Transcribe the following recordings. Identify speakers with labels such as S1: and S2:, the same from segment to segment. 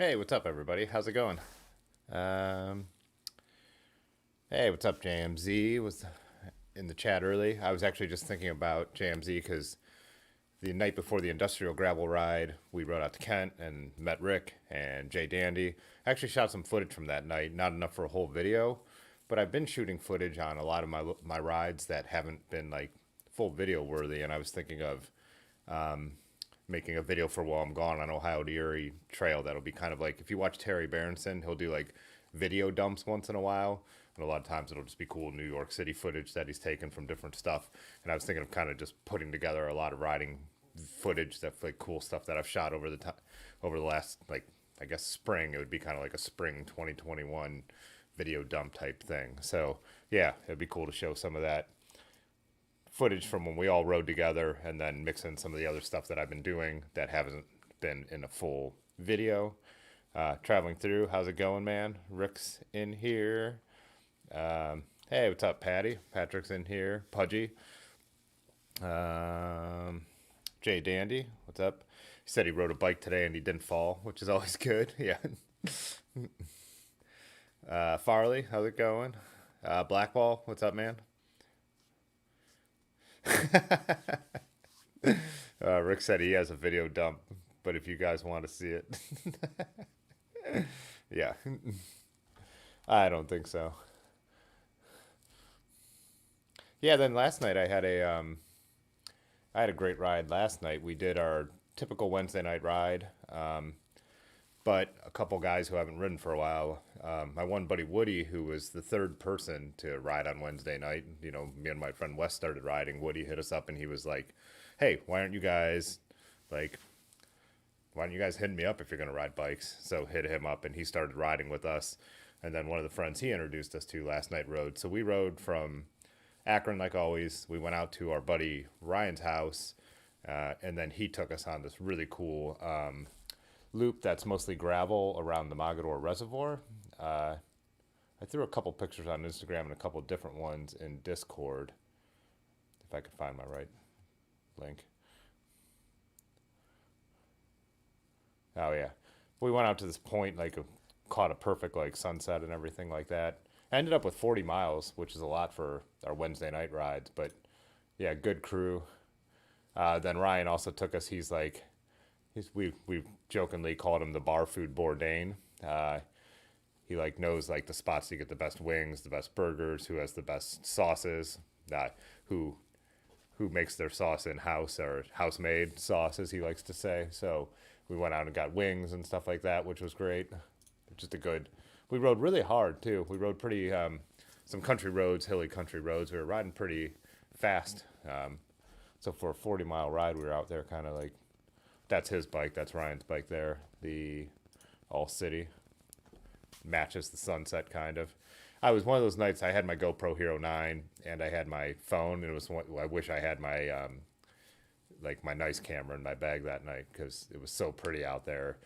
S1: Hey, what's up, everybody? How's it going? Um, hey, what's up, JMZ? Was in the chat early. I was actually just thinking about JMZ because the night before the industrial gravel ride, we rode out to Kent and met Rick and Jay Dandy. I actually shot some footage from that night, not enough for a whole video, but I've been shooting footage on a lot of my rides that haven't been like full video worthy, and I was thinking of making a video for while I'm gone on Ohio to Erie Trail. That'll be kind of like if you watch Terry Berenson, he'll do like video dumps once in a while. And a lot of times it'll just be cool New York City footage that he's taken from different stuff. And I was thinking of kind of just putting together a lot of riding footage, that's like cool stuff that I've shot over the time, over the last like I guess spring. It would be kind of like a spring 2021 video dump type thing. So yeah, it'd be cool to show some of that footage from when we all rode together and then mix in some of the other stuff that I've been doing that hasn't been in a full video. Traveling through, how's it going, man? Rick's in here. Hey, what's up, Patty? Patrick's in here. Pudgy. Um, Jay Dandy, what's up? He said he rode a bike today and he didn't fall, which is always good. Yeah. Farley, how's it going? Blackball, what's up, man? Rick said he has a video dump, but if you guys want to see it, yeah, I don't think so. Yeah, then last night I had a great ride last night. We did our typical Wednesday night ride, but a couple guys who haven't ridden for a while. My one buddy Woody, who was the third person to ride on Wednesday night. You know, me and my friend Wes started riding. Woody hit us up and he was like, "Hey, like, why don't you guys hit me up if you're gonna ride bikes?" So hit him up and he started riding with us. And then one of the friends he introduced us to last night rode. So we rode from Akron like always. We went out to our buddy Ryan's house, and then he took us on this really cool loop that's mostly gravel around the Mogador Reservoir. Uh, I threw a couple pictures on Instagram and a couple different ones in Discord, if I could find my right link. Oh yeah, we went out to this point, caught a perfect like sunset and everything like that. I ended up with 40 miles, which is a lot for our Wednesday night rides, but yeah, good crew. Then Ryan also took us. We jokingly called him the bar food Bourdain. He like knows like the spots to get the best wings, the best burgers, who has the best sauces, who who makes their sauce in house or house made sauce, as he likes to say. So we went out and got wings and stuff like that, which was great. Just a good. We rode really hard too. We rode pretty some country roads, hilly country roads. We were riding pretty fast. So for a 40-mile ride, we were out there kind of like that's his bike. That's Ryan's bike there. The All City matches the sunset kind of. I was one of those nights I had my GoPro Hero 9 and I had my phone and it was one, I wish I had my like my nice camera in my bag that night because it was so pretty out there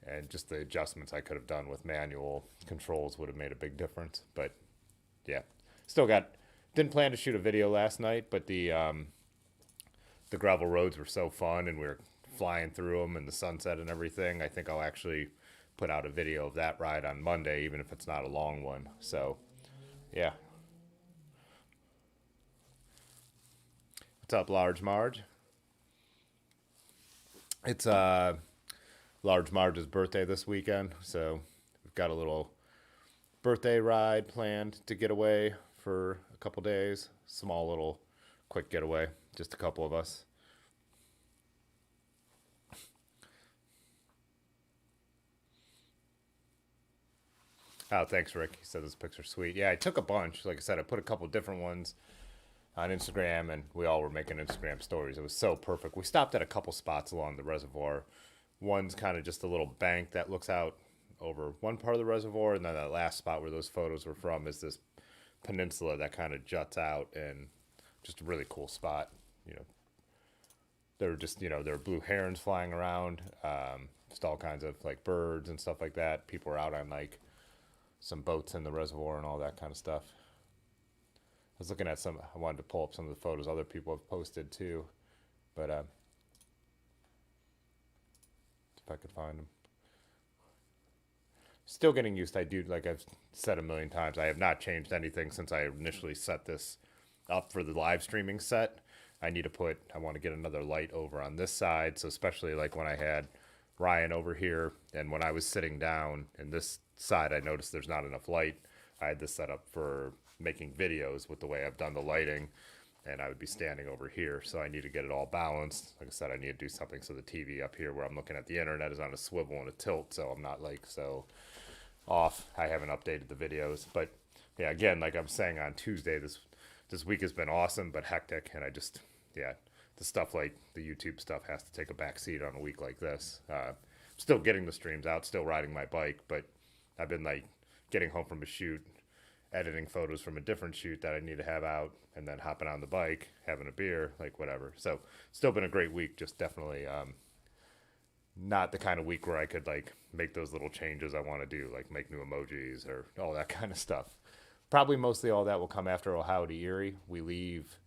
S1: and just the adjustments I could have done with manual controls would have made a big difference. But yeah, still got didn't plan to shoot a video last night, but the gravel roads were so fun and we were flying through them and the sunset and everything. I think I'll actually put out a video of that ride on Monday, even if it's not a long one. So yeah. What's up, Large Marge? It's Large Marge's birthday this weekend, so we've got a little birthday ride planned to get away for a couple days. Small little quick getaway, just a couple of us. Oh, thanks, Rick. He said this picture's sweet. Yeah, I took a bunch. Like I said, I put a couple different ones on Instagram, and we all were making Instagram stories. It was so perfect. We stopped at a couple spots along the reservoir. One's kind of just a little bank that looks out over one part of the reservoir, and then that last spot where those photos were from is this peninsula that kind of juts out, and just a really cool spot. You know, there were just there were blue herons flying around, just all kinds of like birds and stuff like that. People were out on like some boats in the reservoir and all that kind of stuff. I was looking at some. I wanted to pull up some of the photos other people have posted too, but if I could find them. Still getting used. I do, like I've said a million times, I have not changed anything since I initially set this up for the live streaming set. I want to get another light over on this side. So especially like when I had Ryan over here and when I was sitting down in this side, I noticed there's not enough light. I had this set up for making videos with the way I've done the lighting, and I would be standing over here. So I need to get it all balanced. Like I said, I need to do something so the TV up here where I'm looking at the internet is on a swivel and a tilt, so I'm not like so off. I haven't updated the videos, but yeah, again, like I'm saying on Tuesday, this week has been awesome but hectic, and yeah, the stuff like the YouTube stuff has to take a back seat on a week like this. Still getting the streams out, still riding my bike, but I've been like getting home from a shoot, editing photos from a different shoot that I need to have out, and then hopping on the bike, having a beer, like whatever. So still been a great week, just definitely not the kind of week where I could like make those little changes I want to do, like make new emojis or all that kind of stuff. Probably mostly all that will come after Ohio to Erie. We leave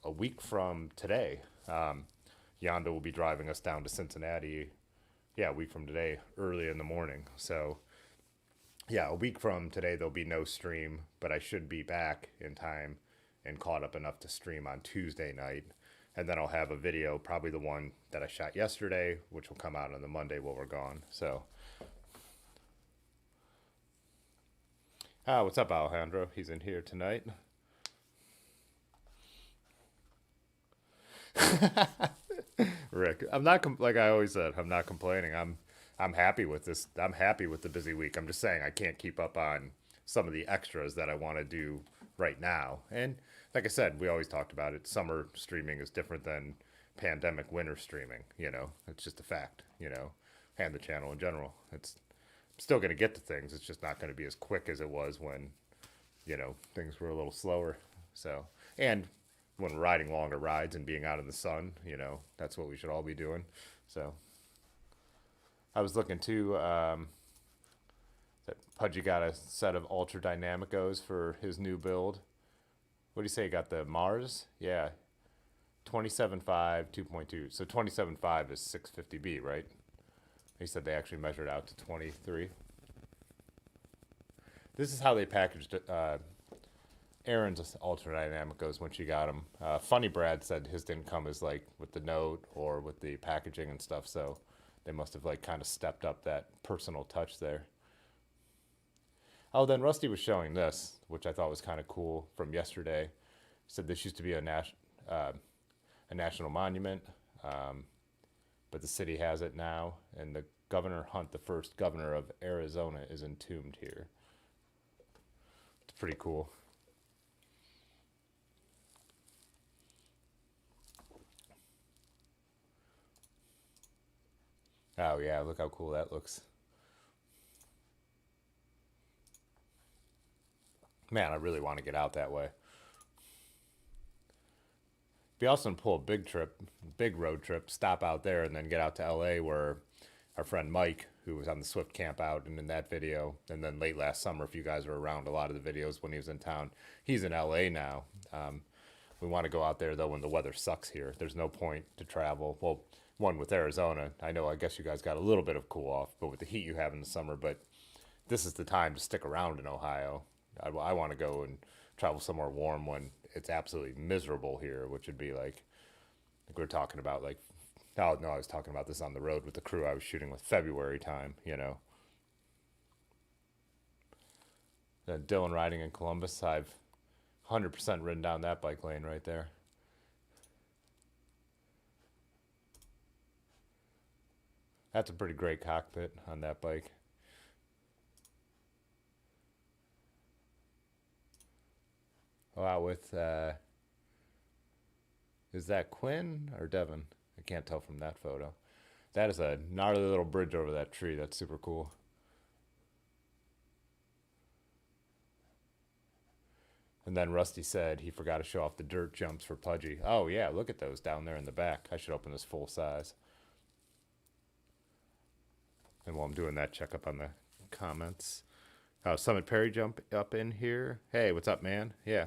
S1: a week from today. Yonda will be driving us down to Cincinnati. Yeah, a week from today, early in the morning. So yeah, a week from today there'll be no stream, but I should be back in time and caught up enough to stream on Tuesday night. And then I'll have a video, probably the one that I shot yesterday, which will come out on the Monday while we're gone. So, what's up, Alejandro? He's in here tonight. Rick, I'm not like I always said. I'm not complaining. I'm happy with this. I'm happy with the busy week. I'm just saying I can't keep up on some of the extras that I want to do right now. And like I said, we always talked about it. Summer streaming is different than pandemic winter streaming. You know, it's just a fact. You know, and the channel in general. It's still going to get to things. It's just not going to be as quick as it was when, you know, things were a little slower. So, and when we're riding longer rides and being out in the sun, you know, that's what we should all be doing. So, I was looking too. That Pudgy got a set of Ultra Dynamicos for his new build. What do you say? He got the Mars? Yeah, 27.5, 2.2. So 27.5 is 650B, right? He said they actually measured out to 23. This is how they packaged Aaron's Ultra Dynamicos when she got them. Funny Brad said his didn't come as like with the note or with the packaging and stuff, so they must have like kind of stepped up that personal touch there. Oh, then Rusty was showing this, which I thought was kind of cool from yesterday. He said this used to be a national monument, but the city has it now, and the Governor Hunt, the first governor of Arizona, is entombed here. It's pretty cool. Oh yeah, look how cool that looks. Man, I really want to get out that way. Be awesome to pull a big road trip, stop out there, and then get out to LA where our friend Mike, who was on the Swift camp out and in that video, and then late last summer, if you guys were around a lot of the videos when he was in town, he's in LA now. We want to go out there though when the weather sucks here. There's no point to travel. Well, one with Arizona, I know. I guess you guys got a little bit of cool off, but with the heat you have in the summer, but this is the time to stick around in Ohio. I want to go and travel somewhere warm when it's absolutely miserable here, which would be like we're talking about like, oh no, I was talking about this on the road with the crew I was shooting with February time, you know. Dylan riding in Columbus, I've 100% ridden down that bike lane right there. That's a pretty great cockpit on that bike. Wow, with is that Quinn or Devin? I can't tell from that photo. That is a gnarly little bridge over that tree. That's super cool. And then Rusty said he forgot to show off the dirt jumps for Pudgy. Oh yeah, look at those down there in the back. I should open this full size. And while I'm doing that, check up on the comments. Summit Perry jump up in here. Hey, what's up, man? Yeah.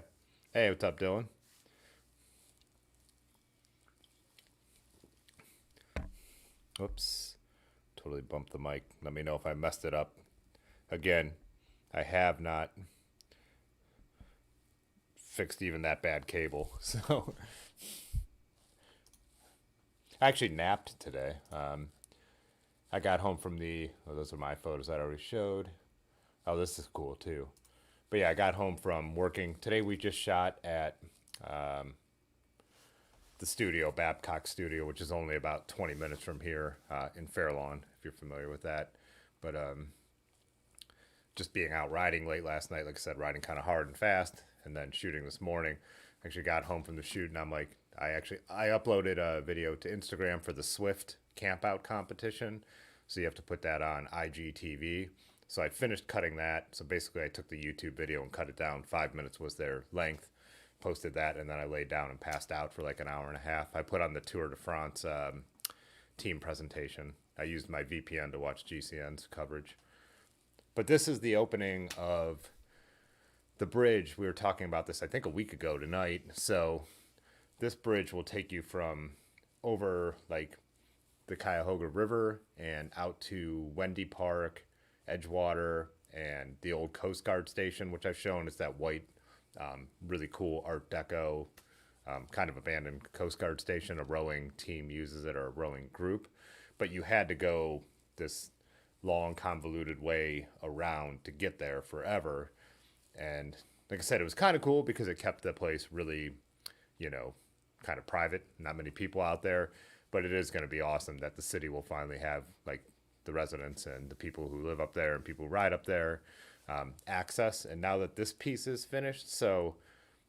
S1: Hey, what's up, Dylan? Oops. Totally bumped the mic. Let me know if I messed it up. Again, I have not fixed even that bad cable. So I actually napped today. I got home from those are my photos I already showed. Oh, this is cool too. But yeah, I got home from working. Today we just shot at the studio, Babcock Studio, which is only about 20 minutes from here in Fairlawn, if you're familiar with that. But just being out riding late last night, like I said, riding kind of hard and fast, and then shooting this morning. Actually got home from the shoot, and I'm like, I uploaded a video to Instagram for the Swift campout competition. So you have to put that on IGTV. So I finished cutting that. So basically I took the YouTube video and cut it down. 5 minutes was their length. Posted that, and then I laid down and passed out for like an hour and a half. I put on the Tour de France team presentation. I used my VPN to watch GCN's coverage. But this is the opening of the bridge. We were talking about this, I think, a week ago tonight. So this bridge will take you from over like the Cuyahoga River and out to Wendy Park, Edgewater, and the old Coast Guard station, which I've shown is that white, really cool Art Deco, kind of abandoned Coast Guard station. A rowing team uses it, or a rowing group. But you had to go this long, convoluted way around to get there forever. And like I said, it was kind of cool because it kept the place really, kind of private. Not many people out there. But it is going to be awesome that the city will finally have, like, the residents and the people who live up there and people who ride up there access. And now that this piece is finished, so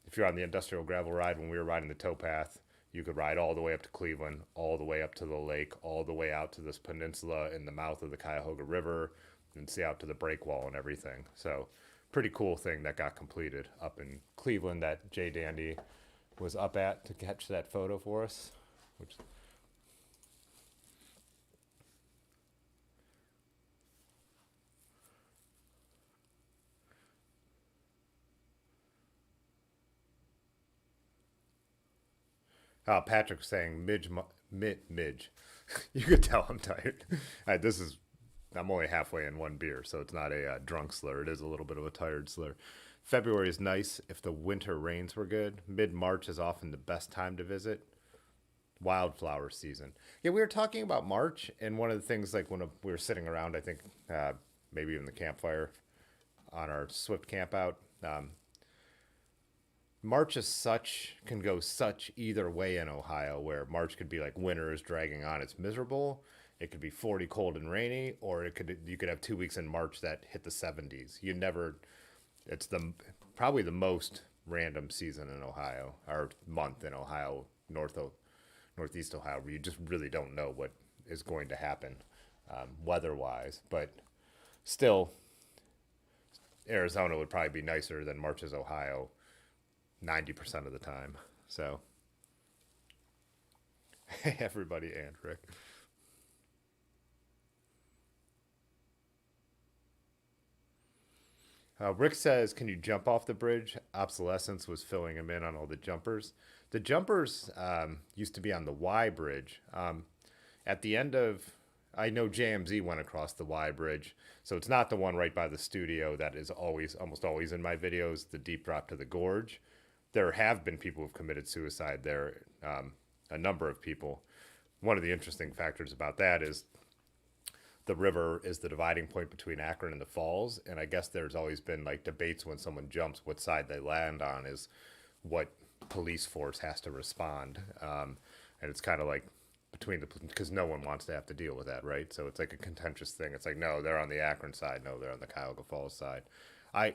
S1: if you're on the industrial gravel ride, when we were riding the towpath, you could ride all the way up to Cleveland, all the way up to the lake, all the way out to this peninsula in the mouth of the Cuyahoga River, and see out to the breakwall and everything. So pretty cool thing that got completed up in Cleveland that Jay Dandy was up at to catch that photo for us, which Patrick was saying midge. You could tell I'm tired. I'm only halfway in one beer, so it's not a drunk slur. It is a little bit of a tired slur. February is nice if the winter rains were good. Mid-March is often the best time to visit. Wildflower season. Yeah, we were talking about March, and one of the things, like when we were sitting around, I think maybe even the campfire on our Swift camp out, March can go such either way in Ohio, where March could be like winter is dragging on, it's miserable. It could be 40 cold and rainy, or you could have 2 weeks in March that hit the 70s. It's probably the most random season in Ohio, or month in Ohio, northeast Ohio, where you just really don't know what is going to happen weather-wise. But still, Arizona would probably be nicer than March's Ohio 90% of the time. So, hey everybody, and Rick. Rick says, can you jump off the bridge? Obsolescence was filling him in on all the jumpers. The jumpers used to be on the Y bridge. At the end of, I know JMZ went across the Y bridge, so it's not the one right by the studio that is almost always in my videos, the deep drop to the gorge. There have been people who've committed suicide there, a number of people. One of the interesting factors about that is the river is the dividing point between Akron and the falls, and I guess there's always been like debates when someone jumps what side they land on is what police force has to respond, and it's kind of like because no one wants to have to deal with that, right? So it's like a contentious thing. It's like, no, they're on the Akron side, no, they're on the Cuyahoga Falls side.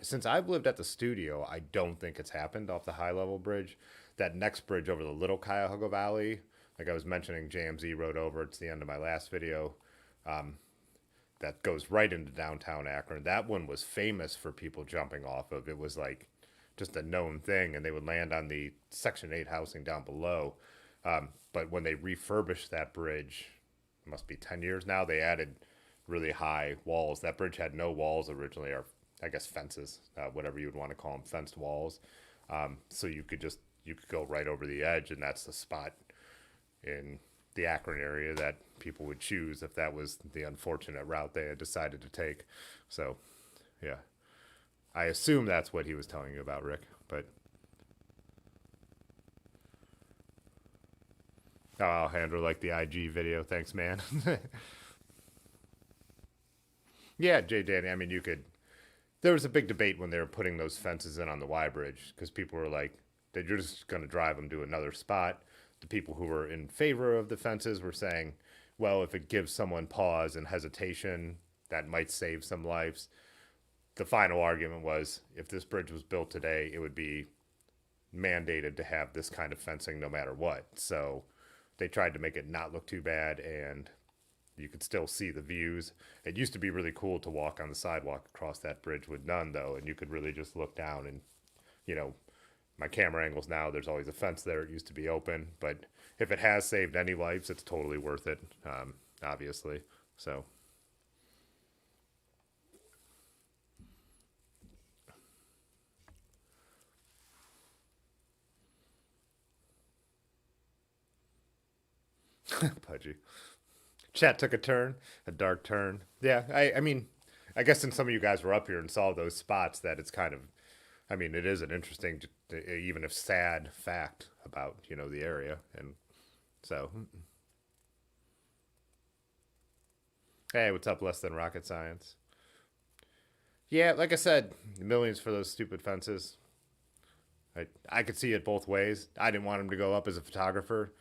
S1: Since I've lived at the studio, I don't think it's happened off the high level bridge. That next bridge over the Little Cuyahoga Valley, like I was mentioning, JMZ rode over. It's the end of my last video. That goes right into downtown Akron. That one was famous for people jumping off of. It was like just a known thing, and they would land on the Section 8 housing down below. But when they refurbished that bridge, it must be 10 years now, they added really high walls. That bridge had no walls originally, or I guess fences, whatever you would want to call them, fenced walls. So you could go right over the edge, and that's the spot in the Akron area that people would choose if that was the unfortunate route they had decided to take. So Yeah. I assume that's what he was telling you about, Rick. But I'll handle like the IG video. Thanks, man. Yeah, Jay Danny. I mean, you could. There was a big debate when they were putting those fences in on the Y Bridge because people were like, that you're just going to drive them to another spot. The people who were in favor of the fences were saying, well, if it gives someone pause and hesitation, that might save some lives. The final argument was if this bridge was built today, it would be mandated to have this kind of fencing no matter what. So they tried to make it not look too bad, and you could still see the views. It used to be really cool to walk on the sidewalk across that bridge with none, though, and you could really just look down and, you know, my camera angles now, there's always a fence there. It used to be open, but if it has saved any lives, it's totally worth it, obviously. So. Pudgy. Chat took a turn, a dark turn. Yeah, I mean, I guess since some of you guys were up here and saw those spots, that it's kind of, I mean, it is an interesting, even if sad fact about, you know, the area. And so, hey, what's up, Less Than Rocket Science? Yeah, like I said, millions for those stupid fences. I could see it both ways. I didn't want him to go up as a photographer,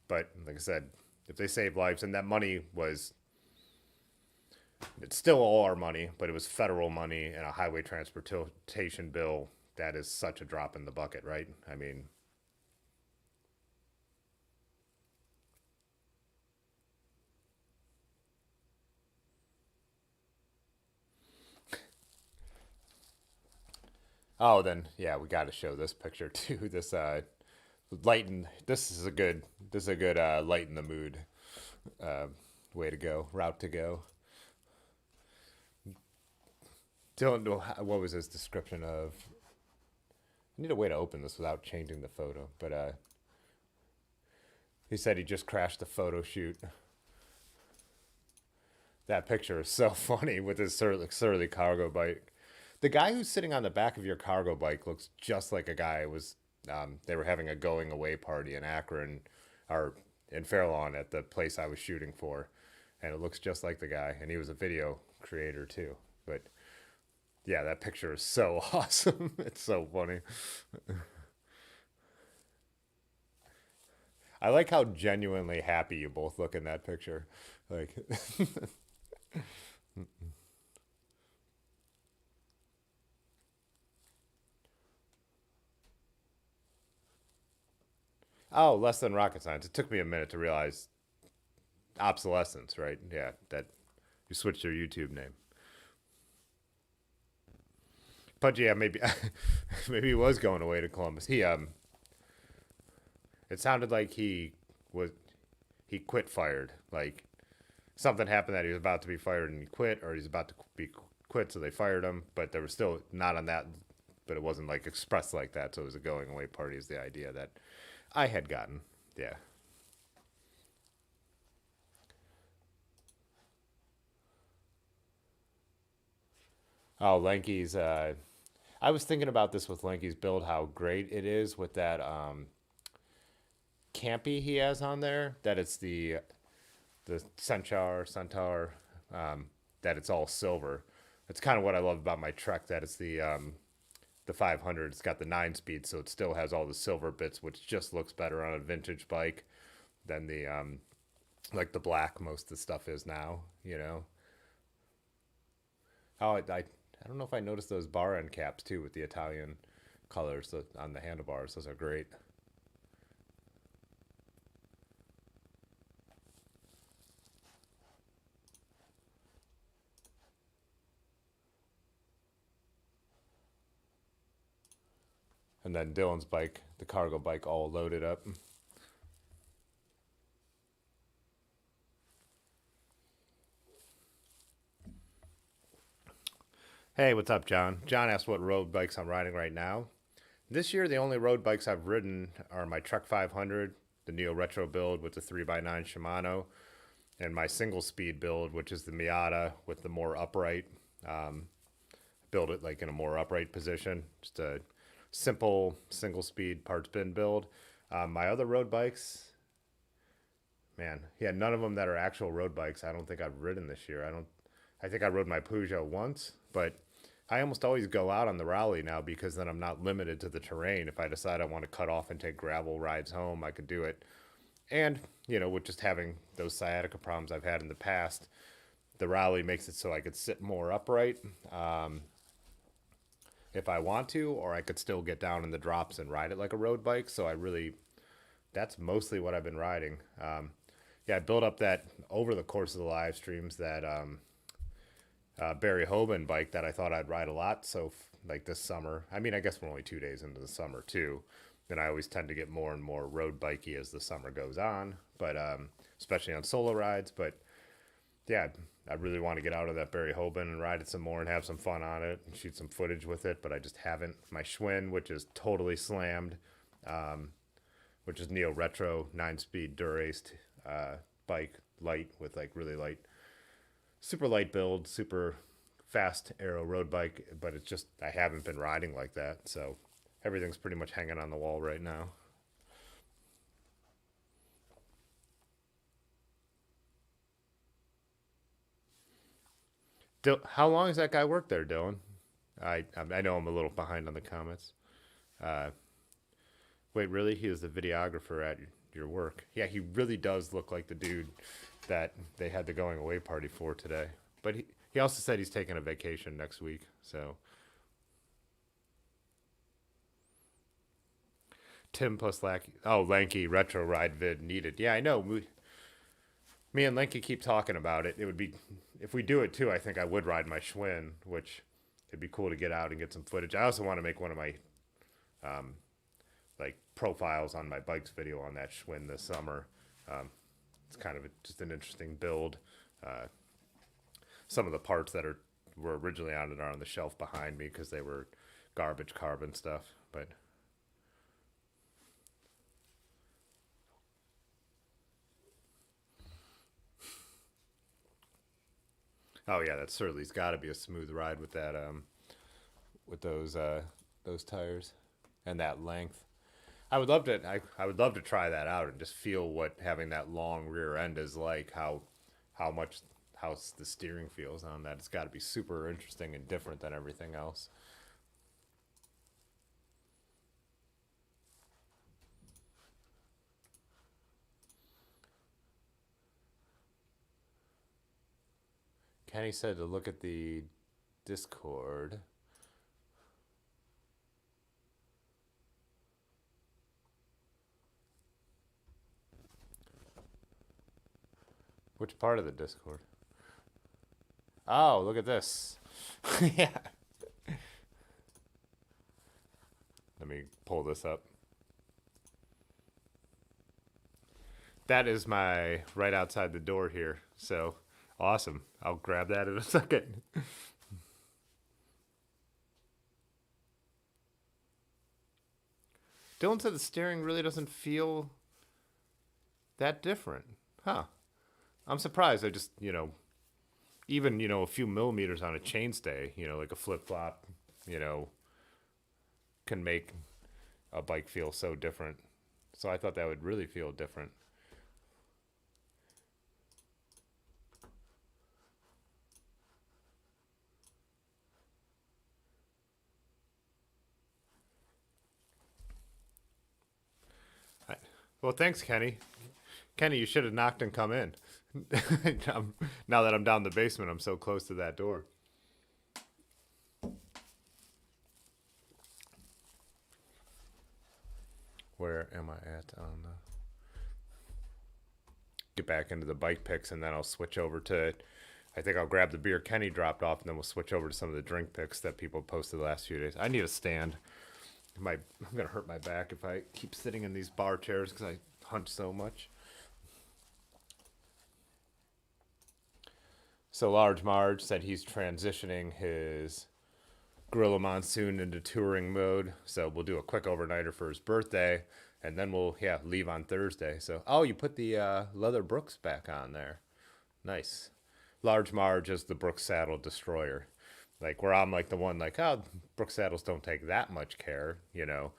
S1: but like I said, if they save lives, and that money was, it's still all our money, but it was federal money and a highway transportation bill. That is such a drop in the bucket, right? I mean, oh, then yeah, we got to show this picture too. This lighten. This is a good lighten the mood uh, way to go, route to go. Don't know what was his description of. I need a way to open this without changing the photo, but he said he just crashed a photo shoot. That picture is so funny with his surly cargo bike. The guy who's sitting on the back of your cargo bike looks just like a guy who was. They were having a going away party in Akron, or in Fairlawn at the place I was shooting for, and it looks just like the guy. And he was a video creator too. But yeah, that picture is so awesome. It's so funny. I like how genuinely happy you both look in that picture. Like, oh, less than rocket science. It took me a minute to realize obsolescence, right? Yeah, that you switched your YouTube name. But yeah, maybe maybe he was going away to Columbus. It sounded like was he quit fired. Like something happened that he was about to be fired and he quit, or he's about to be quit, so they fired him. But they were still not on that. But it wasn't like expressed like that. So it was a going away party. Is the idea that I had gotten? Yeah. Oh, Lanky's. I was thinking about this with Lanky's build. How great it is with that campy he has on there. That it's the centaur, that it's all silver. That's kind of what I love about my Trek. That it's the 500. It's got the 9 speed, so it still has all the silver bits, which just looks better on a vintage bike than the like the black most of the stuff is now. You know. Oh, I don't know if I noticed those bar end caps too with the Italian colors on the handlebars. Those are great. And then Dylan's bike, the cargo bike, all loaded up. Hey, what's up, John? John asked what road bikes I'm riding right now. This year, the only road bikes I've ridden are my Trek 500, the Neo Retro build with the 3x9 Shimano, and my single speed build, which is the Miata with the more upright build it like in a more upright position. Just a simple single speed parts bin build. My other road bikes, man, yeah, none of them that are actual road bikes. I don't think I've ridden this year. I think I rode my Peugeot once, but I almost always go out on the rally now because then I'm not limited to the terrain. If I decide I want to cut off and take gravel rides home, I could do it. And, with just having those sciatica problems I've had in the past, the rally makes it so I could sit more upright if I want to, or I could still get down in the drops and ride it like a road bike. So that's mostly what I've been riding. Yeah, I built up that over the course of the live streams, that Barry Hoban bike that I thought I'd ride a lot. So like this summer, I mean, I guess we're only 2 days into the summer too. Then I always tend to get more and more road bikey as the summer goes on, but especially on solo rides. But yeah, I really want to get out of that Barry Hoban and ride it some more and have some fun on it and shoot some footage with it. But I just haven't. My Schwinn, which is totally slammed, which is Neo Retro 9-speed Durace bike, light with like really light, super light build, super fast aero road bike. But it's just I haven't been riding like that, so everything's pretty much hanging on the wall right now. How long has that guy worked there, Dylan? I know I'm a little behind on the comments. Uh, Wait, really? He is the videographer at your work? Yeah, he really does look like the dude that they had the going away party for today. But he also said he's taking a vacation next week, so Tim plus Lanky retro ride vid needed. Yeah, I know. Me and Lanky keep talking about it. It would be, if we do it too, I think I would ride my Schwinn, which it'd be cool to get out and get some footage. I also want to make one of my like profiles on my bikes video on that Schwinn this summer. It's kind of just an interesting build. Some of the parts that were originally on it are on the shelf behind me because they were garbage carbon stuff, but oh yeah, that Surly's got to be a smooth ride with that with those tires and that length. I would love to try that out and just feel what having that long rear end is like, how much how the steering feels on that. It's got to be super interesting and different than everything else. Kenny said to look at the Discord. Which part of the Discord? Oh, look at this. Yeah. Let me pull this up. That is my right outside the door here. So awesome. I'll grab that in a second. Dylan said the steering really doesn't feel that different. Huh. I'm surprised. I just, even, a few millimeters on a chainstay, like a flip flop, can make a bike feel so different. So I thought that would really feel different. Well, thanks, Kenny. Kenny, you should have knocked and come in. Now that I'm down the basement, I'm so close to that door. Where am I at on the... Get back into the bike picks, and then I'll switch over to... I think I'll grab the beer Kenny dropped off, and then we'll switch over to some of the drink picks that people posted the last few days. I need a stand. I'm going to hurt my back if I keep sitting in these bar chairs because I hunch so much. So Large Marge said he's transitioning his Gorilla Monsoon into touring mode. So we'll do a quick overnighter for his birthday, and then we'll leave on Thursday. So you put the leather Brooks back on there. Nice. Large Marge is the Brooks Saddle Destroyer. Like where I'm like the one like, oh, Brook saddles don't take that much care, you know.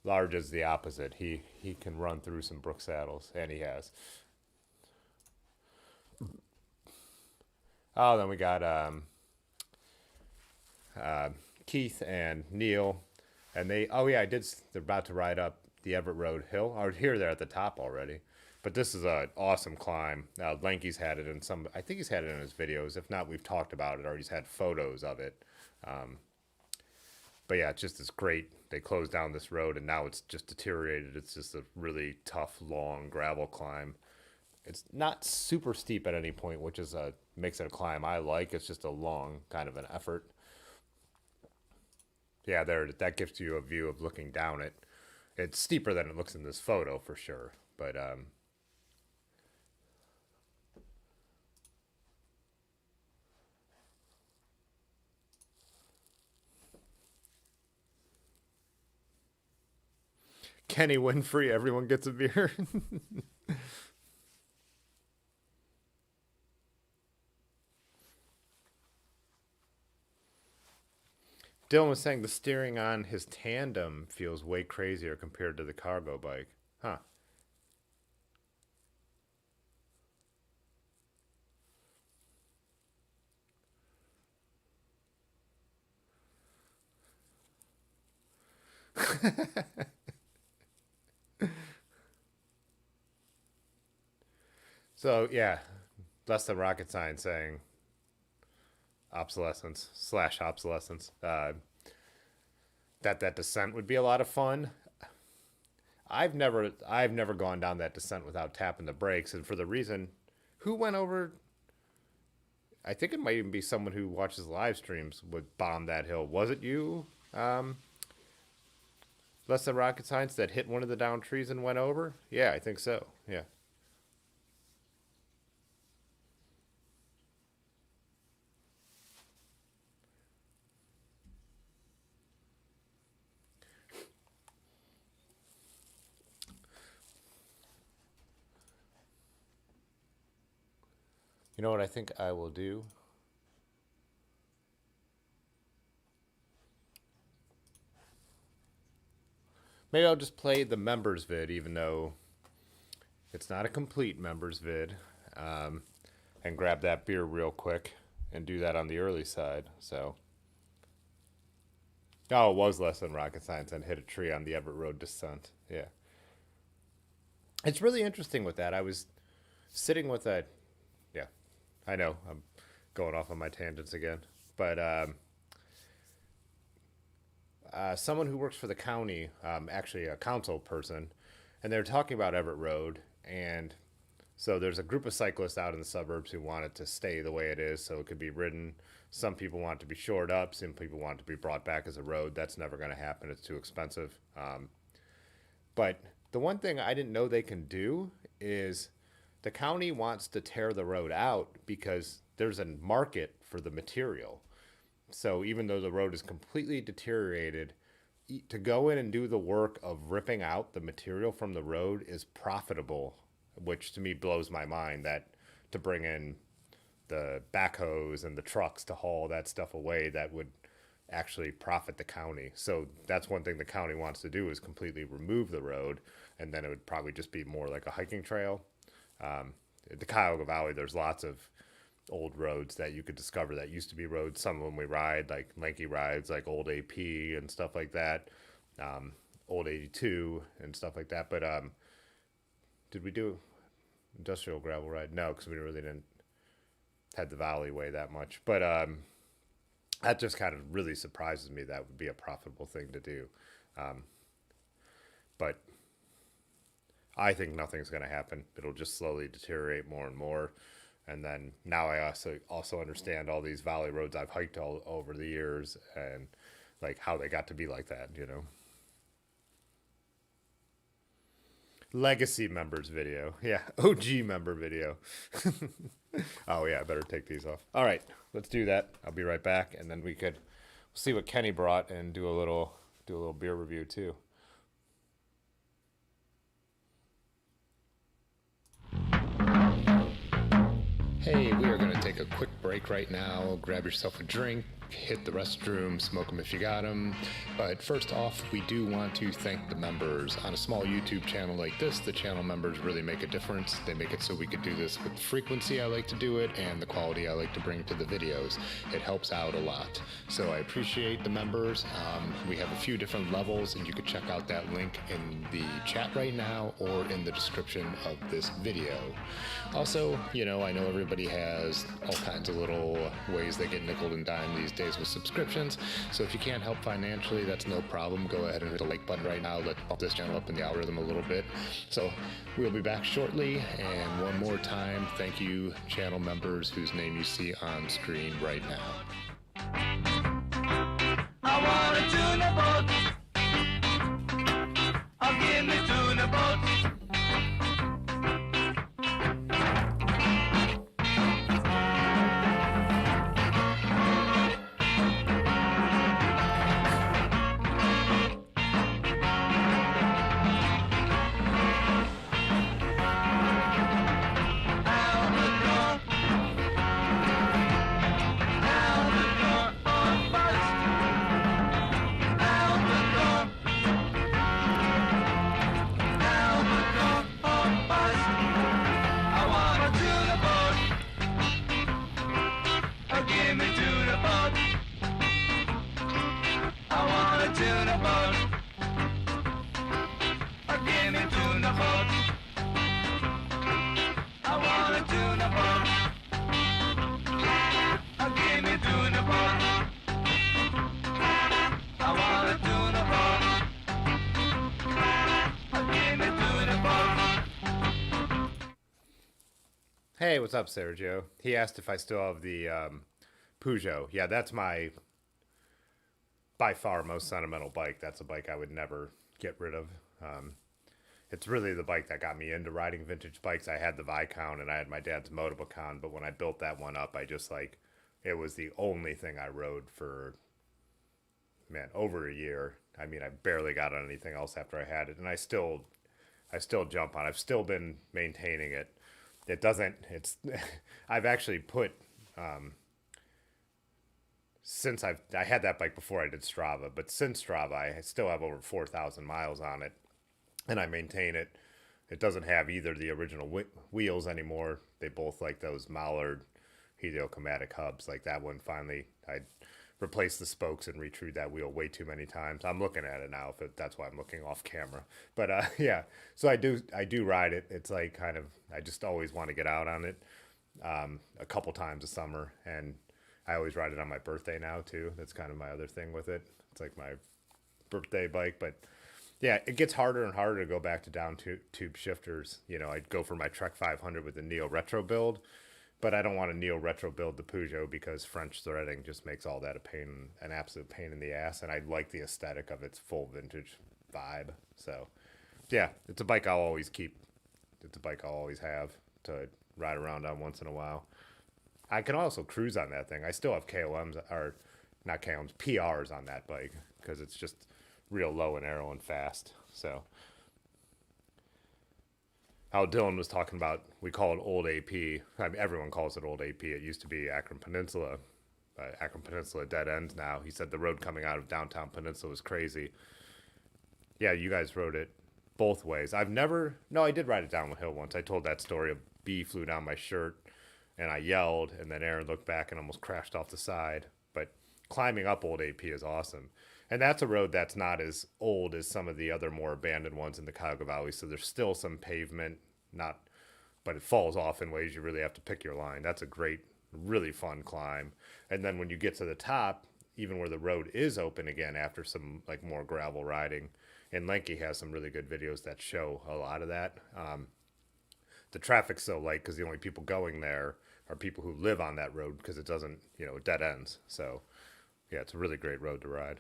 S1: Large is the opposite. He can run through some Brook saddles, and he has. Oh, then we got Keith and Neil, and they. Oh yeah, I did. They're about to ride up the Everett Road hill. Or here they're at the top already. But this is an awesome climb. Lanky's had it in some. I think he's had it in his videos. If not, we've talked about it, or he's had photos of it. But yeah, it's just this great. They closed down this road, and now it's just deteriorated. It's just a really tough, long gravel climb. It's not super steep at any point, which is makes it a climb I like. It's just a long kind of an effort. Yeah, there. That gives you a view of looking down it. It's steeper than it looks in this photo for sure, but Kenny Winfrey, everyone gets a beer. Dylan was saying the steering on his tandem feels way crazier compared to the cargo bike. Huh. So, yeah, less than rocket science saying obsolescence slash obsolescence. That descent would be a lot of fun. I've never gone down that descent without tapping the brakes, and for the reason, who went over? I think it might even be someone who watches live streams would bomb that hill. Was it you, less than rocket science, that hit one of the down trees and went over? Yeah, I think so. Yeah. You know what I think I will do? Maybe I'll just play the members vid, even though it's not a complete members vid, um, and grab that beer real quick and do that on the early side. So, oh, it was less than rocket science and hit a tree on the Everett Road descent. Yeah, it's really interesting with that. I was sitting with a, yeah, I know I'm going off on my tangents again, but someone who works for the county, actually a council person, and they're talking about Everett Road. And so there's a group of cyclists out in the suburbs who want it to stay the way it is so it could be ridden. Some people want it to be shored up, some people want it to be brought back as a road. That's never going to happen, it's too expensive. But the one thing I didn't know they can do is the county wants to tear the road out because there's a market for the material. So even though the road is completely deteriorated, to go in and do the work of ripping out the material from the road is profitable, which to me blows my mind that to bring in the backhoes and the trucks to haul that stuff away, that would actually profit the county. So that's one thing the county wants to do is completely remove the road, and then it would probably just be more like a hiking trail. The Cuyahoga Valley, there's lots of old roads that you could discover that used to be roads. Some of them we ride, like Lanky rides, like Old AP and stuff like that, Old 82 and stuff like that. But did we do industrial gravel ride? No, because we really didn't head the valley way that much. But that just kind of really surprises me. That would be a profitable thing to do. But I think nothing's going to happen. It'll just slowly deteriorate more and more. And then now I also understand all these valley roads I've hiked all over the years and like how they got to be like that, you know. Legacy members video. Yeah, OG member video. Oh yeah, I better take these off. All right, let's do that. I'll be right back, and then we could see what Kenny brought and do a little beer review too. Hey, we are going to take a quick break right now. Grab yourself a drink,
S2: hit the restroom, smoke them if you got them. But first off, we do want to thank the members. On a small YouTube channel like this, the channel members really make a difference. They make it so we could do this with the frequency I like to do it and the quality I like to bring to the videos. It helps out a lot. So I appreciate the members. We have a few different levels, and you can check out that link in the chat right now or in the description of this video. Also, I know everybody has all kinds of little ways they get nickel and dime these days with subscriptions. So if you can't help financially, that's no problem. Go ahead and hit the like button right now. Let's bump this channel up in the algorithm a little bit. So we'll be back shortly. And one more time, thank you, channel members whose name you see on screen right now.
S3: I want a tuna boat. I'll give me tuna boat.
S1: Hey, what's up, Sergio? He asked if I still have the Peugeot. Yeah, that's my, by far, most sentimental bike. That's a bike I would never get rid of. It's really the bike that got me into riding vintage bikes. I had the Viscount and I had my dad's Motobicon, but when I built that one up, it was the only thing I rode for, over a year. I mean, I barely got on anything else after I had it, and I still jump on. I've still been maintaining it. I've actually put, since I had that bike before I did Strava, but since Strava, I still have over 4,000 miles on it, and I maintain it. It doesn't have either the original wheels anymore. They both like those Mallard heliochromatic hubs. Like that one, finally, I replaced the spokes and retrued that wheel way too many times. I'm looking at it now, that's why I'm looking off camera. But yeah, so I do ride it. It's like kind of, I just always want to get out on it a couple times a summer, and I always ride it on my birthday now too. That's kind of my other thing with it. It's like my birthday bike. But yeah, it gets harder and harder to go back to down tube shifters. I'd go for my Trek 500 with the Neo Retro build, but I don't want to Neo Retro build the Peugeot because French threading just makes all that an absolute pain in the ass. And I like the aesthetic of its full vintage vibe. So yeah, it's a bike I'll always keep. It's a bike I'll always have to ride around on once in a while. I can also cruise on that thing. I still have KOMs, or not KOMs, PRs on that bike because it's just real low and arrow and fast. So how Dylan was talking about, we call it Old AP. I mean, everyone calls it Old AP. It used to be Akron Peninsula. Akron Peninsula dead ends now. He said the road coming out of downtown Peninsula was crazy. Yeah, you guys rode it both ways. I did ride it down the hill once. I told that story of bee flew down my shirt and I yelled, and then Aaron looked back and almost crashed off the side. But climbing up Old AP is awesome. And that's a road that's not as old as some of the other more abandoned ones in the Cuyahoga Valley. So there's still some pavement, but it falls off in ways you really have to pick your line. That's a great, really fun climb. And then when you get to the top, even where the road is open again after some like more gravel riding, and Lenke has some really good videos that show a lot of that. The traffic's so light because the only people going there are people who live on that road because it doesn't, it dead ends. So yeah, it's a really great road to ride.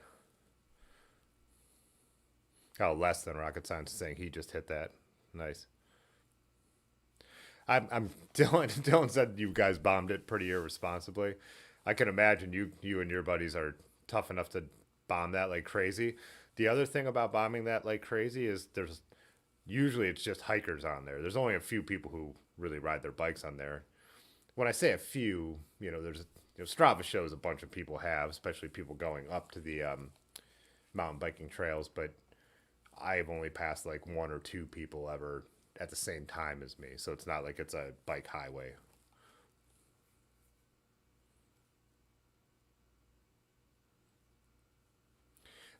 S1: Oh, less than rocket science is saying he just hit that. Nice. I'm Dylan. Dylan said you guys bombed it pretty irresponsibly. I can imagine you and your buddies are tough enough to bomb that like crazy. The other thing about bombing that like crazy is usually it's just hikers on there. There's only a few people who really ride their bikes on there. When I say a few, there's Strava shows a bunch of people have, especially people going up to the mountain biking trails, but I've only passed like one or two people ever at the same time as me, so it's not like it's a bike highway.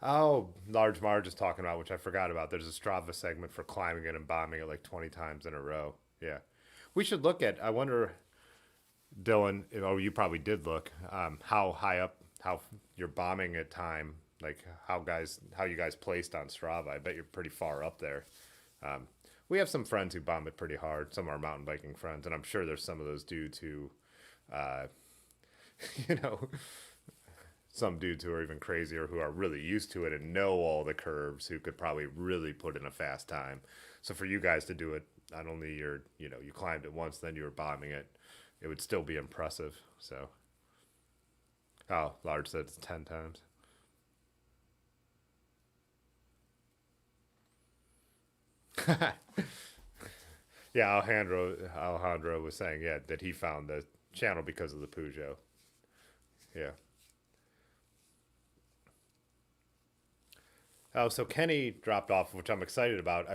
S1: Oh, Large Marge is talking about, which I forgot about. There's a Strava segment for climbing it and bombing it like 20 times in a row. Yeah. We should look at, I wonder, Dylan, oh, you probably did look, how high up, how you're bombing at time, like how you guys placed on Strava. I bet you're pretty far up there. We have some friends who bomb it pretty hard, some of our mountain biking friends, and I'm sure there's some of those dudes who, uh, you know, some dudes who are even crazier who are really used to it and know all the curves who could probably really put in a fast time. So for you guys to do it, not only you climbed it once, then you were bombing it, it would still be impressive. So, oh, Large said it's 10 times. Yeah, Alejandro was saying, yeah, that he found the channel because of the Peugeot. Yeah. Oh, so Kenny dropped off, which I'm excited about.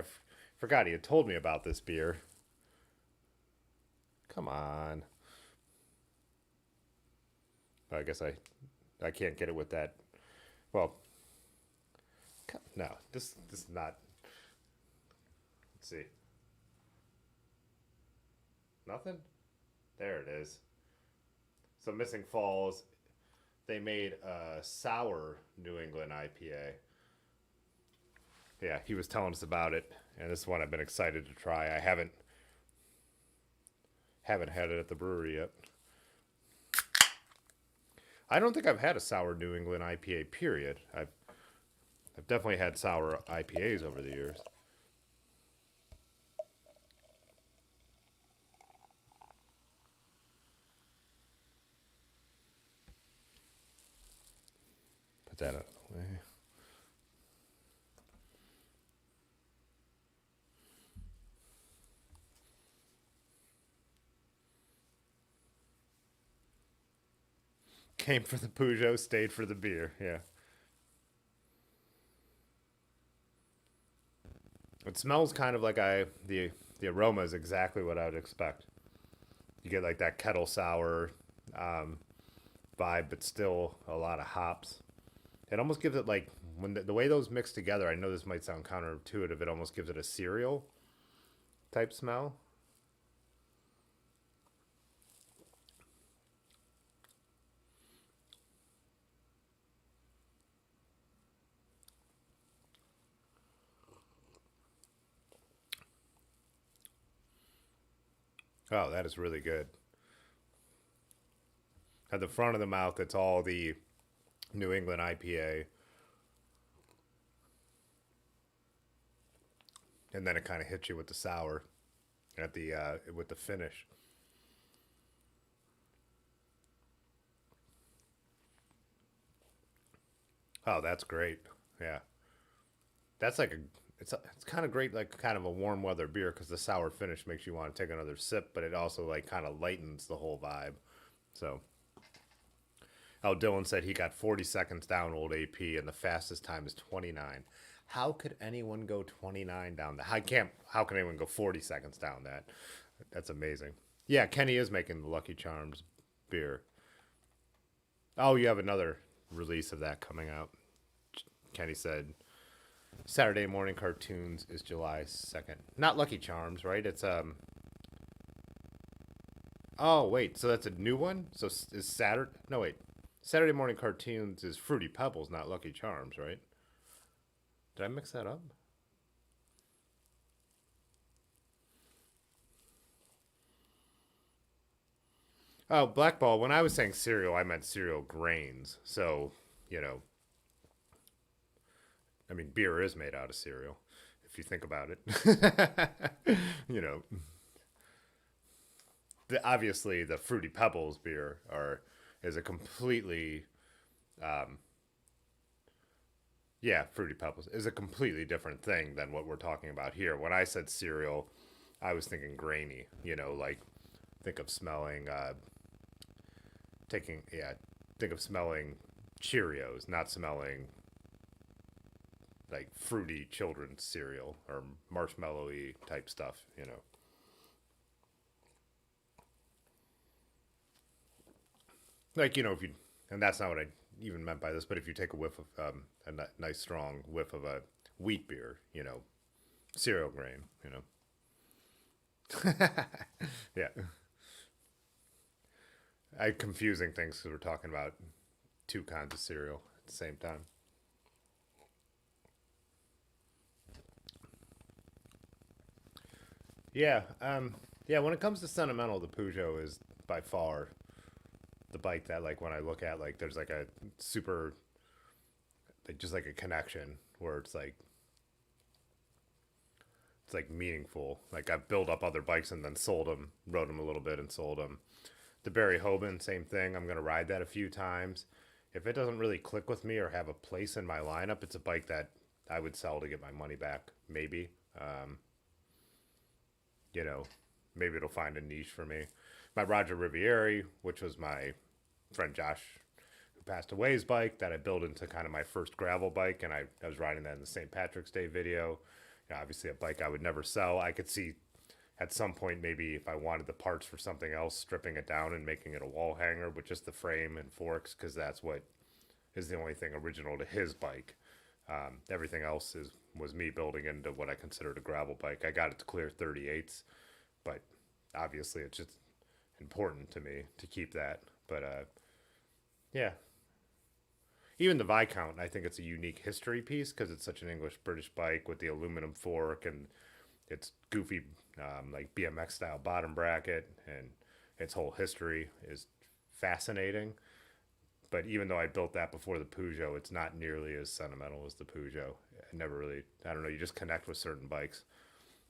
S1: Forgot he had told me about this beer. Come on. I guess I can't get it with that. Well, no, this is not. Let's see. Nothing? There it is. So Missing Falls, they made a sour New England IPA. Yeah, he was telling us about it, and this is one I've been excited to try. I haven't had it at the brewery yet. I don't think I've had a sour New England IPA, period. I've definitely had sour IPAs over the years. Put that out of the way. Came for the Peugeot, stayed for the beer. Yeah. It smells kind of like the aroma is exactly what I would expect. You get like that kettle sour vibe, but still a lot of hops. It almost gives it like when the way those mix together. I know this might sound counterintuitive. It almost gives it a cereal type smell. Oh, that is really good. At the front of the mouth, it's all the New England IPA. And then it kind of hits you with the sour at the with the finish. Oh, that's great. Yeah. That's like it's kind of great, like kind of a warm weather beer because the sour finish makes you want to take another sip, but it also like kind of lightens the whole vibe. So, oh, Dylan said he got 40 seconds down Old AP, and the fastest time is 29. How could anyone go 29 down that? How can anyone go 40 seconds down that? That's amazing. Yeah, Kenny is making the Lucky Charms beer. Oh, you have another release of that coming out. Kenny said Saturday morning cartoons is July 2nd. Not Lucky Charms, right? It's Oh, wait. So that's a new one? So is Saturday? No, wait. Saturday morning cartoons is Fruity Pebbles, not Lucky Charms, right? Did I mix that up? Oh, Blackball. When I was saying cereal, I meant cereal grains. So, you know, I mean, beer is made out of cereal, if you think about it. You know, obviously the Fruity Pebbles beer is a completely, yeah, Fruity Pebbles is a completely different thing than what we're talking about here. When I said cereal, I was thinking grainy. You know, like think of smelling think of smelling Cheerios, not smelling like fruity children's cereal or marshmallowy type stuff, you know. Like, you know, if you, and that's not what I even meant by this, but if you take a whiff of nice strong whiff of a wheat beer, you know, cereal grain, you know. Yeah. I'm confusing things because we're talking about two kinds of cereal at the same time. Yeah, yeah. When it comes to sentimental, the Peugeot is by far the bike that, like, when I look at, like, there's like a super, like, just like a connection where it's like meaningful. Like, I've built up other bikes and then sold them, rode them a little bit and sold them. The Barry Hoban, same thing. I'm gonna ride that a few times. If it doesn't really click with me or have a place in my lineup, it's a bike that I would sell to get my money back. Maybe. You know, maybe it'll find a niche for me. My Roger Riviere, which was my friend Josh, who passed away's bike, that I built into kind of my first gravel bike, and I was riding that in the St. Patrick's Day video. You know, obviously a bike I would never sell. I could see at some point, maybe if I wanted the parts for something else, stripping it down and making it a wall hanger with just the frame and forks, because that's what is the only thing original to his bike. Everything else was me building into what I considered a gravel bike. I got it to clear 38s, but obviously it's just important to me to keep that. But yeah, even the Viscount, I think it's a unique history piece because it's such an English-British bike with the aluminum fork and its goofy like BMX style bottom bracket, and its whole history is fascinating. But even though I built that before the Peugeot, it's not nearly as sentimental as the Peugeot. I never really, I don't know, you just connect with certain bikes.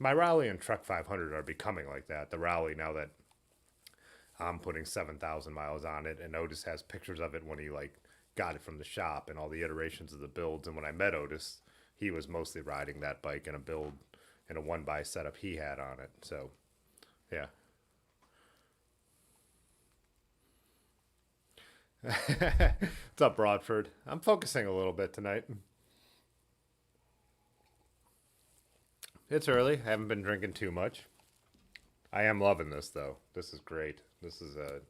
S1: My Raleigh and Trek 500 are becoming like that. The Raleigh, now that I'm putting 7,000 miles on it, and Otis has pictures of it when he like got it from the shop and all the iterations of the builds. And when I met Otis, he was mostly riding that bike in a build in a 1x setup he had on it. So, yeah. What's up, Broadford? I'm focusing a little bit tonight. It's early. I haven't been drinking too much. I am loving this, though. This is great. This is a.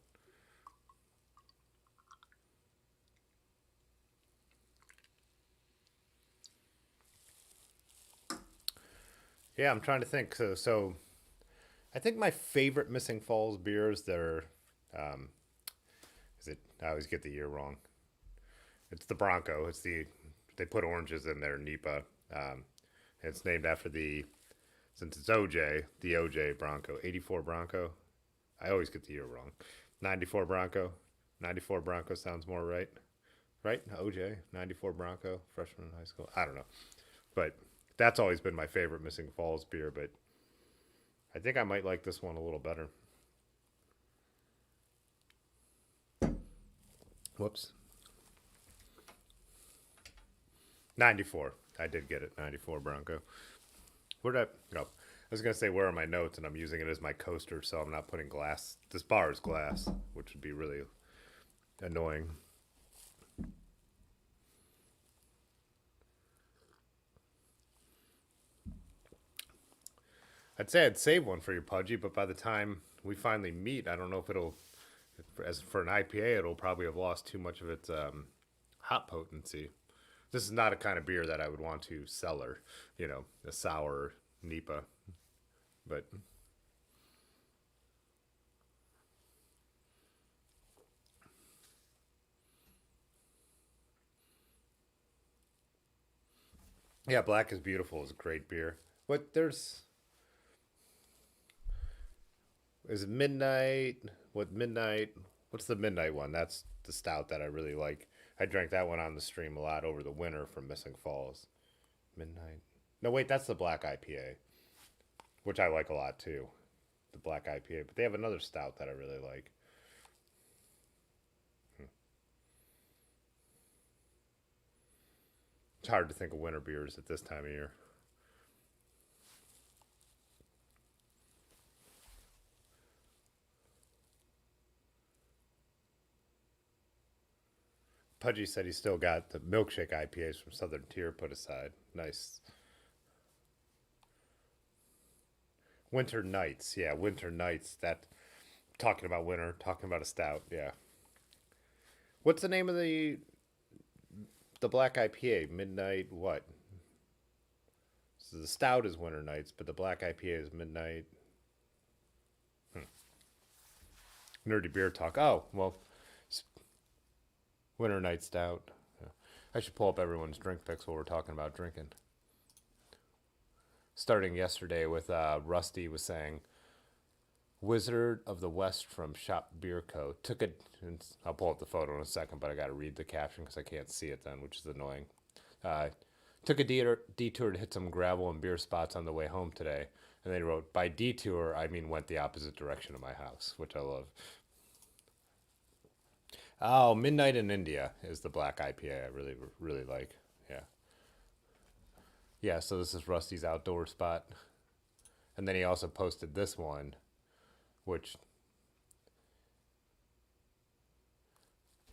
S1: Yeah, I'm trying to think. So I think my favorite Missing Falls beers, they're, um, is it? I always get the year wrong. It's the Bronco. They put oranges in their NEPA. It's named after since it's OJ, the OJ Bronco, 84 Bronco. I always get the year wrong. 94 Bronco. 94 Bronco sounds more right. Right? OJ, 94 Bronco, freshman in high school. I don't know. But that's always been my favorite Missing Falls beer, but I think I might like this one a little better. Whoops. 94. I did get it. 94 Bronco. Where did I go? I was going to say, where are my notes? And I'm using it as my coaster, so I'm not putting glass. This bar is glass, which would be really annoying. I'd say I'd save one for you, Pudgy, but by the time we finally meet, I don't know if it'll, as for an IPA, it'll probably have lost too much of its hop potency. This is not a kind of beer that I would want to cellar, you know, a sour NEPA. But yeah, Black is Beautiful is a great beer. What there's is it Midnight? What Midnight? What's the Midnight one? That's the stout that I really like. I drank that one on the stream a lot over the winter from Missing Falls. Midnight. No, wait, that's the Black IPA, which I like a lot too. The Black IPA, but they have another stout that I really like. It's hard to think of winter beers at this time of year. Pudgy said he still got the milkshake IPAs from Southern Tier put aside. Nice. Winter Nights. Yeah, Winter Nights. That talking about winter, talking about a stout. Yeah. What's the name of the black IPA? Midnight what? So the stout is Winter Nights, but the black IPA is Midnight. Nerdy beer talk. Oh, well, Winter Night Stout. Yeah. I should pull up everyone's drink picks while we're talking about drinking. Starting yesterday with Rusty was saying, Wizard of the West from Shop Beer Co. took it. I'll pull up the photo in a second, but I got to read the caption because I can't see it then, which is annoying. Took a detour to hit some gravel and beer spots on the way home today. And they wrote, by detour, I mean went the opposite direction of my house, which I love. Oh, Midnight in India is the black IPA I really, really like. Yeah. Yeah, so this is Rusty's outdoor spot. And then he also posted this one, which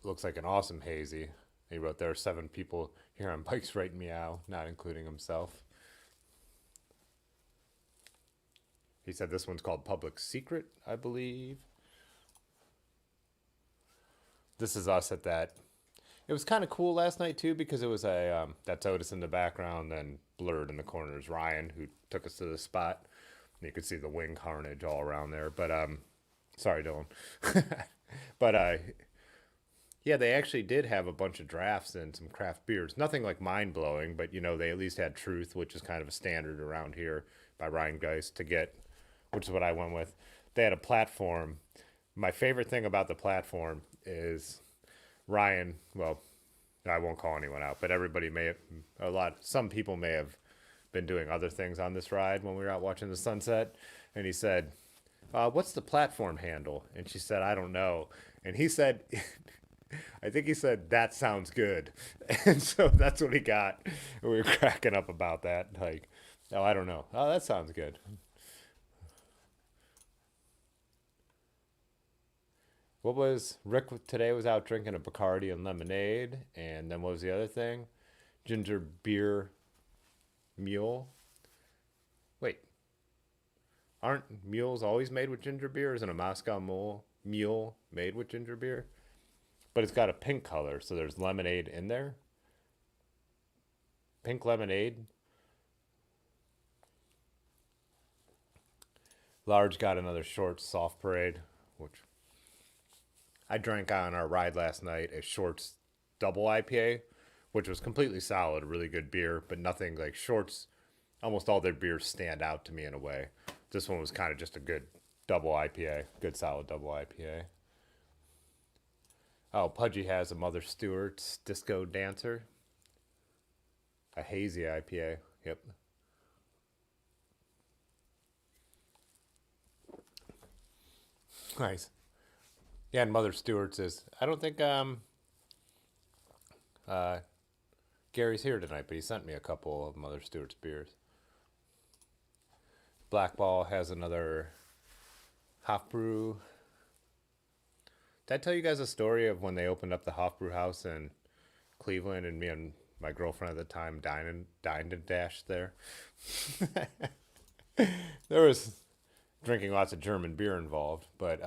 S1: looks like an awesome hazy. He wrote, there are 7 people here on bikes right meow, not including himself. He said this one's called Public Secret, I believe. This is us at that. It was kind of cool last night too because it was that's Otis in the background, then blurred in the corners Ryan, who took us to the spot. And you could see the wing carnage all around there. But sorry, Dylan. But yeah, they actually did have a bunch of drafts and some craft beers. Nothing like mind blowing, but you know they at least had Truth, which is kind of a standard around here by Ryan Geist to get, which is what I went with. They had a platform. My favorite thing about the platform is Ryan, well, I won't call anyone out, but everybody may have, some people may have been doing other things on this ride when we were out watching the sunset. And he said, what's the platform handle? And she said, I don't know. And he said, I think he said, that sounds good. And so that's what he got. And we were cracking up about that. Like, oh, I don't know. Oh, that sounds good. What was Rick today was out drinking a Bacardi and lemonade, and then what was the other thing? Ginger beer mule. Wait, aren't mules always made with ginger beer? Isn't a Moscow mule made with ginger beer? But it's got a pink color, so there's lemonade in there. Pink lemonade. Large got another short soft parade, which I drank on our ride last night a Shorts double IPA, which was completely solid, really good beer, but nothing like Shorts. Almost all their beers stand out to me in a way. This one was kind of just a good double IPA, good solid double IPA. Oh, Pudgy has a Mother Stewart's Disco Dancer, a hazy IPA. Yep. Nice. Yeah, and Mother Stewart's is, I don't think Gary's here tonight, but he sent me a couple of Mother Stewart's beers. Blackball has another Hofbrew. Did I tell you guys a story of when they opened up the Hofbrew house in Cleveland and me and my girlfriend at the time dined and dashed there? There was drinking lots of German beer involved, but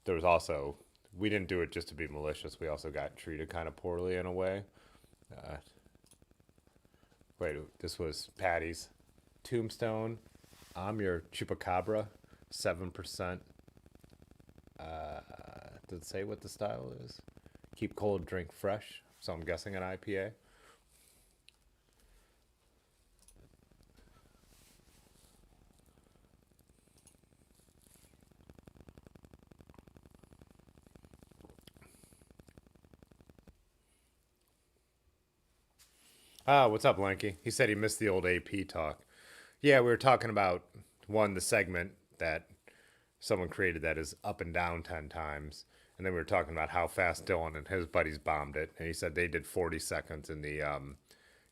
S1: there was also, we didn't do it just to be malicious. We also got treated kind of poorly in a way. Wait, this was Patty's Tombstone. I'm your Chupacabra, 7%. Does it say what the style is? Keep cold, drink fresh. So I'm guessing an IPA. Ah, what's up, Lanky? He said he missed the old AP talk. Yeah, we were talking about the segment that someone created that is up and down 10 times. And then we were talking about how fast Dylan and his buddies bombed it. And he said they did 40 seconds and the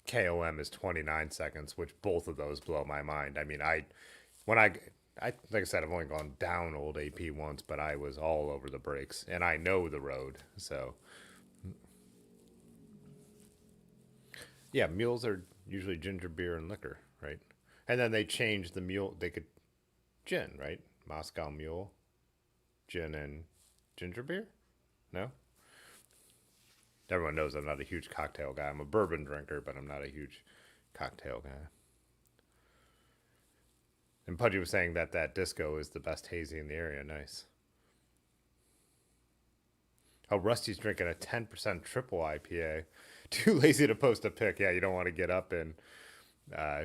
S1: KOM is 29 seconds, which both of those blow my mind. I mean, like I said, I've only gone down old AP once, but I was all over the brakes and I know the road. So Yeah, mules are usually ginger beer and liquor, right? And then they changed the mule. They could gin, right? Moscow Mule, gin and ginger beer. No, everyone knows I'm not a huge cocktail guy. I'm a bourbon drinker, but I'm not a huge cocktail guy. And Pudgy was saying that that disco is the best hazy in the area. Nice. Oh, Rusty's drinking a 10% triple IPA. Too lazy to post a pic. Yeah, you don't want to get up and uh,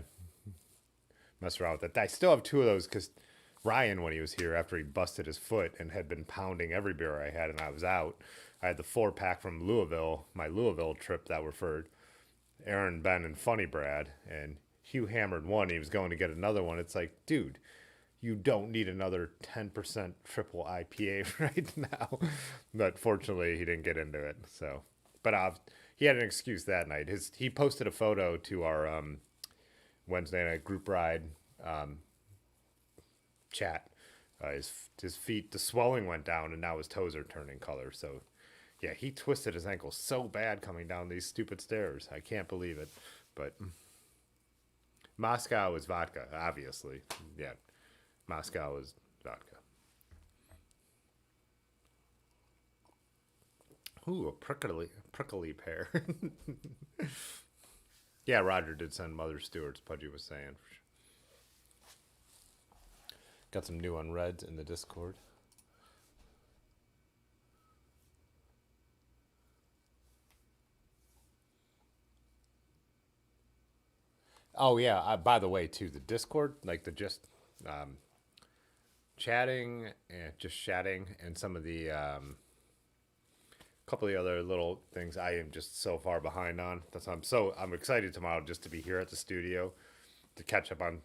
S1: mess around with it. I still have two of those because Ryan, when he was here after he busted his foot and had been pounding every beer I had and I was out, I had the 4-pack from Louisville, my Louisville trip that were for Aaron, Ben, and Funny Brad. And Hugh hammered one. He was going to get another one. It's like, dude, you don't need another 10% triple IPA right now. But fortunately, he didn't get into it. So, but he had an excuse that night. He posted a photo to our Wednesday night group ride chat. His feet, the swelling went down, and now his toes are turning color. So, yeah, he twisted his ankle so bad coming down these stupid stairs. I can't believe it. But Moscow is vodka, obviously. Yeah, Moscow is vodka. Ooh, a prickly pear. Yeah, Roger did send Mother Stewart's, Pudgy was saying. Got some new unreads in the Discord. Oh yeah, by the way, too, the Discord, like the just chatting and just chatting, and some of the couple of the other little things I am just so far behind on. That's I'm excited tomorrow just to be here at the studio to catch up on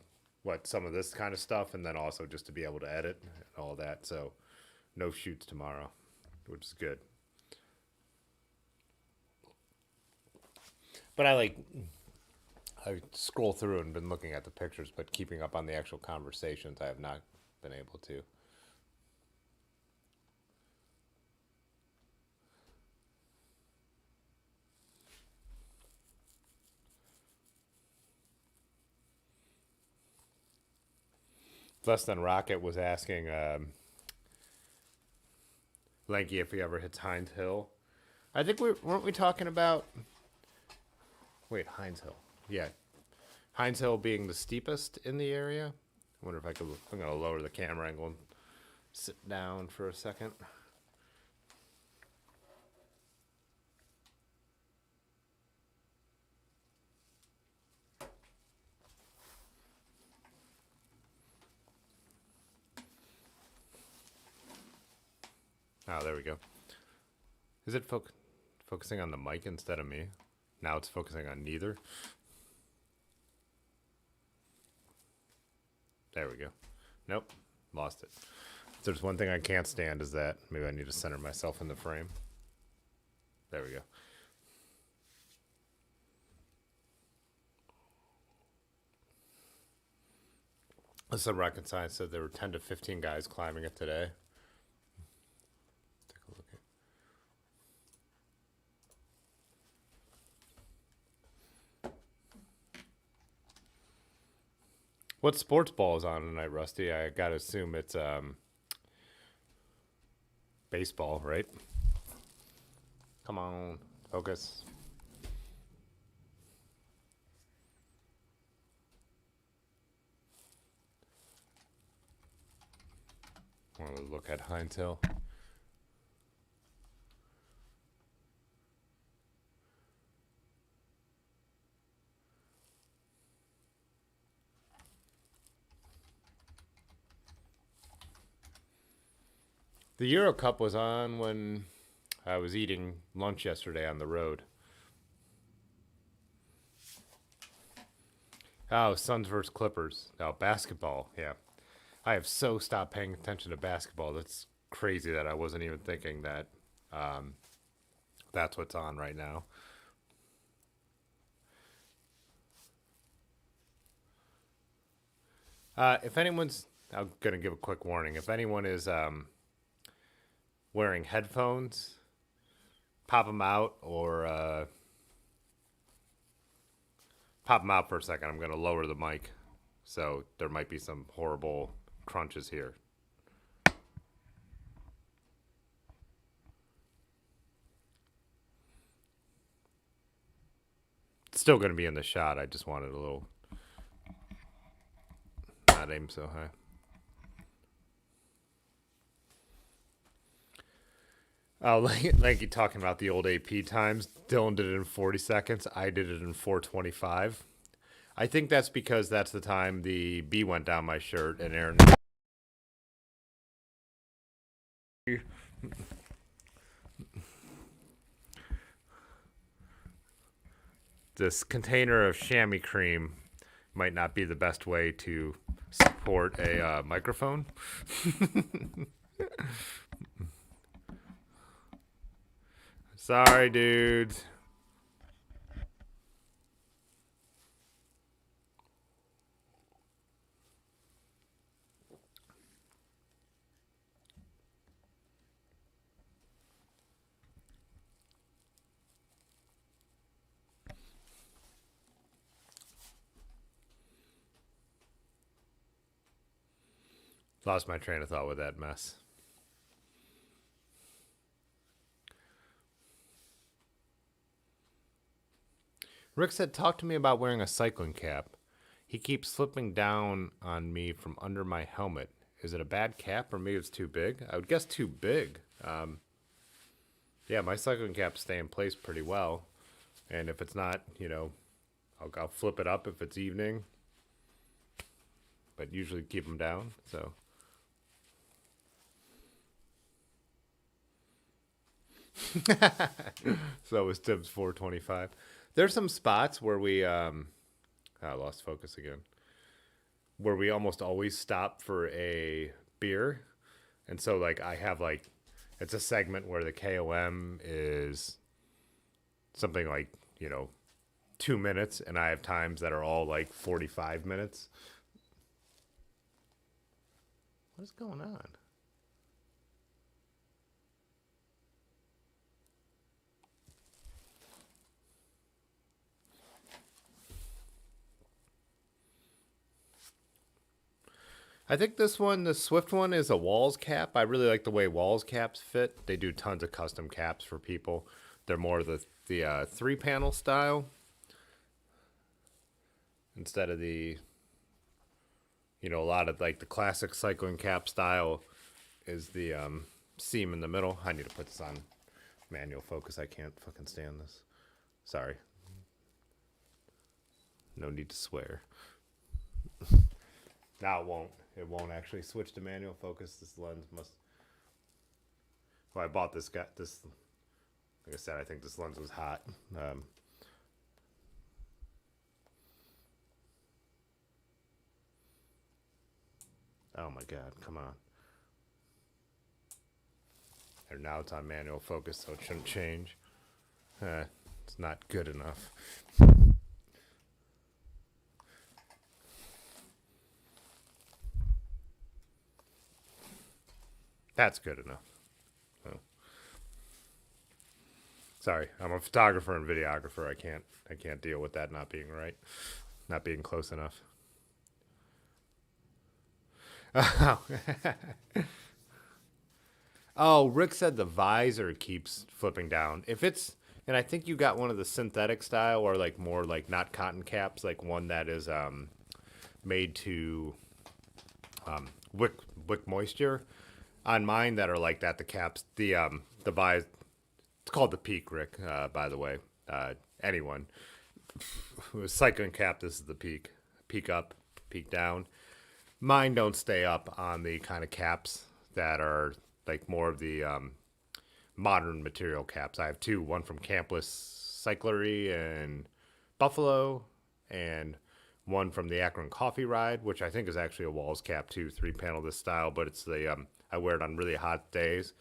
S1: some of this kind of stuff, and then also just to be able to edit and all that. So no shoots tomorrow, which is good. But I scroll through and been looking at the pictures, but keeping up on the actual conversations, I have not been able to. Less Than Rocket was asking Lanky if he ever hits Heinz Hill. I think weren't we talking about? Wait, Heinz Hill. Yeah, Heinz Hill being the steepest in the area. I wonder if I could. I'm gonna lower the camera angle and sit down for a second. Oh, there we go. Is it focusing on the mic instead of me? Now it's focusing on neither. There we go. Nope, lost it. If there's one thing I can't stand is that. Maybe I need to center myself in the frame. There we go. Some rocket science said there were 10 to 15 guys climbing it today. Take a look at. What sports ball is on tonight, Rusty? I gotta assume it's baseball, right? Come on, focus. I want to look at Heinz Hill. The Euro Cup was on when I was eating lunch yesterday on the road. Oh, Suns versus Clippers. Oh, basketball. Yeah. I have so stopped paying attention to basketball. That's crazy that I wasn't even thinking that that's what's on right now. If anyone's, I'm going to give a quick warning. If anyone is wearing headphones, pop them out, or pop them out for a second. I'm going to lower the mic, so there might be some horrible crunches here. It's still going to be in the shot. I just wanted a little, not aim so high. Oh, like you talking about the old AP times. Dylan did it in 40 seconds. I did it in 4:25. I think that's because that's the time the bee went down my shirt and Aaron. This container of chamois cream might not be the best way to support a microphone. Sorry, dudes. Lost my train of thought with that mess. Rick said, talk to me about wearing a cycling cap. He keeps slipping down on me from under my helmet. Is it a bad cap or maybe it's too big? I would guess too big. Yeah, my cycling caps stay in place pretty well. And if it's not, you know, I'll flip it up if it's evening. But usually keep them down, so. So was Tibbs 425. There's some spots where we I lost focus again. Where we almost always stop for a beer. And so like I have like it's a segment where the KOM is something like, you know, 2 minutes, and I have times that are all like 45 minutes. What is going on? I think this one, the Swift one, is a Walls cap. I really like the way Walls caps fit. They do tons of custom caps for people. They're more the 3-panel style instead of the, you know, a lot of like the classic cycling cap style is the seam in the middle. I need to put this on manual focus. I can't fucking stand this. Sorry. No need to swear. Now it won't. It won't actually switch to manual focus. This lens must. Well, I bought this guy. This, like I said, I think this lens was hot. Oh my God! Come on. And now it's on manual focus, so it shouldn't change. It's not good enough. That's good enough. Oh. Sorry, I'm a photographer and videographer. I can't deal with that not being right, not being close enough. Oh, Rick said the visor keeps flipping down. If it's, and I think you got one of the synthetic style or like more like not cotton caps, like one that is made to wick moisture. On mine that are like that, the caps, the visor, it's called the Peak, Rick, by the way. Anyone. Cycling cap, this is the Peak. Peak up, peak down. Mine don't stay up on the kind of caps that are like more of the modern material caps. I have two, one from Campless Cyclery in Buffalo, and one from the Akron Coffee Ride, which I think is actually a Walls cap too, 3-panel this style, but it's the I wear it on really hot days.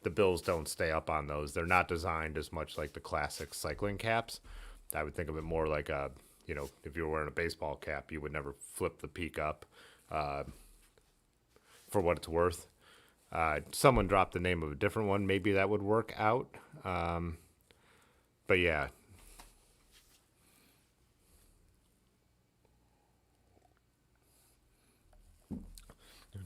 S1: The bills don't stay up on those. They're not designed as much like the classic cycling caps. I would think of it more like a, you know, if you were wearing a baseball cap, you would never flip the Peak up. For what it's worth. Someone dropped the name of a different one. Maybe that would work out. But yeah.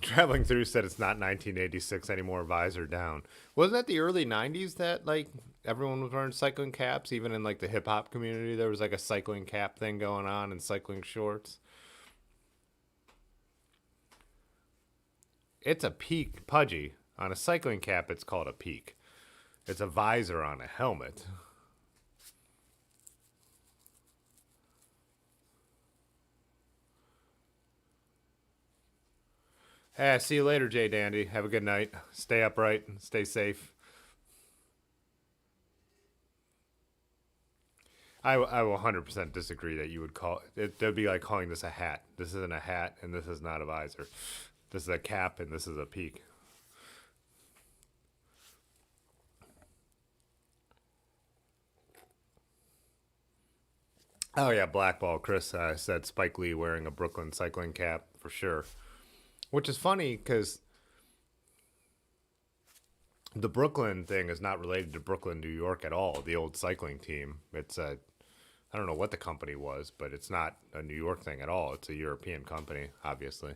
S1: Traveling Through said it's not 1986 anymore, visor down. Wasn't that the early 90s that, like, everyone was wearing cycling caps? Even in, like, the hip-hop community, there was, like, a cycling cap thing going on and cycling shorts. It's a peak, Pudgy. On a cycling cap, it's called a peak. It's a visor on a helmet. Hey, see you later, Jay Dandy. Have a good night. Stay upright. Stay safe. I will 100% disagree that you would call it. That'd be like calling this a hat. This isn't a hat, and this is not a visor. This is a cap, and this is a peak. Oh yeah, blackball. Chris said Spike Lee wearing a Brooklyn cycling cap for sure, which is funny because the Brooklyn thing is not related to Brooklyn, New York at all. The old cycling team. It's a I don't know what the company was, but it's not a New York thing at all. It's a European company, obviously.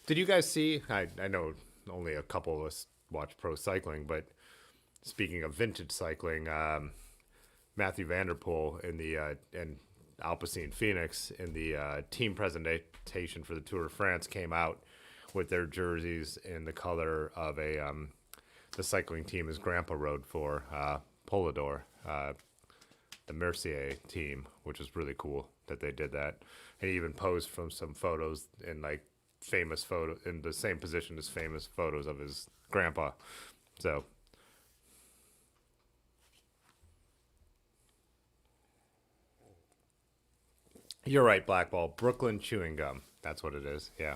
S1: Did you guys see? I know only a couple of us watch pro cycling, but speaking of vintage cycling, Matthew Vanderpool in the and Alpecin Phoenix in the team presentation for the Tour de France came out with their jerseys in the color of the cycling team his grandpa rode for, Polidor, the Mercier team, which was really cool that they did that. And he even posed from some photos in like famous photo in the same position as famous photos of his grandpa. So you're right, Blackball. Brooklyn chewing gum. That's what it is. Yeah.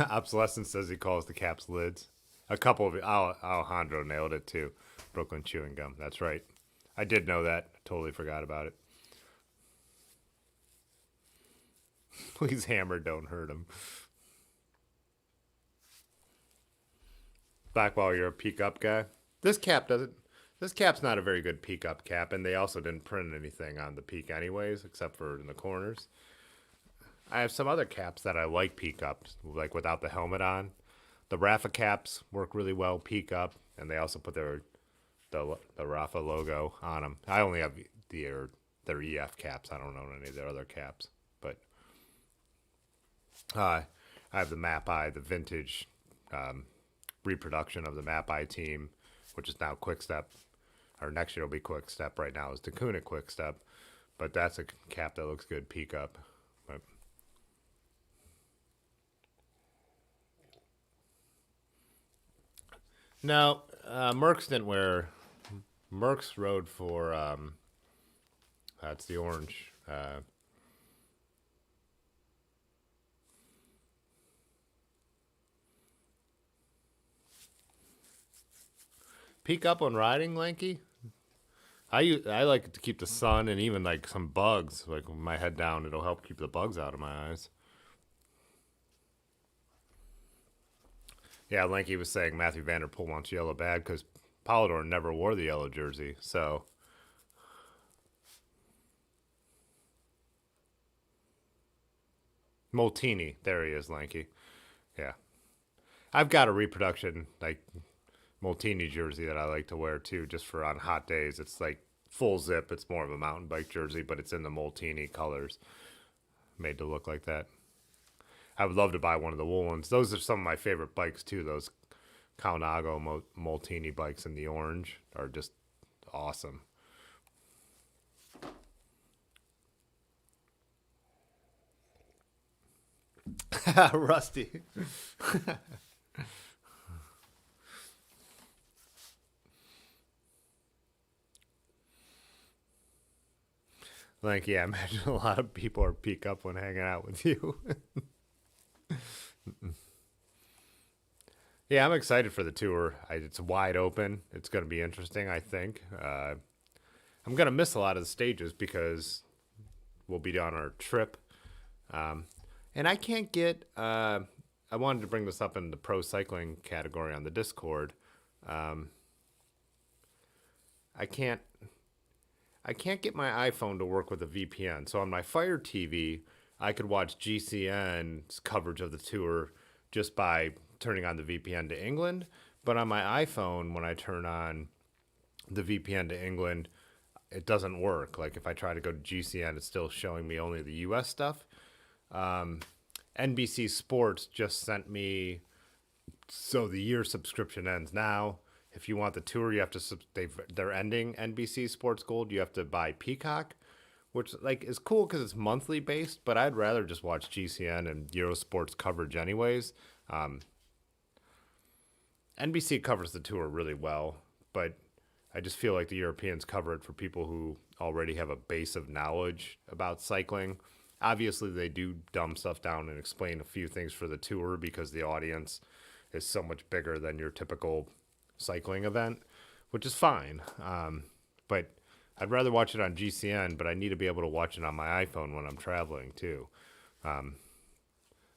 S1: Obsolescence says he calls the caps lids. A couple of Alejandro nailed it too. Brooklyn chewing gum. That's right. I did know that. Totally forgot about it. Please hammer, don't hurt him. Blackball, you're a peak up guy. This cap doesn't. This cap's not a very good peak up cap, and they also didn't print anything on the peak anyways, except for in the corners. I have some other caps that I like peak ups, like without the helmet on. The Rafa caps work really well peak up, and they also put the Rafa logo on them. I only have their EF caps. I don't own any of their other caps, but I have the Map Eye, the vintage reproduction of the Map Eye team, which is now Quick Step. Or next year will be Quick Step. Right now is Dakuna Quick Step, but that's a cap that looks good peak up. But no, Merckx didn't wear. Merckx rode for. That's the orange. Peak up on riding, Lanky. I like to keep the sun and even like some bugs. Like with my head down, it'll help keep the bugs out of my eyes. Yeah, Lanky was saying Matthew Vanderpool wants yellow bad because Polidor never wore the yellow jersey. So Molteni, there he is, Lanky. Yeah, I've got a reproduction like Molteni jersey that I like to wear too, just for on hot days. It's like full zip. It's more of a mountain bike jersey, but it's in the Molteni colors, made to look like that. I would love to buy one of the wool ones. Those are some of my favorite bikes too. Those Kaunago Molteni bikes in the orange are just awesome. Rusty. Like, yeah, I imagine a lot of people are peak up when hanging out with you. Yeah, I'm excited for the tour. It's wide open. It's going to be interesting, I think. I'm going to miss a lot of the stages because we'll be on our trip. And I can't get... I wanted to bring this up in the pro cycling category on the Discord. I can't... I can't get my iPhone to work with a VPN. So on my Fire TV, I could watch GCN's coverage of the tour just by turning on the VPN to England. But on my iPhone, when I turn on the VPN to England, it doesn't work. Like if I try to go to GCN, it's still showing me only the US stuff. NBC Sports just sent me, so the year subscription ends now. If you want the tour, you have to, they're ending NBC Sports Gold. You have to buy Peacock, which like is cool because it's monthly based, but I'd rather just watch GCN and Eurosports coverage anyways. NBC covers the tour really well, but I just feel like the Europeans cover it for people who already have a base of knowledge about cycling. Obviously, they do dumb stuff down and explain a few things for the tour because the audience is so much bigger than your typical cycling event, which is fine. But I'd rather watch it on GCN, but I need to be able to watch it on my iPhone when I'm traveling too.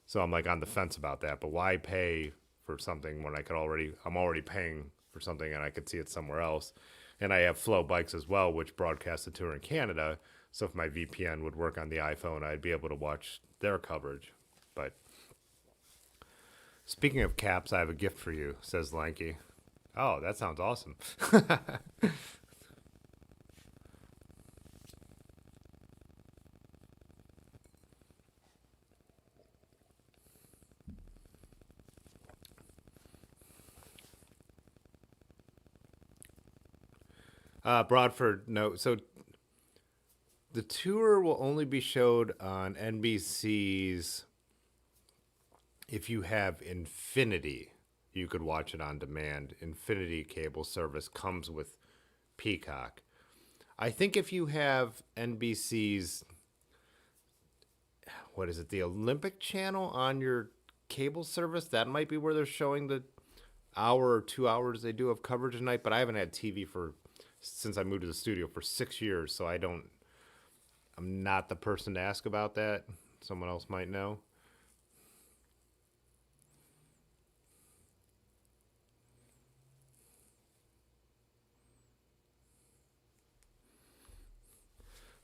S1: So I'm like on the fence about that. But why pay for something when I'm already paying for something and I could see it somewhere else? And I have Flow Bikes as well, which broadcasts the tour in Canada. So if my VPN would work on the iPhone, I'd be able to watch their coverage. But speaking of caps, I have a gift for you, says Lanky. Oh, that sounds awesome. Broadford, no. So the tour will only be showed on NBC's. If you have Infinity, you could watch it on demand. Infinity cable service comes with Peacock. I think if you have NBC's, what is it, the Olympic channel on your cable service, that might be where they're showing the hour or 2 hours they do of coverage a night. But I haven't had TV since I moved to the studio for 6 years, so I'm not the person to ask about that. Someone else might know.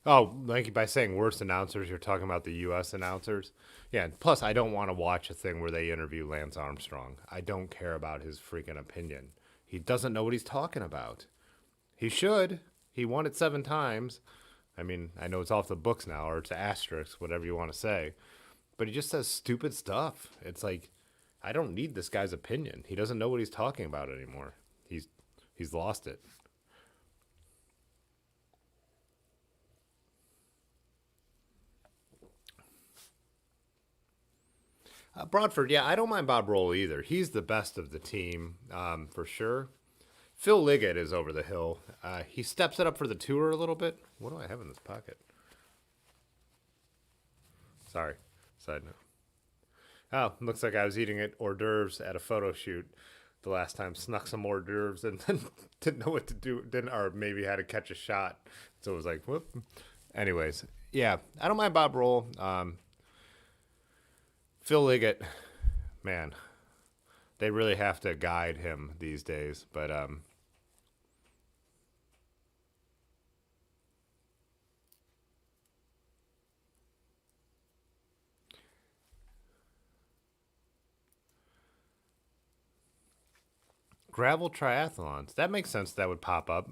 S1: Oh, like by saying worst announcers, you're talking about the U.S. announcers. Yeah, and plus I don't want to watch a thing where they interview Lance Armstrong. I don't care about his freaking opinion. He doesn't know what he's talking about. He should. He won it 7 times. I mean, I know it's off the books now, or it's asterisk, whatever you want to say. But he just says stupid stuff. It's like, I don't need this guy's opinion. He doesn't know what he's talking about anymore. He's lost it. Broadford, yeah, I don't mind Bob Roll either. He's the best of the team, for sure. Phil Liggett is over the hill. He steps it up for the tour a little bit. What do I have in this pocket? Sorry, side note. Oh, looks like I was eating hors d'oeuvres at a photo shoot the last time. Snuck some hors d'oeuvres and then didn't know what to do. Or maybe had to catch a shot. So it was like, whoop. Anyways, yeah, I don't mind Bob Roll. Phil Liggett, man, they really have to guide him these days. But gravel triathlons, that makes sense. That would pop up.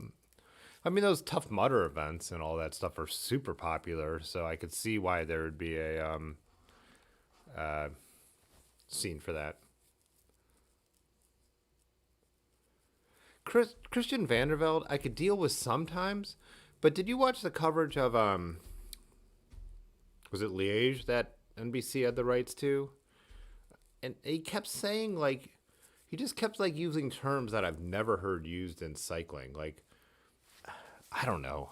S1: I mean, those Tough Mudder events and all that stuff are super popular, so I could see why there would be a scene for that. Christian Vandervelde, I could deal with sometimes, but did you watch the coverage of was it Liège that NBC had the rights to? And he kept saying he just kept using terms that I've never heard used in cycling. Like, I don't know.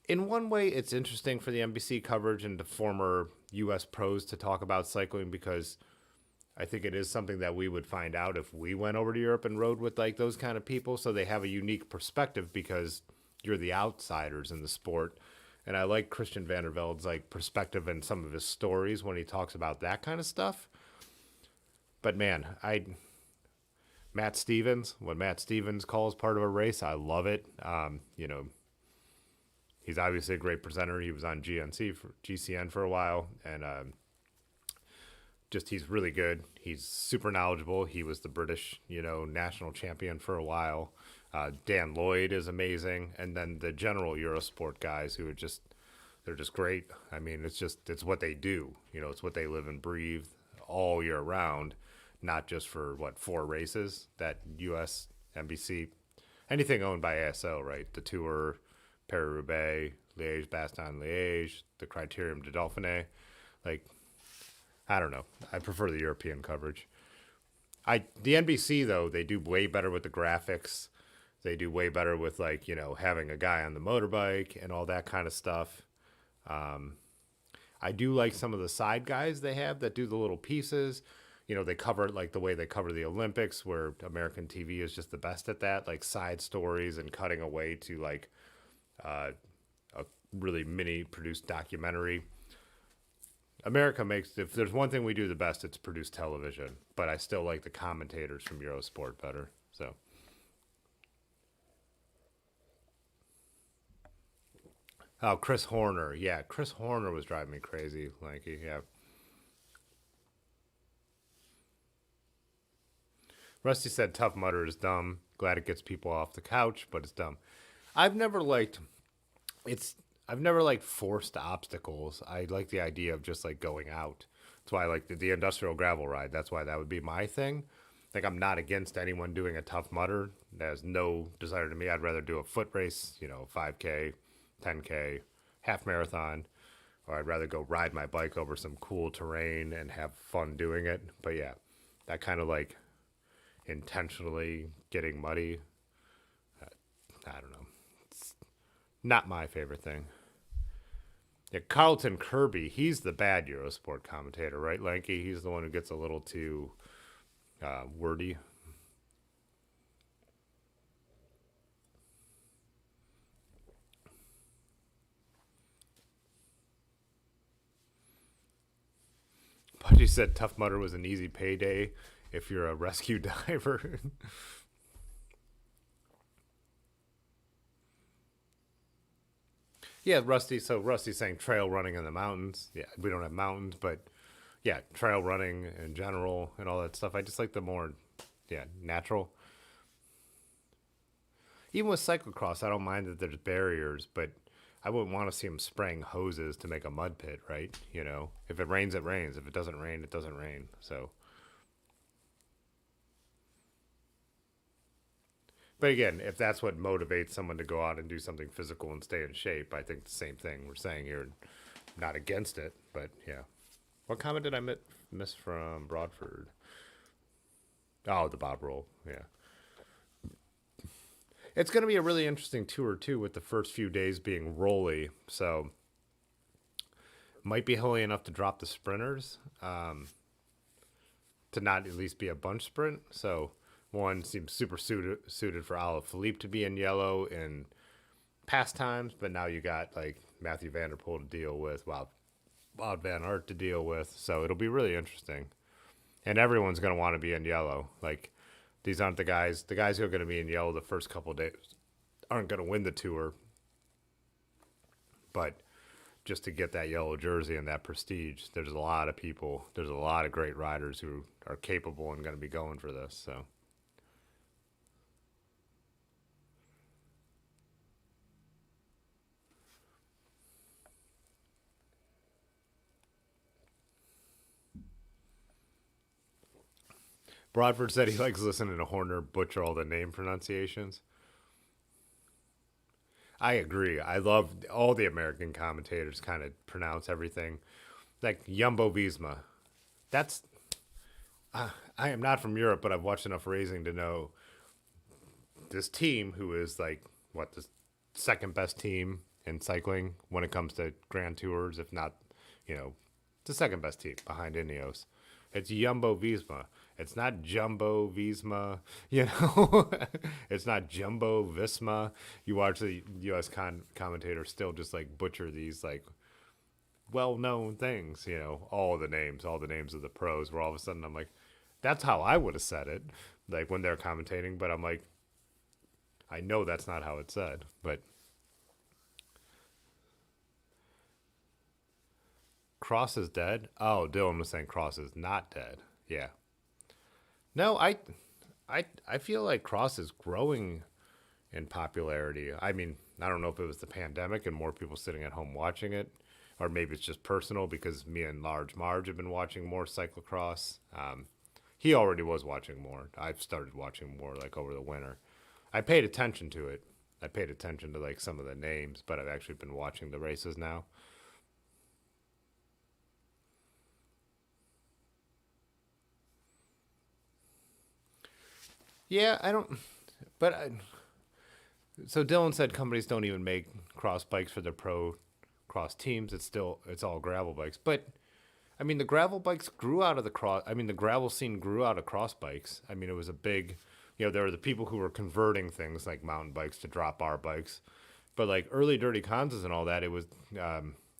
S1: In one way, it's interesting for the NBC coverage and the former U.S. pros to talk about cycling because I think it is something that we would find out if we went over to Europe and rode with those kind of people. So they have a unique perspective because you're the outsiders in the sport. And I like Christian Vandervelde's perspective and some of his stories when he talks about that kind of stuff. But man, Matt Stevens. When Matt Stevens calls part of a race, I love it. You know, he's obviously a great presenter. He was on GCN for a while, and just he's really good. He's super knowledgeable. He was the British, you know, national champion for a while. Dan Lloyd is amazing, and then the general Eurosport guys who are just they're just great. I mean, it's what they do. You know, it's what they live and breathe all year round, not just for what 4 races that US NBC, anything owned by ASO, right? The Tour, Paris-Roubaix, Liège-Bastogne-Liège, the Criterium du Dauphiné, like. I don't know. I prefer the European coverage. The NBC though, they do way better with the graphics. They do way better with like, you know, having a guy on the motorbike and all that kind of stuff. I do like some of the side guys they have that do the little pieces. You know, they cover it like the way they cover the Olympics, where American TV is just the best at that, like side stories and cutting away to like a really mini produced documentary. America makes, if there's one thing we do the best, it's produce television. But I still like the commentators from Eurosport better. So, oh, Chris Horner, yeah, Chris Horner was driving me crazy, Lanky. Yeah, Rusty said Tough Mudder is dumb. Glad it gets people off the couch, but it's dumb. I've never liked it's. I've never liked forced obstacles. I like the idea of just like going out. That's why I like the industrial gravel ride. That's why that would be my thing. Like I'm not against anyone doing a Tough Mudder. That has no desire to me. I'd rather do a foot race, you know, 5K, 10K, half marathon, or I'd rather go ride my bike over some cool terrain and have fun doing it. But yeah, that kind of like intentionally getting muddy, I don't know. It's not my favorite thing. Yeah, Carlton Kirby, he's the bad Eurosport commentator, right, Lanky? He's the one who gets a little too wordy. But you said Tough Mudder was an easy payday if you're a rescue diver. Yeah, Rusty. So Rusty's saying trail running in the mountains. Yeah, we don't have mountains, but yeah, trail running in general and all that stuff. I just like the more, yeah, natural. Even with cyclocross, I don't mind that there's barriers, but I wouldn't want to see them spraying hoses to make a mud pit, right? You know, if it rains, it rains. If it doesn't rain, it doesn't rain. So, but again, if that's what motivates someone to go out and do something physical and stay in shape, I think the same thing we're saying here. Not against it, but yeah. What comment did I miss from Broadford? Oh, the Bob roll. Yeah. It's going to be a really interesting tour, too, with the first few days being rolly. So, might be hilly enough to drop the sprinters, to not at least be a bunch sprint. So, one seems super suited for Alaphilippe to be in yellow in past times, but now you got, like, Matthew Vanderpool to deal with, Wout Van Aert to deal with. So, it'll be really interesting. And everyone's going to want to be in yellow. Like, these aren't the guys who are going to be in yellow the first couple of days aren't going to win the tour. But just to get that yellow jersey and that prestige, there's a lot of people, there's a lot of great riders who are capable and going to be going for this. So, Broadford said he likes listening to Horner butcher all the name pronunciations. I agree. I love all the American commentators kind of pronounce everything. Like Jumbo Visma. That's, I am not from Europe, but I've watched enough racing to know this team who is like, what, the second best team in cycling when it comes to Grand Tours, if not, the second best team behind Ineos. It's Jumbo Visma. It's not Jumbo Visma, It's not Jumbo Visma. You watch the U.S. commentators still just like butcher these like well-known things, all the names of the pros. Where all of a sudden I'm like, That's how I would have said it, like when they're commentating. But I'm like, I know that's not how it's said. But Cross is dead. Oh, Dylan was saying Cross is not dead. Yeah. No, I feel like Cross is growing in popularity. I mean, I don't know if it was the pandemic and more people sitting at home watching it, or maybe it's just personal because me and Large Marge have been watching more cyclocross. He already was watching more. I've started watching more like over the winter. I paid attention to it. I paid attention to like some of the names, but I've actually been watching the races now. Yeah, I don't. But so Dylan said companies don't even make cross bikes for their pro cross teams. It's all gravel bikes. But I mean, the gravel bikes grew out of the cross. I mean, the gravel scene grew out of cross bikes. I mean, it was a big, there were the people who were converting things like mountain bikes to drop bar bikes. But like early Dirty Conses and all that, it was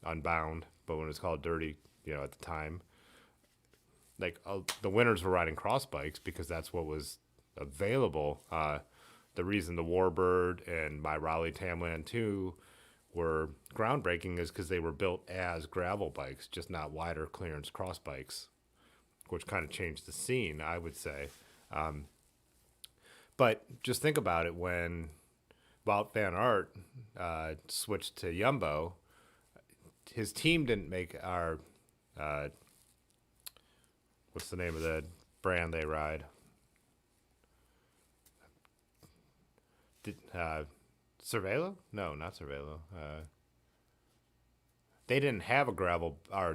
S1: Unbound. But when it was called Dirty, at the time, like the winners were riding cross bikes because that's what was available. The reason the Warbird and my Raleigh Tamland 2 were groundbreaking is because they were built as gravel bikes, just not wider clearance cross bikes, which kind of changed the scene, I would say. But just think about it, when Wout van Aert switched to Jumbo, his team didn't make our, what's the name of the brand they ride? Cervelo? No, not Cervelo. They didn't have a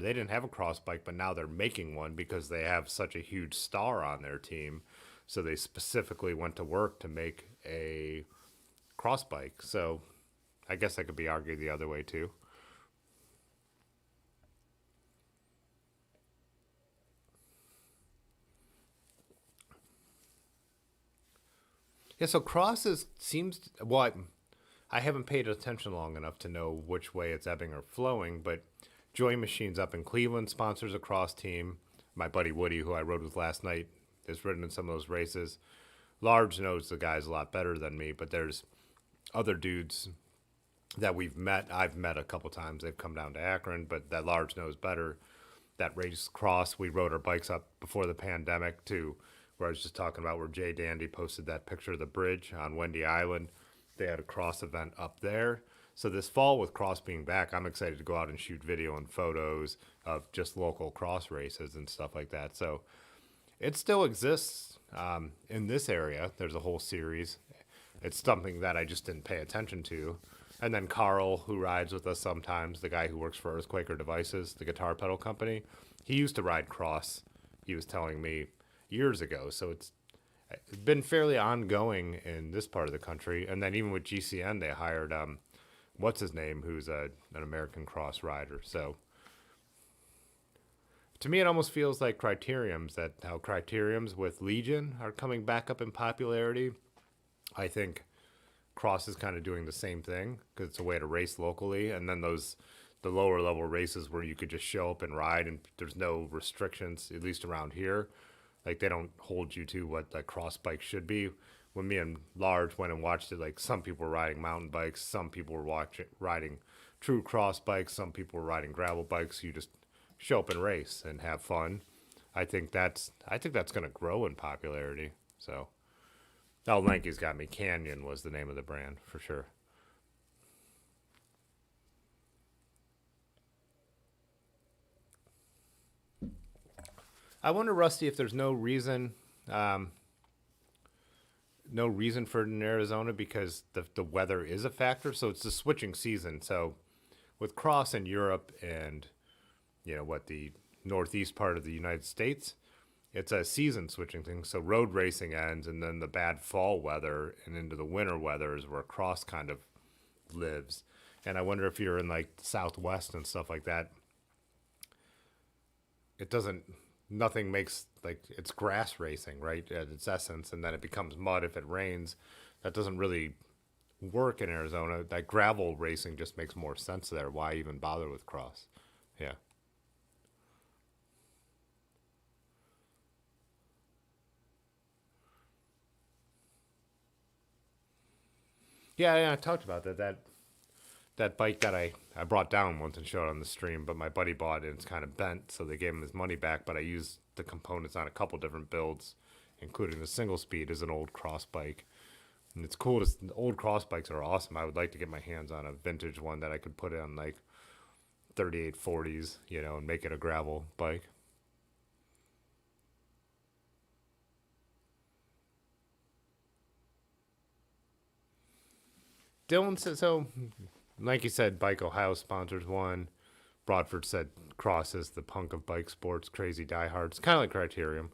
S1: they didn't have a cross bike, but now they're making one because they have such a huge star on their team. So they specifically went to work to make a cross bike. So I guess that could be argued the other way too. Yeah, so I haven't paid attention long enough to know which way it's ebbing or flowing, but Joy Machines up in Cleveland sponsors a cross team. My buddy Woody, who I rode with last night, has ridden in some of those races. Large knows the guy's a lot better than me, but there's other dudes that I've met a couple times. They've come down to Akron, but that Large knows better. That race cross, we rode our bikes up before the pandemic to where I was just talking about, where Jay Dandy posted that picture of the bridge on Wendy Island. They had a cross event up there. So this fall, with cross being back, I'm excited to go out and shoot video and photos of just local cross races and stuff like that. So it still exists in this area. There's a whole series. It's something that I just didn't pay attention to. And then Carl, who rides with us sometimes, the guy who works for Earthquaker Devices, the guitar pedal company, he used to ride cross, he was telling me, years ago. So it's been fairly ongoing in this part of the country. And then even with GCN, they hired, what's his name, who's an American cross rider. So to me, it almost feels like Criteriums, how Criteriums with Legion are coming back up in popularity. I think cross is kind of doing the same thing because it's a way to race locally. And then the lower level races where you could just show up and ride and there's no restrictions, at least around here. Like, they don't hold you to what a cross bike should be. When me and Large went and watched it, like, some people were riding mountain bikes, some people were riding true cross bikes, some people were riding gravel bikes. You just show up and race and have fun. I think that's going to grow in popularity. So, Lanky's got me. Canyon was the name of the brand for sure. I wonder, Rusty, if there's no reason for it in Arizona, because the weather is a factor. So it's the switching season. So with cross in Europe and, the northeast part of the United States, it's a season switching thing. So road racing ends, and then the bad fall weather and into the winter weather is where cross kind of lives. And I wonder if you're in like the Southwest and stuff like that, nothing makes, like, it's grass racing, right, at its essence, and then it becomes mud if it rains. That doesn't really work in Arizona. That gravel racing just makes more sense there. Why even bother with cross? Yeah. Yeah, I talked about that. That bike that I brought down once and showed on the stream, but my buddy bought it and it's kind of bent, so they gave him his money back. But I used the components on a couple different builds, including the single speed as an old cross bike. And it's cool. The old cross bikes are awesome. I would like to get my hands on a vintage one that I could put on like 3840s, and make it a gravel bike. Dylan said so. Like you said, Bike Ohio sponsors one. Broadford said Cross is the punk of bike sports, crazy diehards, kind of like Criterium.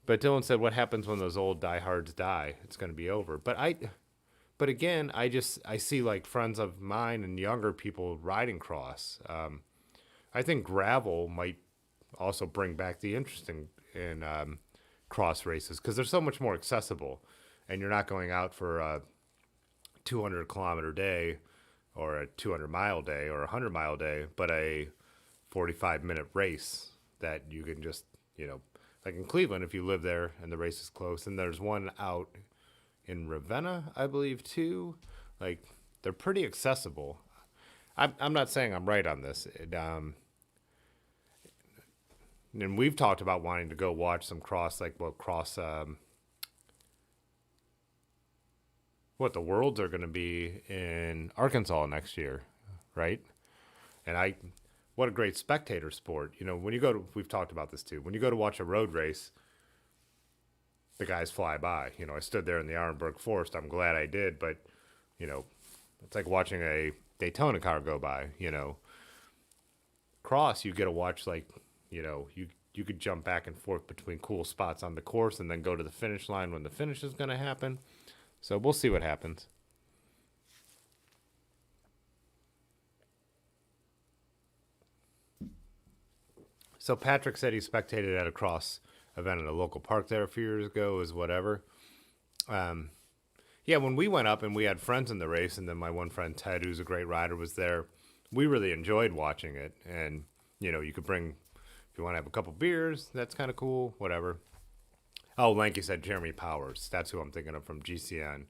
S1: But Dylan said, "What happens when those old diehards die? It's going to be over." But again, I see like friends of mine and younger people riding cross. I think gravel might also bring back the interest in cross races because they're so much more accessible, and you're not going out for a 200-kilometer day or a 200-mile day or a 100-mile day, but a 45-minute race that you can just, like in Cleveland, if you live there and the race is close. And there's one out in Ravenna, I believe, too. Like, they're pretty accessible. I'm not saying I'm right on this. And we've talked about wanting to go watch some cross, what the Worlds are going to be in Arkansas next year, right? And what a great spectator sport. When you we've talked about this too. When you go to watch a road race, the guys fly by. I stood there in the Arenberg Forest. I'm glad I did, but it's like watching a Daytona car go by. Cross, you get to watch you could jump back and forth between cool spots on the course and then go to the finish line when the finish is going to happen. So we'll see what happens. So Patrick said he spectated at a cross event at a local park there a few years ago, is whatever. Yeah, when we went up and we had friends in the race, and then my one friend Ted, who's a great rider, was there, we really enjoyed watching it. And, you could bring, if you want to have a couple beers, that's kind of cool, whatever. Oh, Lanky said Jeremy Powers. That's who I'm thinking of from GCN.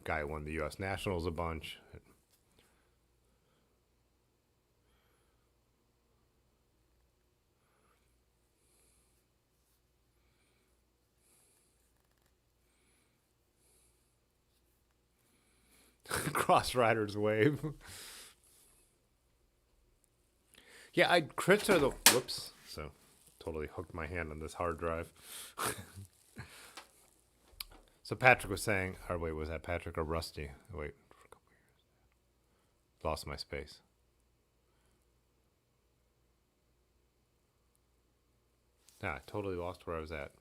S1: Guy who won the U.S. Nationals a bunch. Cross Riders wave. Yeah, crits are the... Whoops. So, totally hooked my hand on this hard drive. So Patrick was saying, or wait, was that Patrick or Rusty? Wait, for a couple years. Lost my space. I totally lost where I was at.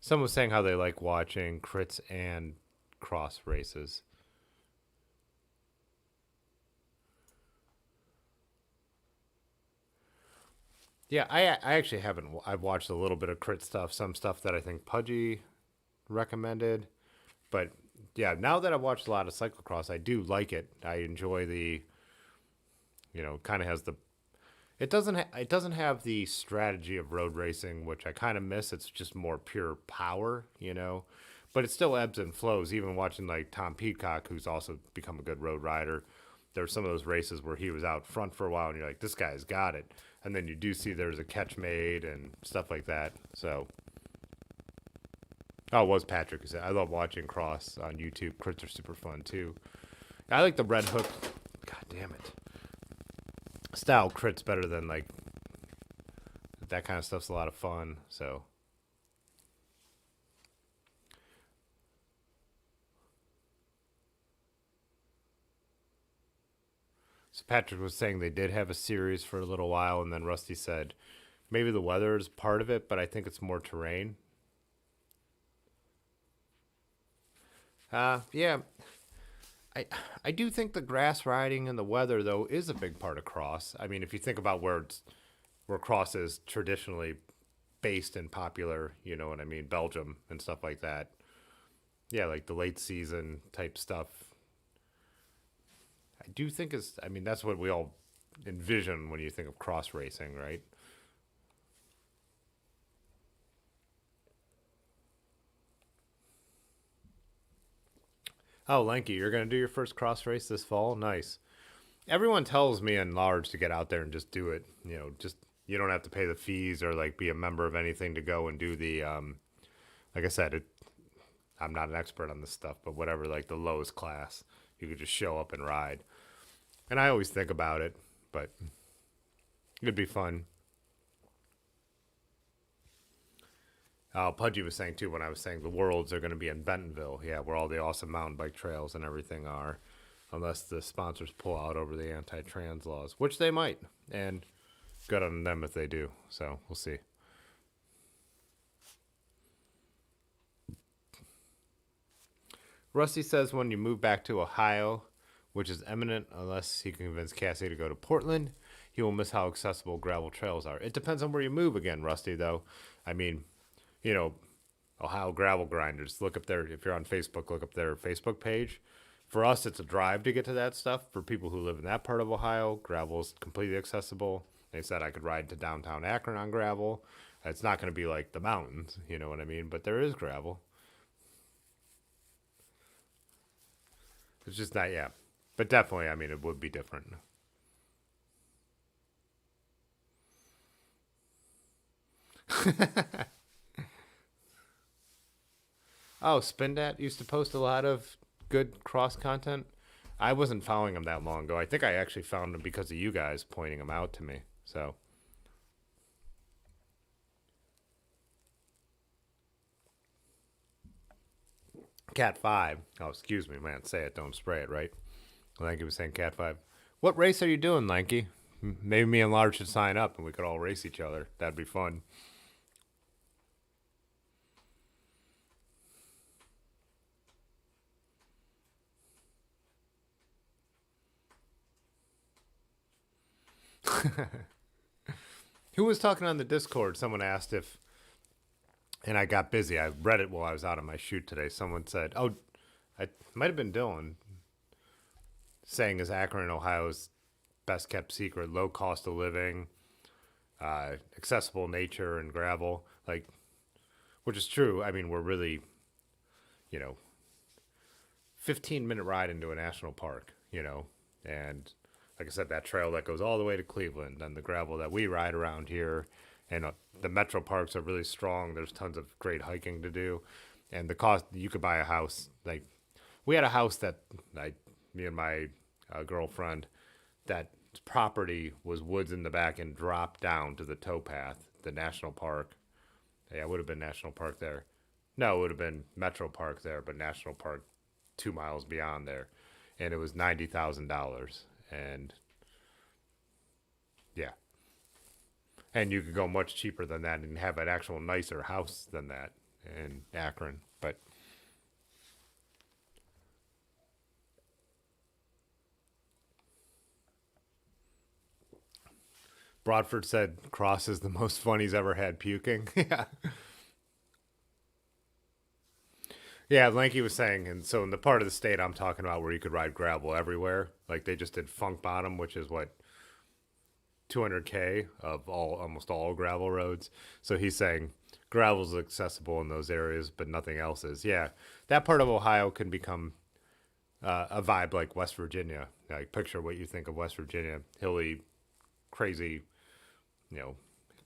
S1: Someone was saying how they like watching crits and cross races. Yeah, I actually haven't. I've watched a little bit of crit stuff, some stuff that I think Pudgy recommended. But yeah, now that I've watched a lot of cyclocross, I do like it. I enjoy the, kind of has the, it doesn't have the strategy of road racing, which I kind of miss. It's just more pure power, but it still ebbs and flows. Even watching like Tom Peacock, who's also become a good road rider, there's some of those races where he was out front for a while and you're like, this guy's got it. And then you do see there's a catch made and stuff like that. So, it was Patrick who said, I love watching cross on YouTube. Crits are super fun too. I like the Red Hook, god damn it, style crits better than like, that kind of stuff's a lot of fun. So Patrick was saying they did have a series for a little while, and then Rusty said maybe the weather is part of it, but I think it's more terrain. Yeah. I do think the grass riding and the weather, though, is a big part of cross. I mean, if you think about where cross is traditionally based and popular, you know what I mean, Belgium and stuff like that. Yeah, like the late season type stuff. I do think that's what we all envision when you think of cross racing, right? Oh, Lanky, you're going to do your first cross race this fall? Nice. Everyone tells me in large to get out there and just do it. Just you don't have to pay the fees or like be a member of anything to go and do the like I said, I'm not an expert on this stuff, but whatever, like the lowest class, you could just show up and ride. And I always think about it, but it'd be fun. Pudgy was saying too when I was saying the Worlds are going to be in Bentonville, yeah, where all the awesome mountain bike trails and everything are, unless the sponsors pull out over the anti-trans laws, which they might, and good on them if they do. So we'll see. Rusty says when you move back to Ohio, which is imminent unless he can convince Cassie to go to Portland, he will miss how accessible gravel trails are. It depends on where you move again, Rusty, though. I mean, Ohio Gravel Grinders, look up their, if you're on Facebook, look up their Facebook page. For us, it's a drive to get to that stuff. For people who live in that part of Ohio, gravel is completely accessible. They said I could ride to downtown Akron on gravel. It's not going to be like the mountains, you know what I mean? But there is gravel. It's just not, yeah. But definitely, I mean, it would be different. Oh, Spindat used to post a lot of good cross content. I wasn't following him that long ago. I think I actually found him because of you guys pointing him out to me. So. Cat 5. Oh, excuse me, man. Say it, don't spray it, right? Lanky was saying Cat 5. What race are you doing, Lanky? Maybe me and Large should sign up and we could all race each other. That'd be fun. Who was talking on the Discord? Someone asked if, and I got busy. I read it while I was out on my shoot today. Someone said, oh, it might have been Dylan, saying is Akron, Ohio's best kept secret, low cost of living, accessible nature and gravel, like, which is true. I mean, we're really, 15-minute ride into a national park, and like I said, that trail that goes all the way to Cleveland and the gravel that we ride around here. And the metro parks are really strong. There's tons of great hiking to do. And the cost, you could buy a house. Like, we had a house that, me and my girlfriend, that property was woods in the back and dropped down to the towpath, the national park. Yeah, it would have been national park there. No, it would have been metro park there, but national park 2 miles beyond there. And it was $90,000. And yeah. And you could go much cheaper than that and have an actual nicer house than that in Akron. But Broadford said Cross is the most fun he's ever had puking. Yeah. Yeah, Lanky was saying, and so in the part of the state I'm talking about where you could ride gravel everywhere, like they just did Funk Bottom, which is what, 200K of almost all gravel roads. So he's saying gravel's accessible in those areas, but nothing else is. Yeah, that part of Ohio can become a vibe like West Virginia. Like picture what you think of West Virginia: hilly, crazy,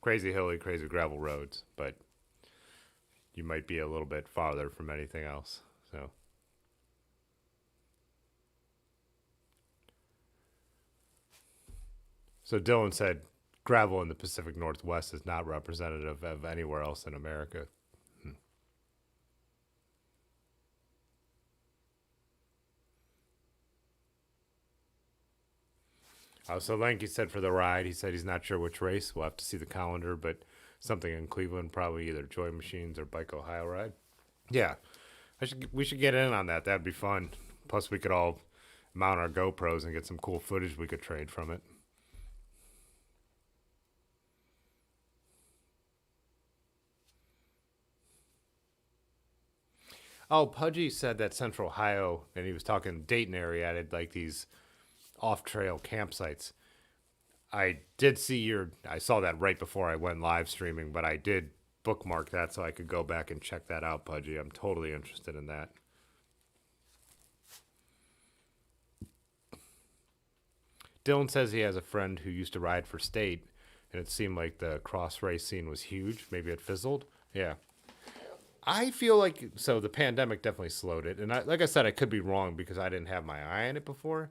S1: crazy hilly, crazy gravel roads. But you might be a little bit farther from anything else. So Dylan said gravel in the Pacific Northwest is not representative of anywhere else in America. So Lanky said for the ride, he said he's not sure which race. We'll have to see the calendar, but something in Cleveland, probably either Joy Machines or Bike Ohio ride. Yeah, we should get in on that. That'd be fun. Plus, we could all mount our GoPros and get some cool footage we could trade from it. Oh, Pudgy said that Central Ohio, and he was talking Dayton area, added like these off-trail campsites. I saw that right before I went live streaming, but I did bookmark that so I could go back and check that out, Pudgy. I'm totally interested in that. Dylan says he has a friend who used to ride for state, and it seemed like the cross race scene was huge. Maybe it fizzled. Yeah. I feel like so the pandemic definitely slowed it, and like I said, I could be wrong because I didn't have my eye on it before.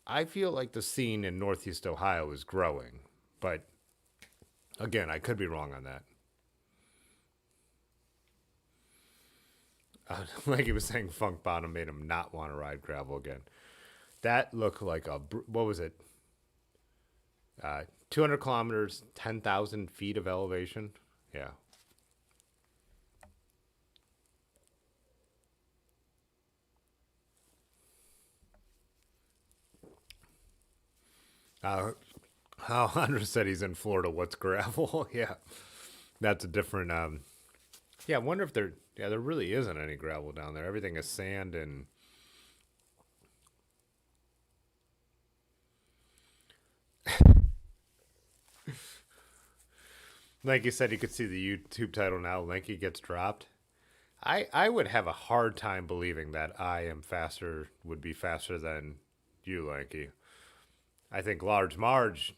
S1: I feel like the scene in Northeast Ohio is growing, but again, I could be wrong on that. Like he was saying, Funk Bottom made him not want to ride gravel again. That looked like what was it? 200 kilometers, 10,000 feet of elevation. Yeah. How Andrew said he's in Florida. What's gravel? Yeah, that's a different. Yeah, I wonder if there. Yeah, there really isn't any gravel down there. Everything is sand and. Like you said, you could see the YouTube title now. Lanky gets dropped. I would have a hard time believing that I am faster would be faster than you, Lanky. I think Large Marge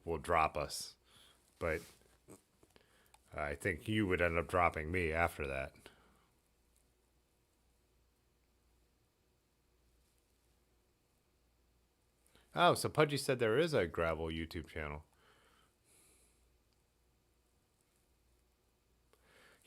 S1: will drop us, but I think you would end up dropping me after that. Oh, so Pudgy said there is a gravel YouTube channel.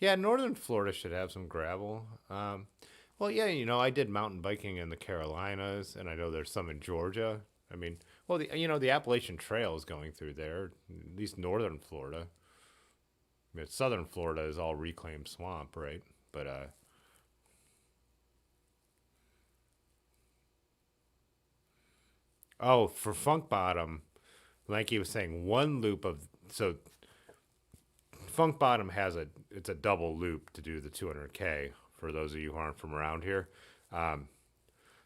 S1: Yeah, northern Florida should have some gravel. Well, yeah, I did mountain biking in the Carolinas, and I know there's some in Georgia. I mean, well, the Appalachian Trail is going through there, at least northern Florida. I mean, southern Florida is all reclaimed swamp, right? But oh, for Funk Bottom, Lanky was saying one loop of so Funk Bottom it's a double loop to do the 200K for those of you who aren't from around here.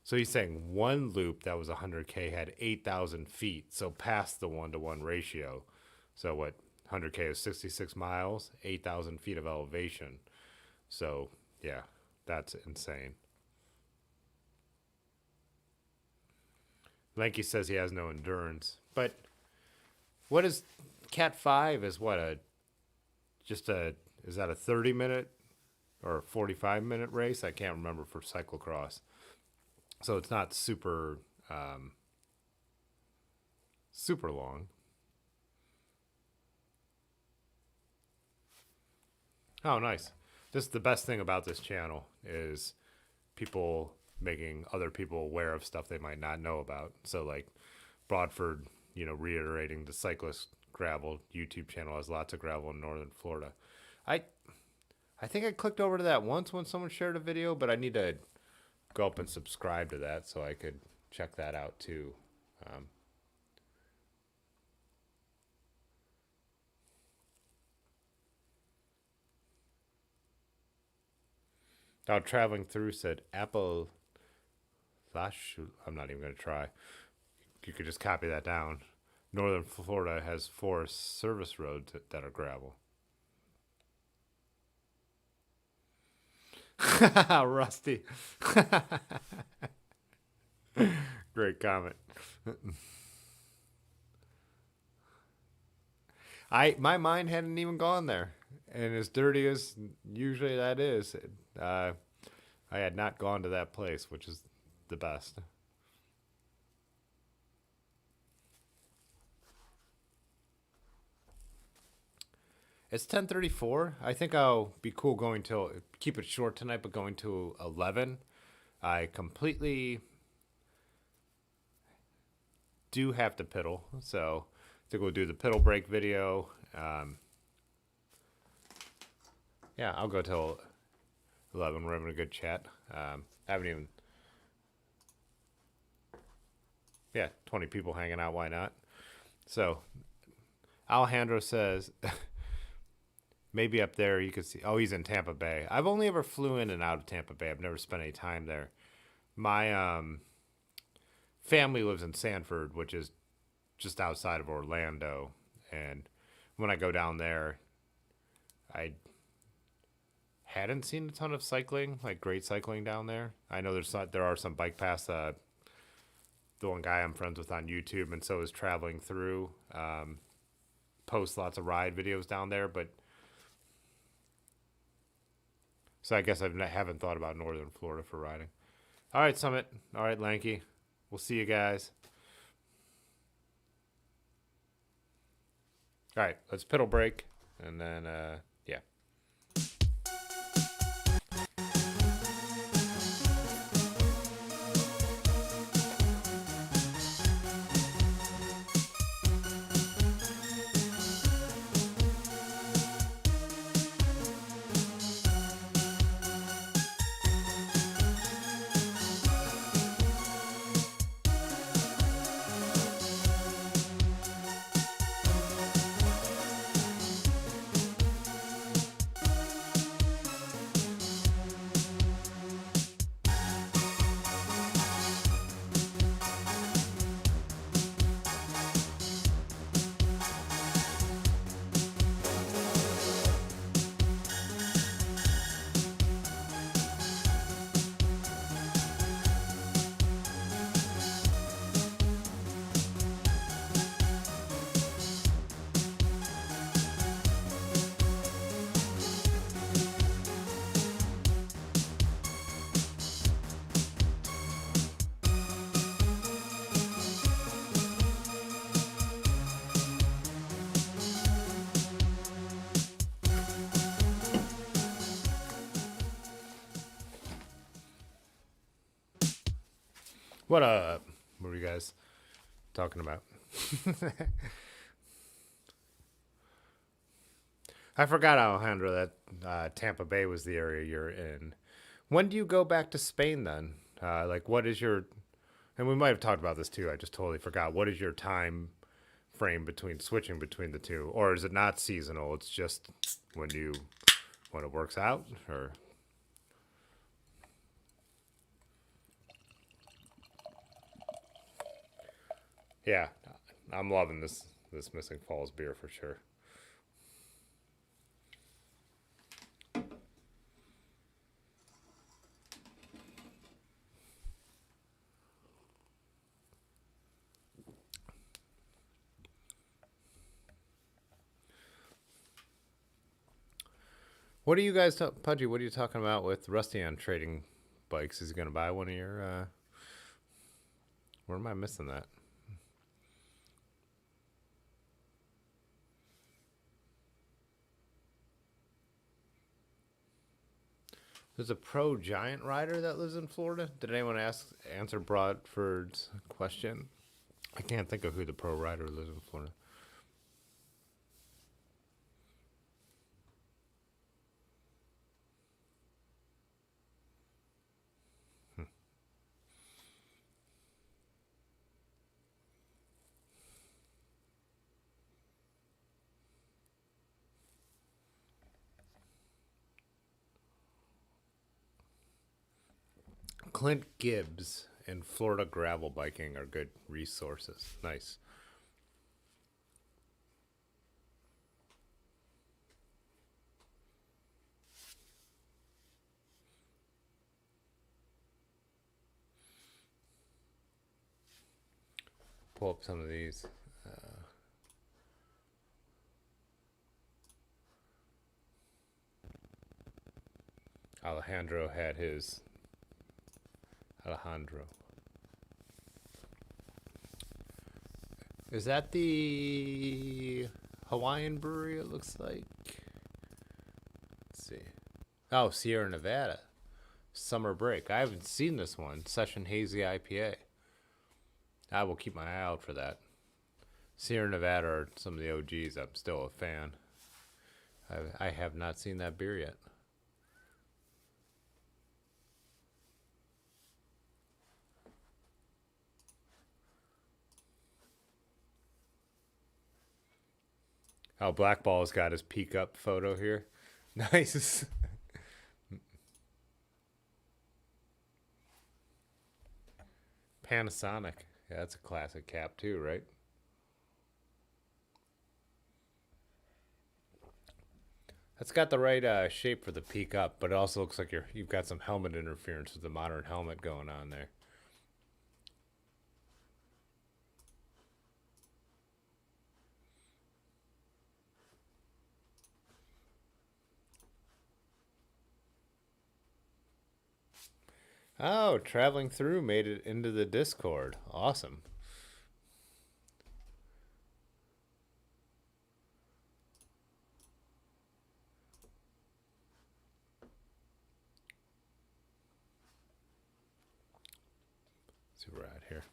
S1: So he's saying one loop that was 100K had 8,000 feet, so past the 1-to-1 ratio. So what 100K is 66 miles, 8,000 feet of elevation. So yeah, that's insane. Lanky says he has no endurance, but what is Cat 5 is what is that a 30-minute or a 45-minute race? I can't remember for cyclocross. So it's not super super long. Oh, nice. This is the best thing about this channel is people making other people aware of stuff they might not know about. So like Broadford, reiterating the cyclist gravel YouTube channel has lots of gravel in northern Florida. I think I clicked over to that once when someone shared a video, but I need to go up and subscribe to that so I could check that out too. Out traveling through said Apple Flash. I'm not even going to try. You could just copy that down. Northern Florida has 4 service roads that are gravel. Rusty. Great comment. My mind hadn't even gone there, and as dirty as usually that is, I had not gone to that place, which is the best. It's 10:34. I think I'll be cool going till keep it short tonight, but going to 11. I completely do have to piddle, so I think we'll do the piddle break video. Yeah, I'll go till 11. We're having a good chat. Haven't even. Yeah, 20 people hanging out. Why not? So, Alejandro says. Maybe up there you could see. Oh, he's in Tampa Bay. I've only ever flew in and out of Tampa Bay. I've never spent any time there. My family lives in Sanford, which is just outside of Orlando. And when I go down there, I hadn't seen a ton of cycling, like great cycling down there. I know there are some bike paths that the one guy I'm friends with on YouTube, and so is traveling through. Posts lots of ride videos down there, but so I guess I haven't thought about northern Florida for riding. All right, Summit. All right, Lanky. We'll see you guys. All right, let's pedal break, and then yeah. What were you guys talking about? I forgot, Alejandro, that Tampa Bay was the area you're in. When do you go back to Spain then? Like, what is your, and we might have talked about this too, I just totally forgot. What is your time frame between switching between the two? Or is it not seasonal? It's just when it works out? Or yeah, I'm loving this Missing Falls beer for sure. What are you guys, Pudgy? What are you talking about with Rusty on trading bikes? Is he going to buy one of your? Where am I missing that? There's a pro giant rider that lives in Florida. Did anyone answer Broadford's question? I can't think of who the pro rider lives in Florida. Clint Gibbs and Florida Gravel Biking are good resources. Nice. Pull up some of these. Alejandro had his. Alejandro. Is that the Hawaiian brewery, it looks like? Let's see. Oh, Sierra Nevada. Summer Break. I haven't seen this one. Session Hazy IPA. I will keep my eye out for that. Sierra Nevada are some of the OGs. I'm still a fan. I have not seen that beer yet. Oh, Blackball's got his peek up photo here. Nice. Panasonic. Yeah, that's a classic cap too, right? That's got the right shape for the peek up, but it also looks like you've got some helmet interference with the modern helmet going on there. Oh, traveling through made it into the Discord. Awesome. Let's see where we're at here.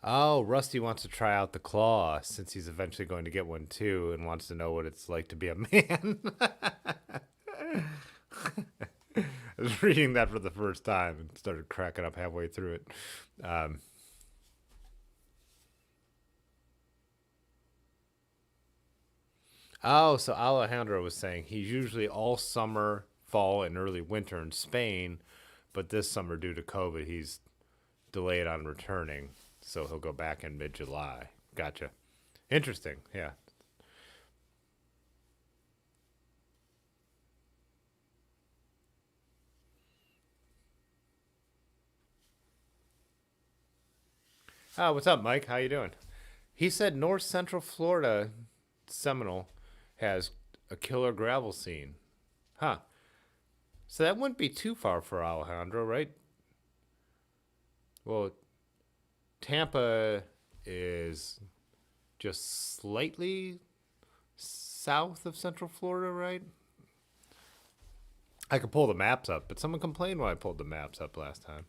S1: Oh, Rusty wants to try out the claw since he's eventually going to get one too and wants to know what it's like to be a man. I was reading that for the first time and started cracking up halfway through it. Um, oh, so Alejandro was saying he's usually all summer, fall, and early winter in Spain, but this summer, due to COVID, he's delayed on returning, so he'll go back in mid-July. Gotcha. Interesting. Yeah. Oh, what's up, Mike? How you doing? He said North Central Florida, Seminole, has a killer gravel scene. Huh. So that wouldn't be too far for Alejandro, right? Well, Tampa is just slightly south of Central Florida, right? I could pull the maps up, but someone complained when I pulled the maps up last time.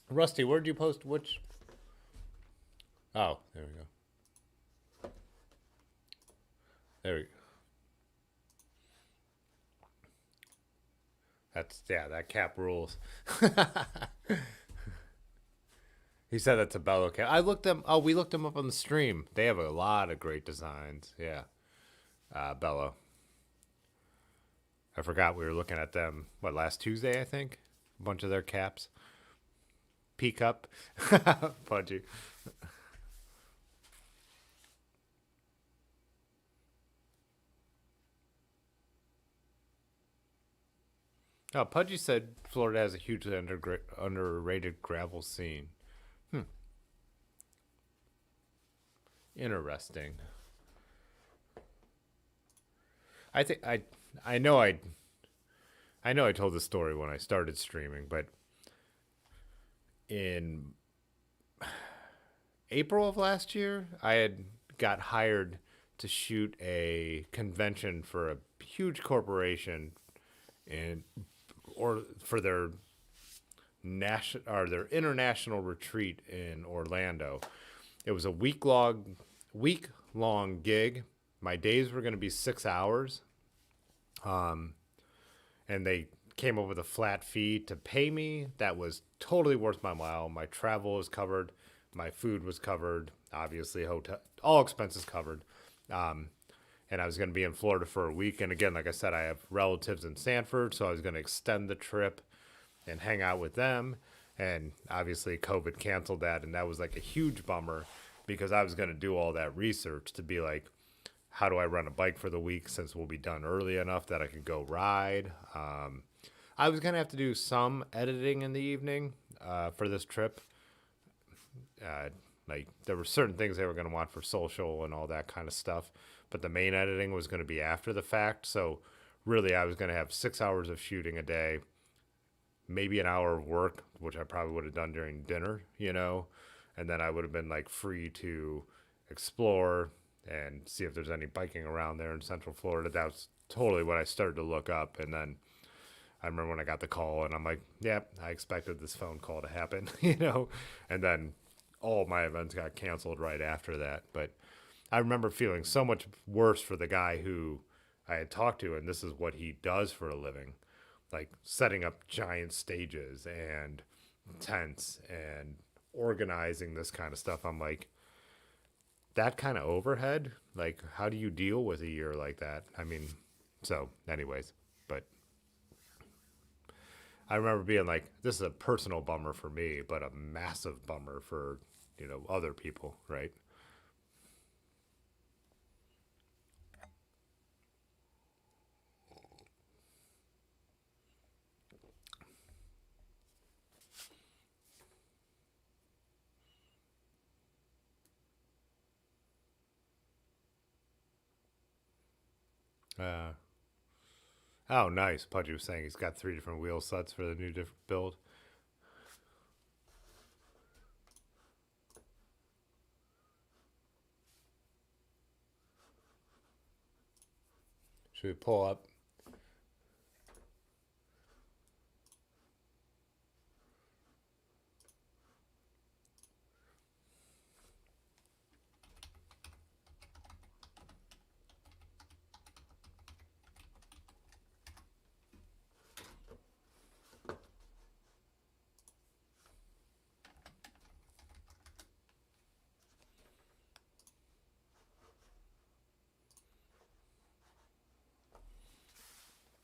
S1: Rusty, where'd you post which? Oh, there we go. There we go. That's, yeah, that cap rules. He said that's a Bello cap. I looked them. Oh, we looked them up on the stream. They have a lot of great designs. Yeah, Bello. I forgot we were looking at them. What, last Tuesday? I think a bunch of their caps. Peak up, Pudgy. Oh, Pudgy said Florida has a hugely underrated gravel scene. Interesting. I think I know I know I told the story when I started streaming, but in April of last year, I had got hired to shoot a convention for a huge corporation and or for their national or their international retreat in Orlando. It was a week long gig. My days were going to be 6 hours. And they came up with a flat fee to pay me that was totally worth my while. My travel was covered, my food was covered, obviously hotel, all expenses covered. And I was going to be in Florida for a week. And again, like I said, I have relatives in Sanford, so I was going to extend the trip and hang out with them. And obviously, COVID canceled that, and that was like a huge bummer because I was going to do all that research to be like, how do I run a bike for the week since we'll be done early enough that I could go ride? I was going to have to do some editing in the evening for this trip. Like there were certain things they were going to want for social and all that kind of stuff, but the main editing was going to be after the fact. So really, I was going to have 6 hours of shooting a day, maybe an hour of work, which I probably would have done during dinner, and then I would have been like free to explore and see if there's any biking around there in Central Florida. That was totally what I started to look up. And then I remember when I got the call and I'm like, yeah, I expected this phone call to happen, and then all my events got canceled right after that. But I remember feeling so much worse for the guy who I had talked to, and this is what he does for a living, like setting up giant stages and tents and organizing this kind of stuff. I'm like, that kind of overhead, like, how do you deal with a year like that? I mean, so anyways, but I remember being like, this is a personal bummer for me, but a massive bummer for, other people, right? Uh, oh, nice. Pudgy was saying he's got 3 different wheel sets for the new build. Should we pull up?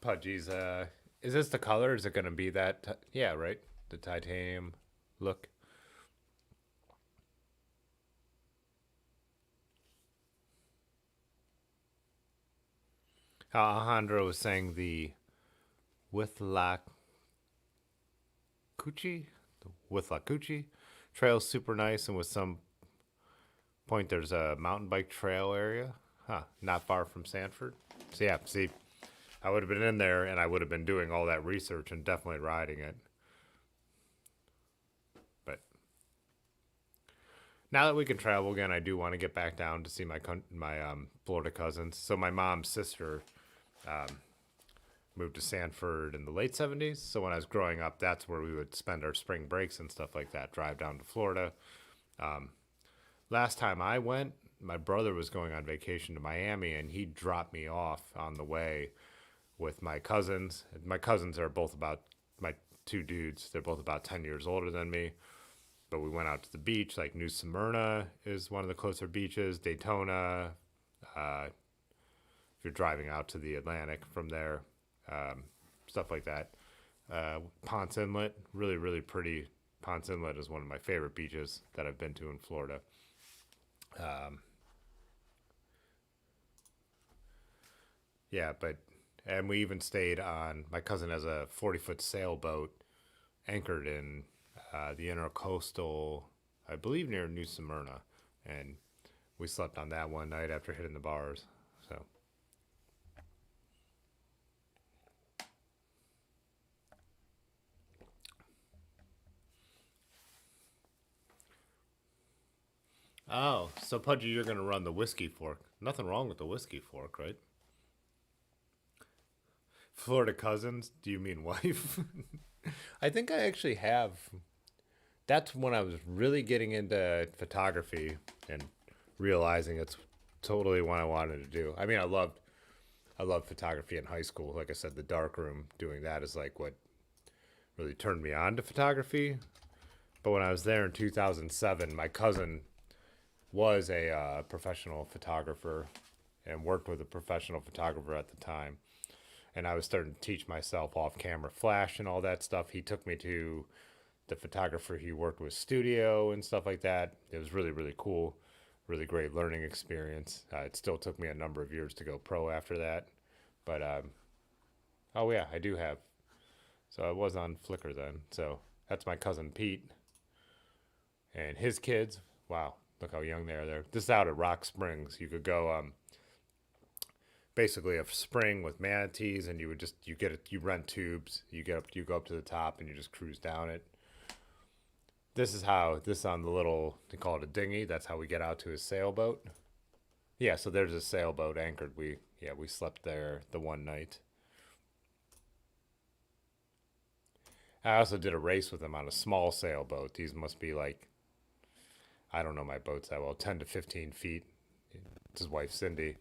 S1: Pudgy's, is this the color? Is it going to be that? Yeah, right? The titanium look. Alejandro was saying the Withlacuchi, the Withlacuchi trail's super nice, and with some point there's a mountain bike trail area. Huh, not far from Sanford. So yeah, see, I would have been in there and I would have been doing all that research and definitely riding it. But now that we can travel again, I do want to get back down to see my Florida cousins. So my mom's sister moved to Sanford in the late 70s. So when I was growing up, that's where we would spend our spring breaks and stuff like that, drive down to Florida. Last time I went, my brother was going on vacation to Miami, and he dropped me off on the way with my cousins. My cousins are both about, my 2 dudes, they're both about 10 years older than me. But we went out to the beach, like New Smyrna is one of the closer beaches, Daytona. If you're driving out to the Atlantic from there, stuff like that. Ponce Inlet, really, really pretty. Ponce Inlet is one of my favorite beaches that I've been to in Florida. Yeah, and we even stayed on, my cousin has a 40-foot sailboat anchored in the intercoastal, I believe near New Smyrna. And we slept on that one night after hitting the bars. So. Oh, so Pudgy, you're going to run the whiskey fork. Nothing wrong with the whiskey fork, right? Florida cousins? Do you mean wife? I think I actually have. That's when I was really getting into photography and realizing it's totally what I wanted to do. I mean, I loved photography in high school. Like I said, the darkroom, doing that is like what really turned me on to photography. But when I was there in 2007, my cousin was a professional photographer and worked with a professional photographer at the time. And I was starting to teach myself off camera flash and all that stuff. He took me to the photographer he worked with studio and stuff like that. It was really, really cool. Really great learning experience. It still took me a number of years to go pro after that. But, oh yeah, I do have. So I was on Flickr then. So that's my cousin Pete. And his kids, wow, look how young they are there. This is out at Rock Springs. You could go, basically a spring with manatees, and you rent tubes. You go up to the top, and you just cruise down it. This is on the little, they call it a dinghy. That's how we get out to his sailboat. Yeah, so there's a sailboat anchored. We slept there the one night. I also did a race with him on a small sailboat. These must be like, I don't know my boats that well, 10 to 15 feet. It's his wife, Cindy.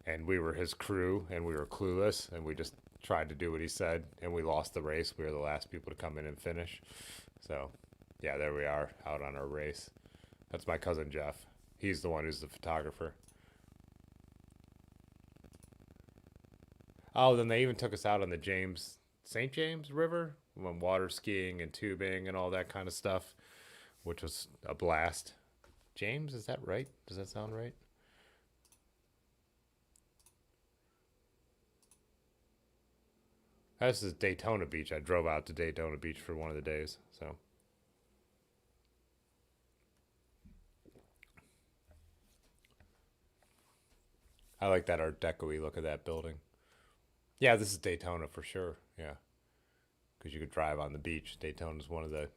S1: And we were his crew, and we were clueless, and we just tried to do what he said, and we lost the race. We were the last people to come in and finish. So, yeah, there we are, out on our race. That's my cousin Jeff. He's the one who's the photographer. Oh, then they even took us out on the St. James River. We went water skiing and tubing and all that kind of stuff, which was a blast. James, is that right? Does that sound right? This is Daytona Beach. I drove out to Daytona Beach for one of the days. So I like that Art Deco-y look of that building. Yeah, this is Daytona for sure. Yeah, because you could drive on the beach. Daytona is one of the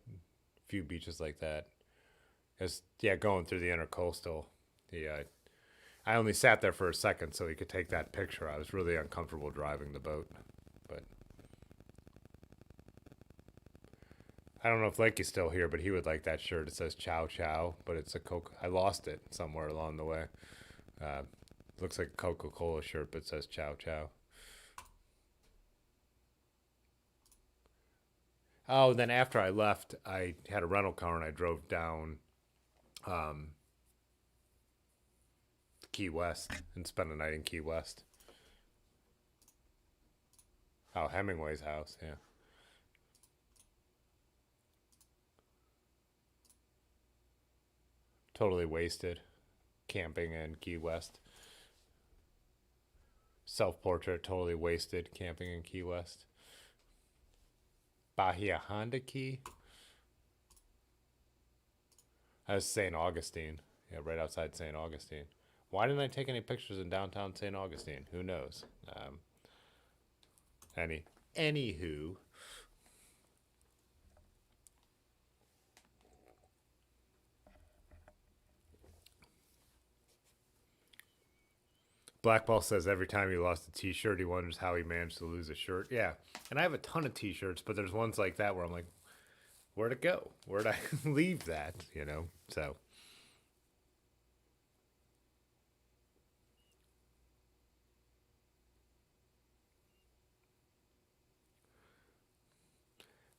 S1: few beaches like that. It's, yeah, going through the intercoastal. Yeah, I only sat there for a second so he could take that picture. I was really uncomfortable driving the boat, but I don't know if Lakey's still here, but he would like that shirt. It says Chow Chow, but it's a Coke. I lost it somewhere along the way. Looks like a Coca-Cola shirt, but it says Chow Chow. Oh, then after I left, I had a rental car and I drove down Key West and spent a night in Key West. Oh, Hemingway's house, yeah. Totally wasted camping in Key West. Self-portrait, totally wasted camping in Key West. Bahia Honda Key. I was St. Augustine. Yeah, right outside St. Augustine. Why didn't I take any pictures in downtown St. Augustine? Who knows? Anywho. Blackball says every time he lost a t-shirt, he wonders how he managed to lose a shirt. Yeah, and I have a ton of t-shirts, but there's ones like that where I'm like, where'd it go? Where'd I leave that? You know, so.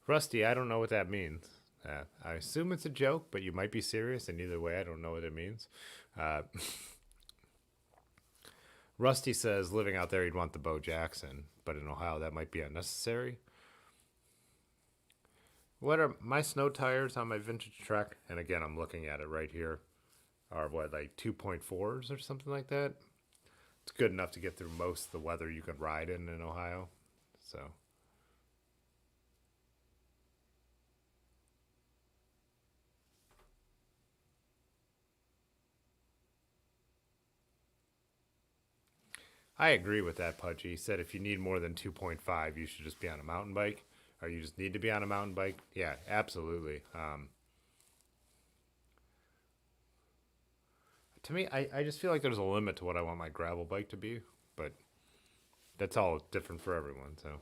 S1: Rusty, I don't know what that means. I assume it's a joke, but you might be serious, and either way, I don't know what it means. Rusty says living out there, he'd want the Bo Jackson, but in Ohio, that might be unnecessary. What are my snow tires on my vintage Trek? And again, I'm looking at it right here. Are what, like 2.4s or something like that? It's good enough to get through most of the weather you could ride in Ohio. So. I agree with that, Pudgy. He said if you need more than 2.5, you should just be on a mountain bike, or you just need to be on a mountain bike. Yeah, absolutely. To me, I just feel like there's a limit to what I want my gravel bike to be, but that's all different for everyone, so.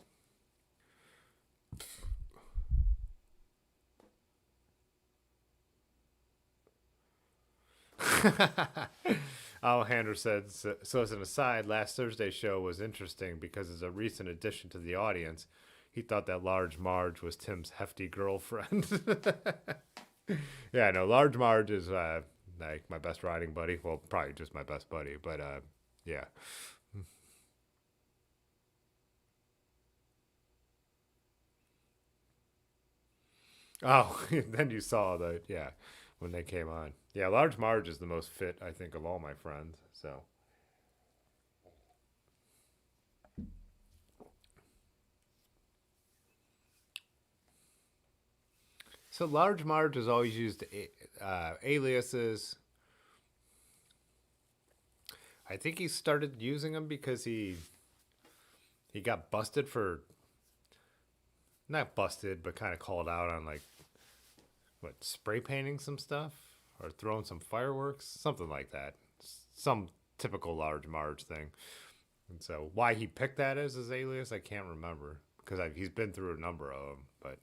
S1: Alejandro said, so as an aside, last Thursday's show was interesting because as a recent addition to the audience, he thought that Large Marge was Tim's hefty girlfriend. Yeah, no, Large Marge is like my best riding buddy. Well, probably just my best buddy, but yeah. Oh, then you saw yeah, when they came on. Yeah, Large Marge is the most fit, I think, of all my friends. So. So Large Marge has always used aliases. I think he started using them because he got busted for, not busted, but kind of called out on like what, spray painting some stuff or throwing some fireworks, something like that. Some typical Large Marge thing. And so why he picked that as his alias, I can't remember because he's been through a number of them. But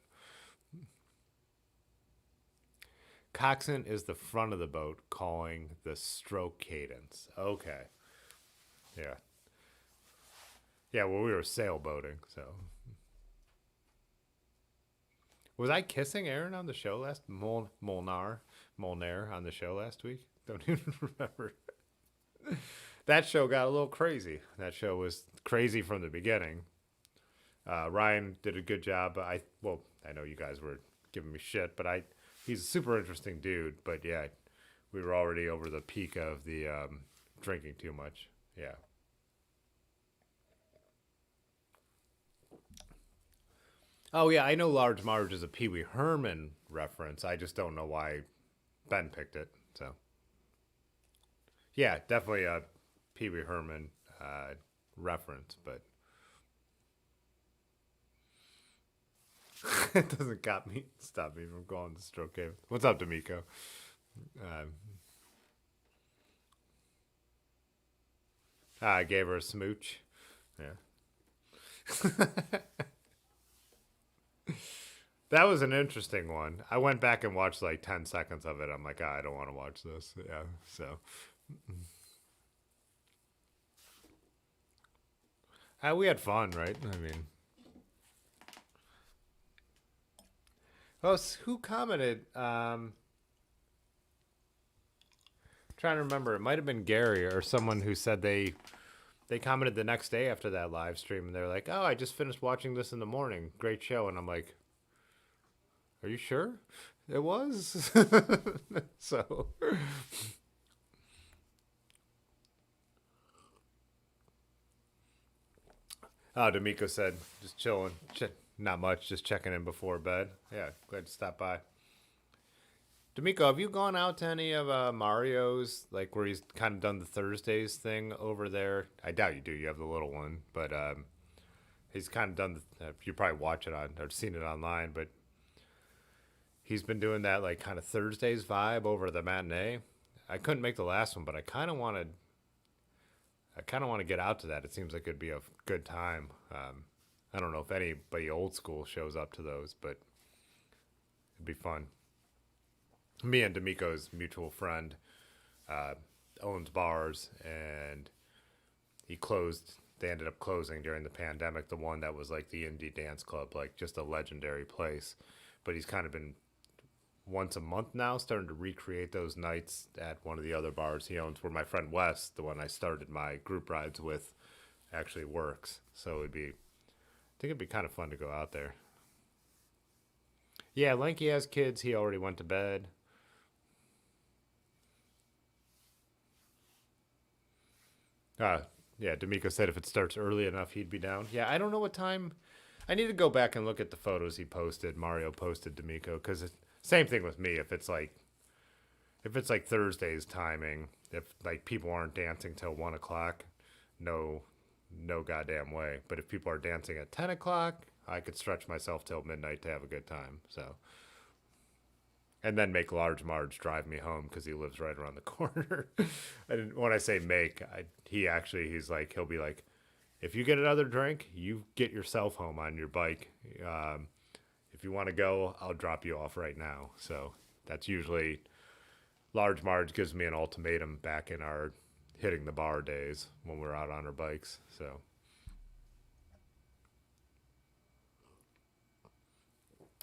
S1: coxswain is the front of the boat calling the stroke cadence. Okay. Yeah. Yeah, well, we were sailboating, so. Was I kissing Aaron on the show last Molnar on the show last week? Don't even remember. That show got a little crazy. That show was crazy from the beginning. Ryan did a good job. I know you guys were giving me shit, but he's a super interesting dude. But yeah, we were already over the peak of the drinking too much. Yeah. Oh yeah, I know Large Marge is a Pee Wee Herman reference. I just don't know why Ben picked it. So yeah, definitely Pee Wee Herman reference, but it doesn't stop me from going to Stroke Cave. What's up, D'Amico? I gave her a smooch. Yeah. That was an interesting one. I went back and watched like 10 seconds of it. I'm like, I don't want to watch this. Yeah, so. We had fun, right? I mean. Oh, who commented? Trying to remember. It might have been Gary or someone who said they commented the next day after that live stream, and they're like, "Oh, I just finished watching this in the morning. Great show." And I'm like, "Are you sure it was?" So. Oh, D'Amico said, just chilling. Not much, just checking in before bed. Yeah, glad to stop by. D'Amico, have you gone out to any of Mario's, like where he's kind of done the Thursdays thing over there? I doubt you do. You have the little one, but he's kind of done. You probably watch it on or seen it online, but he's been doing that like kind of Thursdays vibe over the matinee. I couldn't make the last one, but I kind of wanted. I kind of want to get out to that. It seems like it'd be a good time. I don't know if anybody old school shows up to those, but it'd be fun. Me and D'Amico's mutual friend owns bars, and they ended up closing during the pandemic, the one that was like the indie dance club, like just a legendary place. But he's kind of been once a month now starting to recreate those nights at one of the other bars he owns, where my friend Wes, the one I started my group rides with, actually works. So I think it'd be kind of fun to go out there. Yeah, Lanky has kids. He already went to bed. Yeah, D'Amico said if it starts early enough, he'd be down. Yeah, I don't know what time. I need to go back and look at the photos he posted. Mario posted D'Amico, because same thing with me. If it's like Thursday's timing, if like people aren't dancing till 1:00, no goddamn way. But if people are dancing at 10:00, I could stretch myself till midnight to have a good time. So. And then make Large Marge drive me home because he lives right around the corner. And when I say make, he's like, he'll be like, if you get another drink, you get yourself home on your bike. If you want to go, I'll drop you off right now. So that's usually, Large Marge gives me an ultimatum back in our hitting the bar days when we're out on our bikes. So.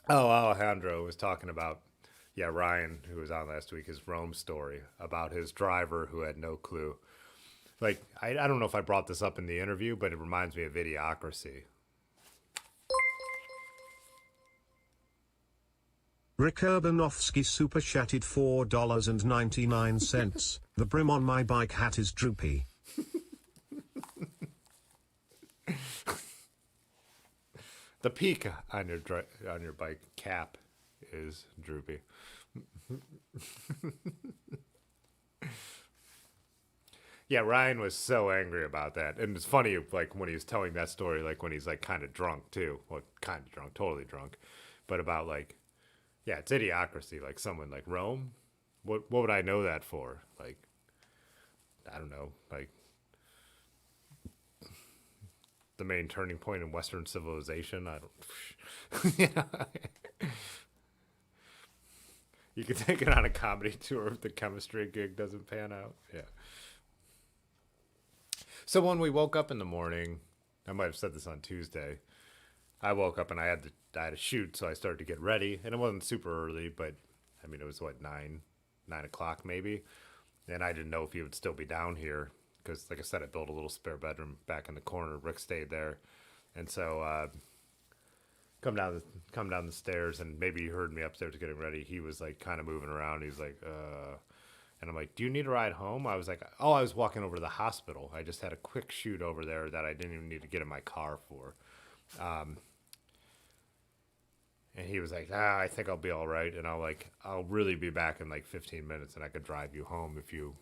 S1: Oh, Alejandro was talking about, yeah, Ryan, who was on last week, his Rome story about his driver who had no clue. Like, I don't know if I brought this up in the interview, but it reminds me of Videocracy.
S4: Rick Urbanovsky super chatted $4.99. The brim on my bike hat is droopy.
S1: The peak on your bike cap is droopy. Yeah, Ryan was so angry about that. And it's funny, like, when he was telling that story, like, when he's, like, kind of drunk, too. Well, kind of drunk, totally drunk. But about, like, yeah, it's Idiocracy. Like, someone, like, Rome? What would I know that for? Like, I don't know. Like, the main turning point in Western civilization? I don't... Yeah. You could take it on a comedy tour if the chemistry gig doesn't pan out. Yeah. So when we woke up in the morning, I might have said this on Tuesday, I woke up and I had to shoot, so I started to get ready. And it wasn't super early, but, I mean, it was, 9 o'clock maybe. And I didn't know if he would still be down here, because, like I said, I built a little spare bedroom back in the corner. Rick stayed there. And so... come down the stairs, and maybe you heard me upstairs getting ready. He was like kind of moving around. He's like, and I'm like, do you need a ride home? I was like, oh, I was walking over to the hospital. I just had a quick shoot over there that I didn't even need to get in my car for. And he was like, I think I'll be all right. And I'll really be back in like 15 minutes, and I could drive you home if you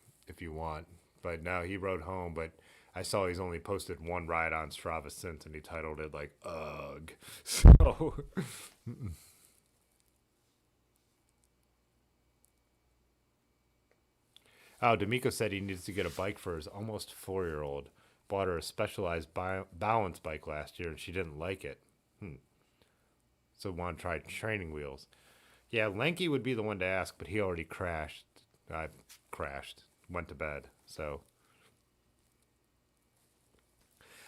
S1: want. But no, he rode home. But I saw he's only posted one ride on Strava since, and he titled it like "Ugh." So. Oh, D'Amico said he needs to get a bike for his almost 4-year-old. Bought her a specialized balance bike last year, and she didn't like it. So want to try training wheels. Yeah, Lanky would be the one to ask, but he already crashed. Crashed. Went to bed. So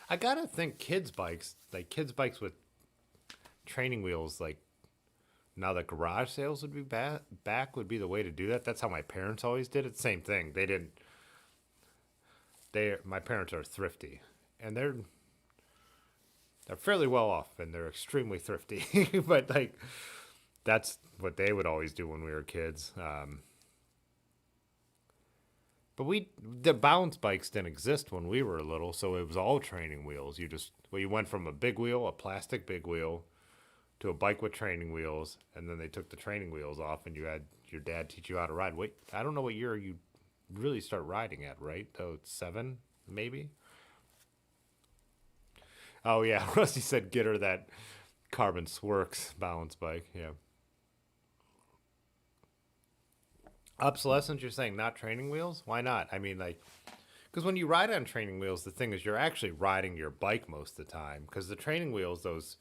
S1: I gotta think kids' bikes, like kids' bikes with training wheels, like now that garage sales would be back would be the way to do that. That's how my parents always did it. Same thing. They didn't. My parents are thrifty, and they're fairly well off, and they're extremely thrifty. But like, that's what they would always do when we were kids. But the balance bikes didn't exist when we were little, so it was all training wheels. You went from a big wheel, a plastic big wheel, to a bike with training wheels, and then they took the training wheels off, and you had your dad teach you how to ride. Wait, I don't know what year you really start riding at, right? Oh, it's 7, maybe? Oh, yeah, Rusty said get her that Carbon Swerks balance bike, yeah. Obsolescence, you're saying not training wheels? Why not? I mean, like, because when you ride on training wheels, the thing is you're actually riding your bike most of the time, because the training wheels, those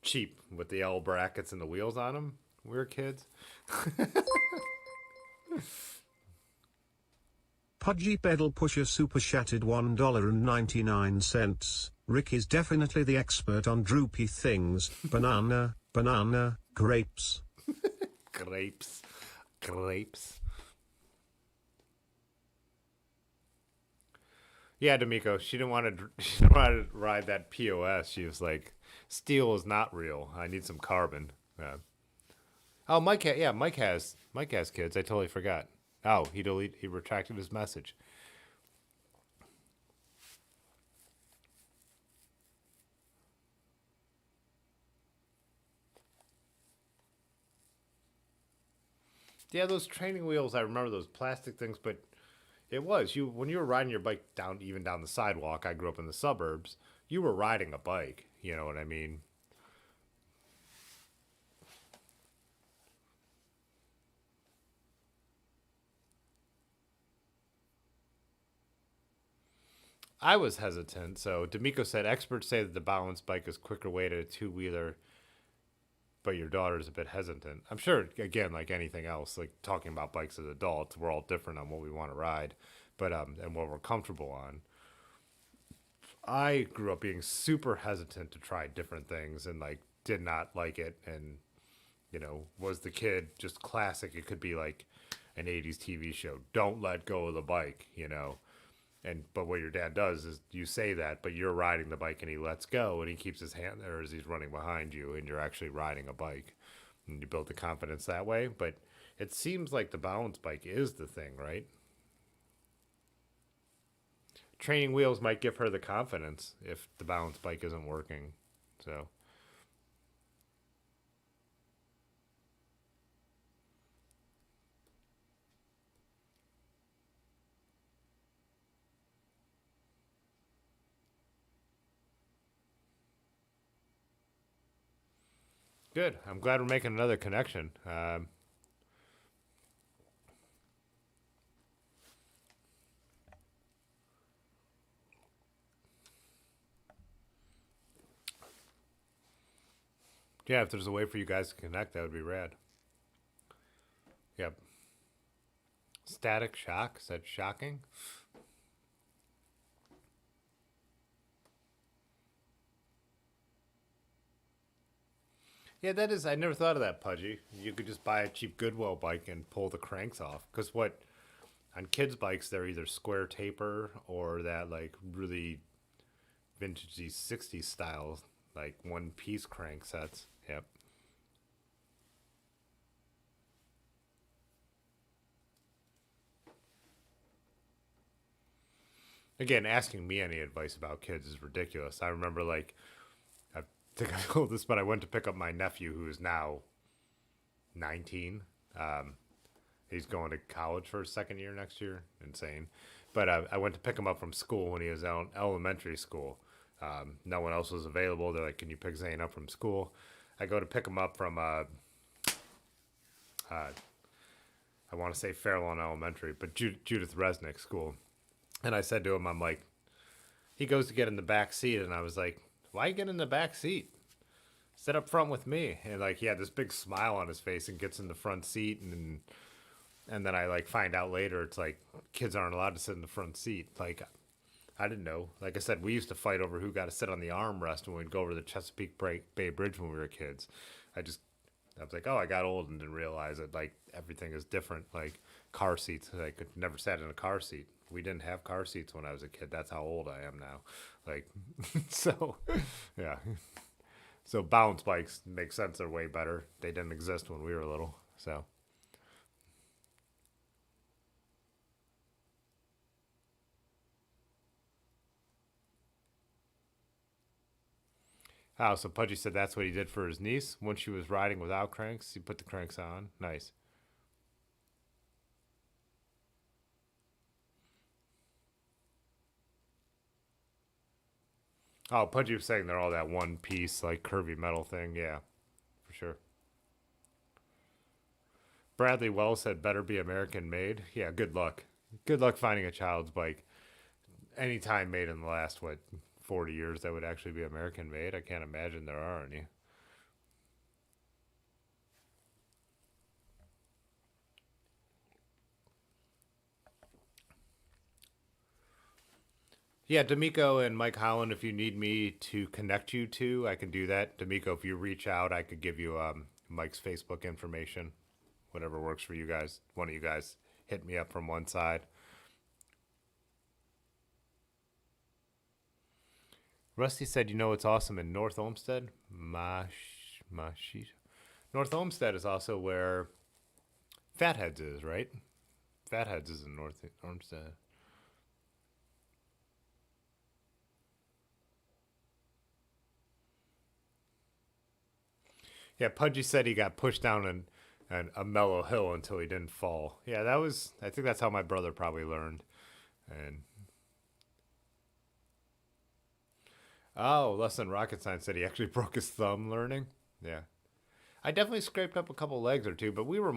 S1: cheap with the L brackets and the wheels on them. We were kids.
S4: Pudgy Pedal Pusher Super Chatted $1.99. Rick is definitely the expert on droopy things. Banana, grapes.
S1: Grapes. Yeah, D'Amico, she didn't want to ride that POS. She was like, steel is not real. I need some carbon. Yeah. Oh, Mike has kids. I totally forgot. Oh, he retracted his message. Yeah, those training wheels, I remember those plastic things, but it was when you were riding your bike down the sidewalk. I grew up in the suburbs. You were riding a bike. You know what I mean? I was hesitant. So D'Amico said experts say that the balance bike is quicker way to a two-wheeler, but your daughter's a bit hesitant. I'm sure, again, like anything else, like talking about bikes as adults, we're all different on what we want to ride, but and what we're comfortable on. I grew up being super hesitant to try different things and like did not like it, and was the kid just classic. It could be like an 80s TV show. Don't let go of the bike. But what your dad does is you say that, but you're riding the bike and he lets go and he keeps his hand there as he's running behind you, and you're actually riding a bike, and you build the confidence that way. But it seems like the balance bike is the thing, right? Training wheels might give her the confidence if the balance bike isn't working. So good. I'm glad we're making another connection. Yeah, if there's a way for you guys to connect, that would be rad. Yep. Static shock? Is that shocking? Yeah, that is. I never thought of that, Pudgy. You could just buy a cheap Goodwill bike and pull the cranks off. Because on kids' bikes, they're either square taper or that like really vintagey 60s style, like one piece crank sets. Yep. Again, asking me any advice about kids is ridiculous. I remember I think I told this, but I went to pick up my nephew who is now 19. He's going to college for his second year next year. Insane. But I went to pick him up from school when he was out in elementary school. No one else was available. They're like, "Can you pick Zane up from school?" I go to pick him up from I want to say Fairlawn Elementary, but Judith Resnick School. And I said to him, I'm like, he goes to get in the back seat, and I was like, "Why get in the back seat? Sit up front with me." And like, he had this big smile on his face and gets in the front seat, and then I like find out later it's like kids aren't allowed to sit in the front seat. Like, I didn't know. Like I said, we used to fight over who got to sit on the armrest when we'd go over the Chesapeake Bay Bridge when we were kids. I was like, oh, I got old and didn't realize that like everything is different. Like car seats, I could never sat in a car seat. We didn't have car seats when I was a kid. That's how old I am now. Like, so, yeah. So balance bikes make sense. They're way better. They didn't exist when we were little. So. Oh, so Pudgy said that's what he did for his niece when she was riding without cranks. He put the cranks on. Nice. Oh, Pudgy was saying they're all that one piece, like curvy metal thing. Yeah, for sure. Bradley Wells said better be American made. Yeah, good luck. Good luck finding a child's bike. Anytime made in the last, 40 years that would actually be American made. I can't imagine there are any. Yeah, D'Amico and Mike Holland, if you need me to connect you to, I can do that. D'Amico, if you reach out, I could give you Mike's Facebook information. Whatever works for you guys. One of you guys hit me up from one side. Rusty said, you know what's awesome in North Olmsted? North Olmsted is also where Fatheads is, right? Fatheads is in North Olmsted. Yeah, Pudgy said he got pushed down a mellow hill until he didn't fall. Yeah, I think that's how my brother probably learned. And oh, less than rocket science said he actually broke his thumb learning. Yeah. I definitely scraped up a couple legs or two, but we were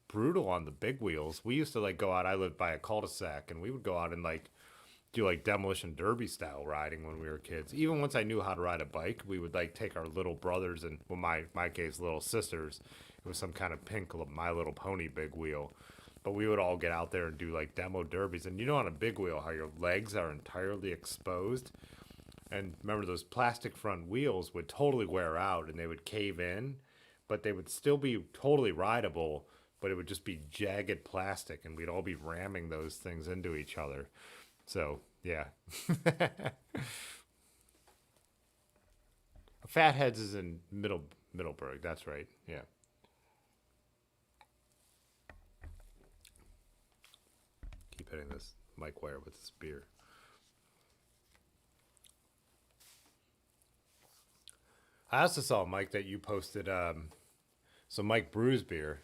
S1: brutal on the big wheels. We used to like go out, I lived by a cul-de-sac, and we would go out and like do like demolition derby style riding when we were kids. Even once I knew how to ride a bike, we would like take our little brothers and, well, my case, little sisters. It was some kind of pink My Little Pony big wheel. But we would all get out there and do like demo derbies. And you know, on a big wheel, how your legs are entirely exposed. And remember, those plastic front wheels would totally wear out and they would cave in, but they would still be totally rideable, but it would just be jagged plastic, and we'd all be ramming those things into each other. So, yeah. Fatheads is in Middleburg. That's right. Yeah. Keep hitting this mic wire with this beer. I also saw, Mike, that you posted, so Mike brews beer.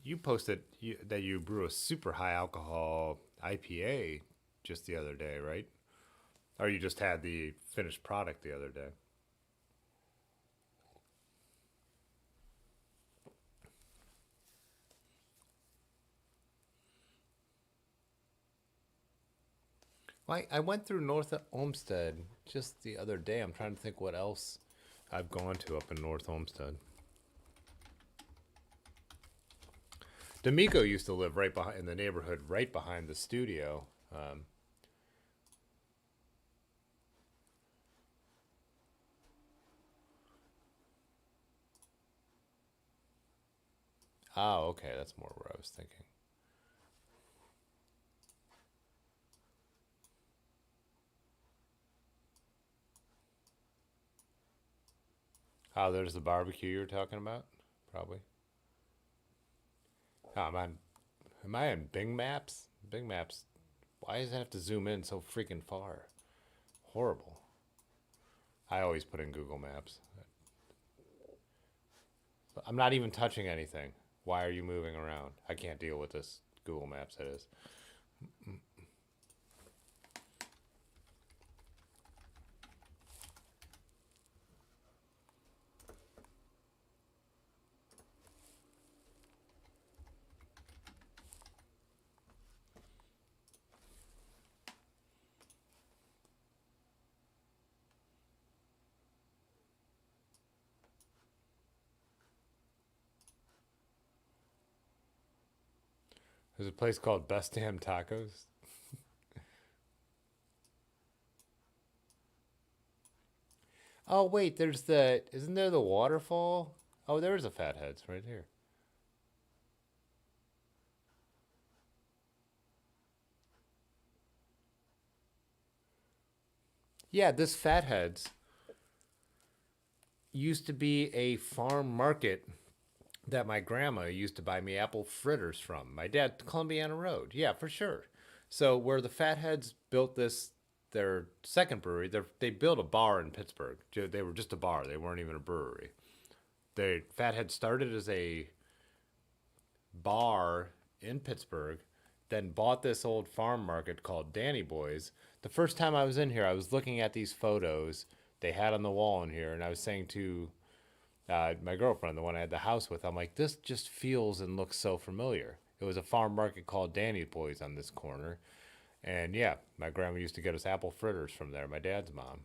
S1: You posted that you brew a super high alcohol IPA just the other day, right? Or you just had the finished product the other day? Well, I went through North Olmsted just the other day. I'm trying to think what else I've gone to up in North Olmsted. D'Amico used to live right behind in the neighborhood, right behind the studio. Oh, okay, that's more where I was thinking. Oh, there's the barbecue you were talking about, probably. Oh, am I in Bing Maps? Bing Maps. Why does it have to zoom in so freaking far? Horrible. I always put in Google Maps. I'm not even touching anything. Why are you moving around? I can't deal with this Google Maps, it is. There's a place called Best Damn Tacos. Oh, wait, isn't there the waterfall? Oh, there's a Fatheads right here. Yeah, this Fatheads used to be a farm market that my grandma used to buy me apple fritters from. My dad, Columbiana Road. Yeah, for sure. So where the Fatheads built their second brewery, they built a bar in Pittsburgh. They were just a bar. They weren't even a brewery. The Fathead started as a bar in Pittsburgh, then bought this old farm market called Danny Boy's. The first time I was in here, I was looking at these photos they had on the wall in here, and I was saying to my girlfriend, the one I had the house with, I'm like, this just feels and looks so familiar. It was a farm market called Danny Boy's on this corner. And yeah, my grandma used to get us apple fritters from there, my dad's mom.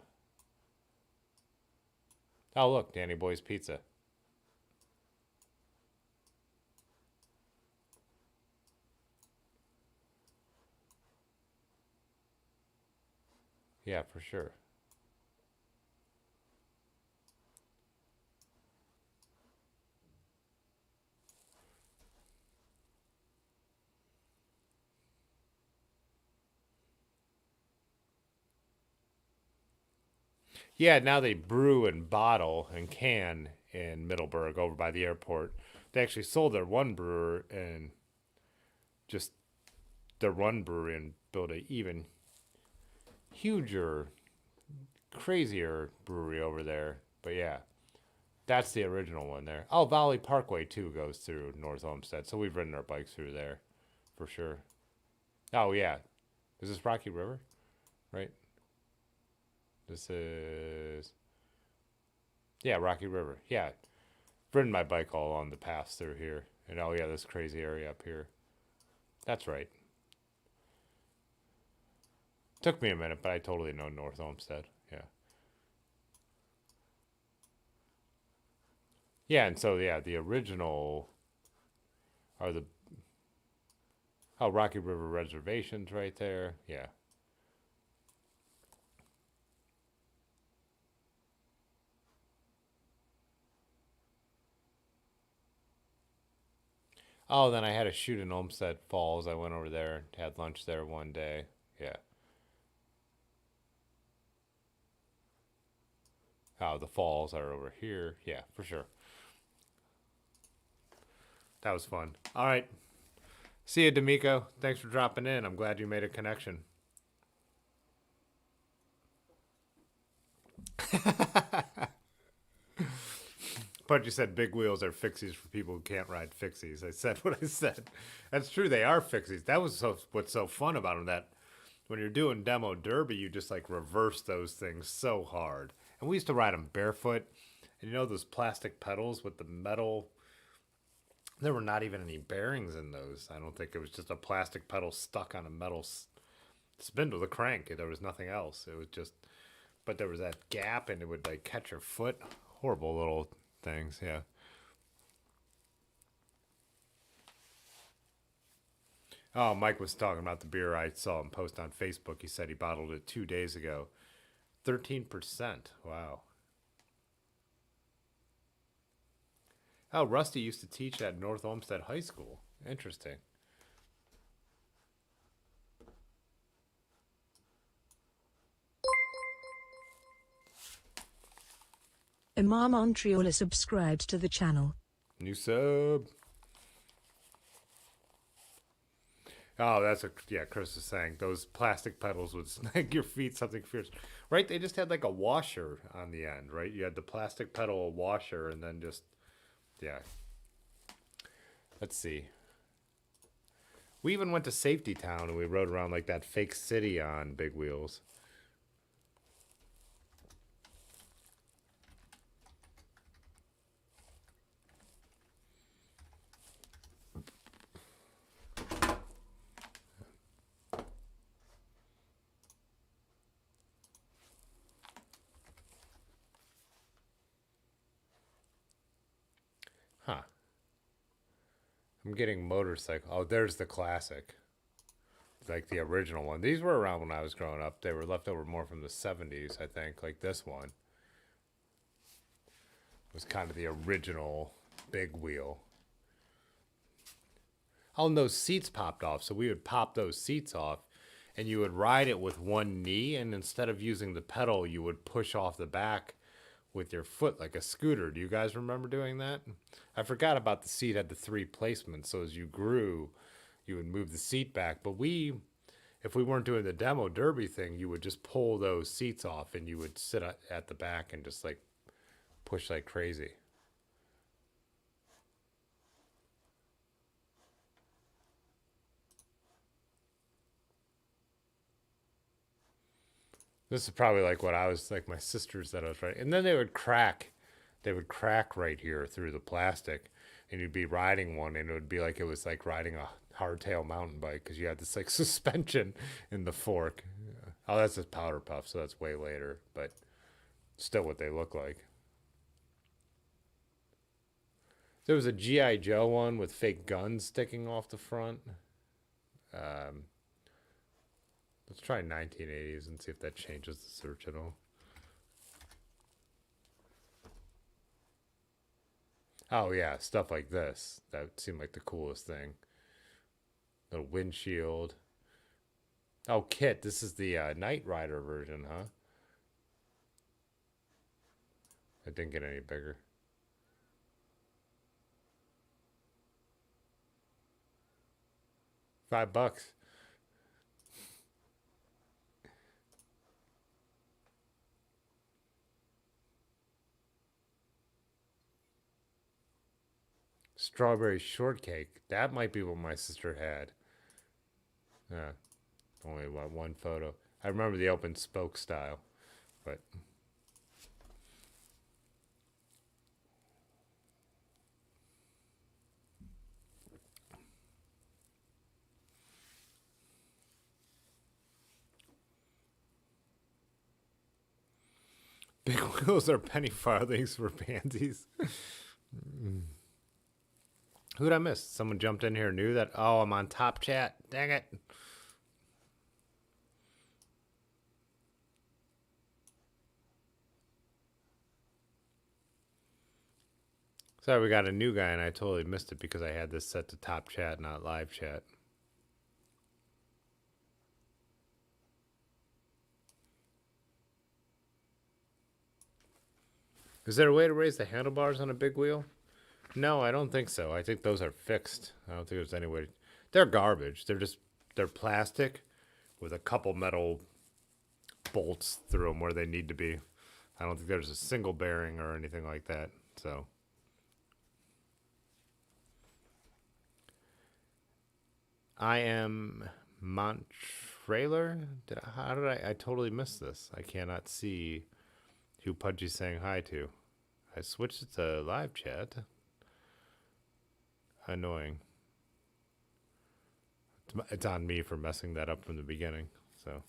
S1: Oh, look, Danny Boy's Pizza. Yeah, for sure. Yeah, now they brew and bottle and can in Middleburg over by the airport. They actually sold their one brewer and just their one brewery and built a even huger, crazier brewery over there. But yeah, that's the original one there. Oh, Valley Parkway too goes through North Olmsted, so we've ridden our bikes through there for sure. Oh yeah, is this Rocky River? Right. This is yeah Rocky River. Yeah, ridden my bike all on the paths through here, and oh yeah, this crazy area up here. That's right. Took me a minute, but I totally know North Olmsted. Yeah. Yeah, and so yeah, the original are the Rocky River reservations right there. Yeah. Oh, then I had a shoot in Olmsted Falls. I went over there, had lunch there one day. Yeah. Oh, the falls are over here. Yeah, for sure. That was fun. All right. See you, D'Amico. Thanks for dropping in. I'm glad you made a connection. But you said big wheels are fixies for people who can't ride fixies. I said what I said. That's true. They are fixies. That was what's so fun about them. That when you're doing demo derby, you just like reverse those things so hard. And we used to ride them barefoot. And you know those plastic pedals with the metal. There were not even any bearings in those. I don't think it was just a plastic pedal stuck on a metal spindle, the crank. There was nothing else. It was just, but there was that gap, and it would like catch your foot. Horrible little things, yeah. Oh, Mike was talking about the beer I saw him post on Facebook. He said he bottled it 2 days ago. 13%. Wow. Oh, Rusty used to teach at North Olmsted High School. Interesting.
S5: Imam Montreal is subscribed to the channel.
S1: New sub. Oh, yeah, Chris is saying those plastic pedals would snag your feet something fierce. Right? They just had like a washer on the end, right? You had the plastic pedal washer and then just, yeah. Let's see. We even went to Safety Town and we rode around like that fake city on big wheels. Huh. I'm getting motorcycle. Oh, there's the classic. Like the original one. These were around when I was growing up. They were left over more from the 70s, I think. Like this one was kind of the original big wheel. Oh, and those seats popped off. So we would pop those seats off and you would ride it with one knee. And instead of using the pedal, you would push off the back with your foot like a scooter. Do you guys remember doing that? I forgot about the seat had the 3 placements. So as you grew, you would move the seat back. But if we weren't doing the demo derby thing, you would just pull those seats off and you would sit at the back and just like push like crazy. This is probably like what I was like my sisters that I was riding. And then they would crack. They would crack right here through the plastic. And you'd be riding one and it would be like it was like riding a hardtail mountain bike because you had this like suspension in the fork. Oh, that's just powder puff, so that's way later, but still what they look like. There was a G.I. Joe one with fake guns sticking off the front. Let's try 1980s and see if that changes the search at all. Oh yeah, stuff like this. That seemed like the coolest thing. Little windshield. Oh, Kit, this is the Knight Rider version, huh? It didn't get any bigger. $5. Strawberry shortcake. That might be what my sister had. Yeah. Only one photo. I remember the open spoke style, but big wheels are penny farthings for pansies. Who'd I miss? Someone jumped in here and knew that. Oh, I'm on top chat. Dang it. Sorry, we got a new guy and I totally missed it because I had this set to top chat, not live chat. Is there a way to raise the handlebars on a big wheel? No, I don't think so. I think those are fixed. I don't think there's any way. They're garbage. They're plastic with a couple metal bolts through them where they need to be. I don't think there's a single bearing or anything like that. So I am Monttrailer. How did I totally miss this? I cannot see who Pudgy's saying hi to. I switched it to live chat. Annoying. It's on me for messing that up from the beginning. So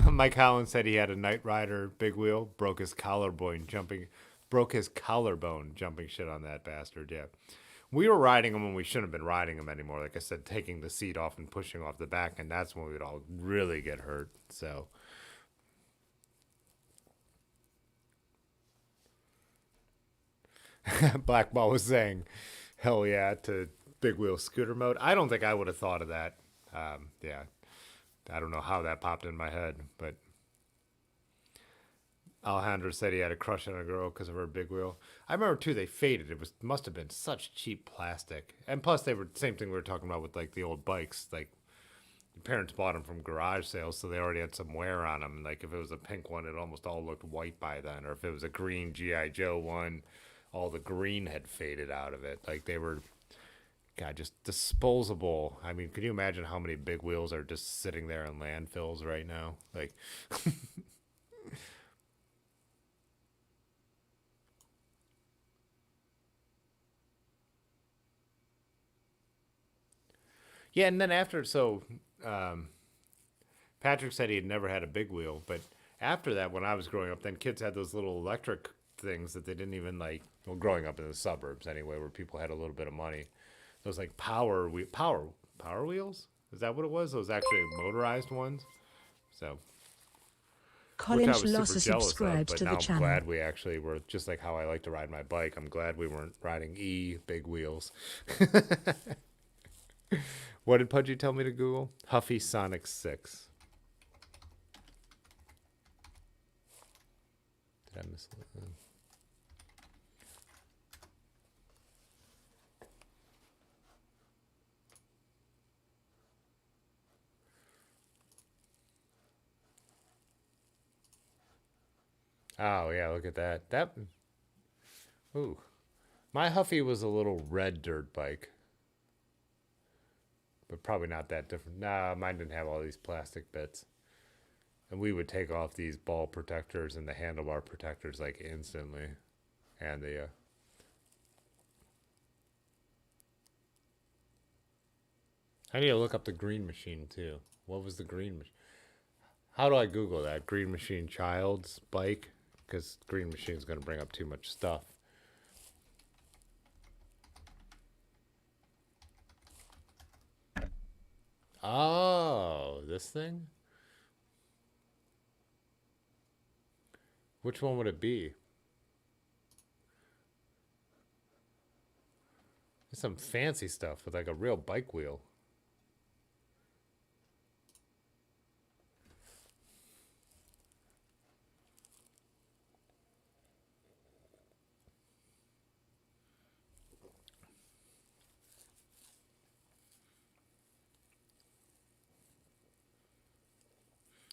S1: Mike Holland said he had a Knight Rider big wheel, broke his collarbone jumping shit on that bastard. Yeah. We were riding them when we shouldn't have been riding them anymore. Like I said, taking the seat off and pushing off the back, and that's when we would all really get hurt. So Black Ball was saying, hell yeah, to big wheel scooter mode. I don't think I would have thought of that. Yeah. I don't know how that popped in my head, but Alejandro said he had a crush on a girl because of her big wheel. I remember too, they faded. Must have been such cheap plastic. And plus they were, same thing we were talking about with like the old bikes. Like parents bought them from garage sales, so they already had some wear on them. Like if it was a pink one, it almost all looked white by then, or if it was a green GI Joe one, all the green had faded out of it. Like they were, God, just disposable. I mean, can you imagine how many big wheels are just sitting there in landfills right now? Like, yeah, and then after, so um, Patrick said he had never had a big wheel, but after that, when I was growing up, then kids had those little electric things that they didn't even like. Well, growing up in the suburbs anyway, where people had a little bit of money, those like power wheels. Is that what it was? Those actually motorized ones. So, which
S5: Colin
S1: I was super
S5: Schlosser
S1: jealous of,
S5: subscribed
S1: but
S5: to
S1: now
S5: the
S1: I'm
S5: channel.
S1: glad we actually were, just like how I like to ride my bike. I'm glad we weren't riding big wheels. What did Pudgy tell me to Google? Huffy Sonic 6. Did I miss it? Oh yeah, look at that. Ooh. My Huffy was a little red dirt bike. But probably not that different. Nah, mine didn't have all these plastic bits. And we would take off these ball protectors and the handlebar protectors like instantly. And the I need to look up the Green Machine too. What was the Green Machine? How do I Google that? Green Machine child's bike? Because Green Machine's going to bring up too much stuff. Oh, this thing? Which one would it be? There's some fancy stuff with like a real bike wheel.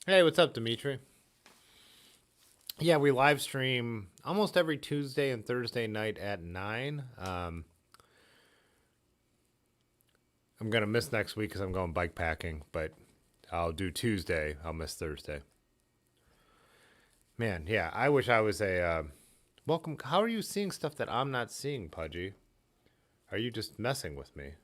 S1: Hey, what's up, Dimitri? Yeah, we live stream almost every Tuesday and Thursday night at 9. I'm going to miss next week because I'm going bike packing, but I'll do Tuesday. I'll miss Thursday. Man, yeah, I wish I was a... welcome. How are you seeing stuff that I'm not seeing, Pudgy? Are you just messing with me?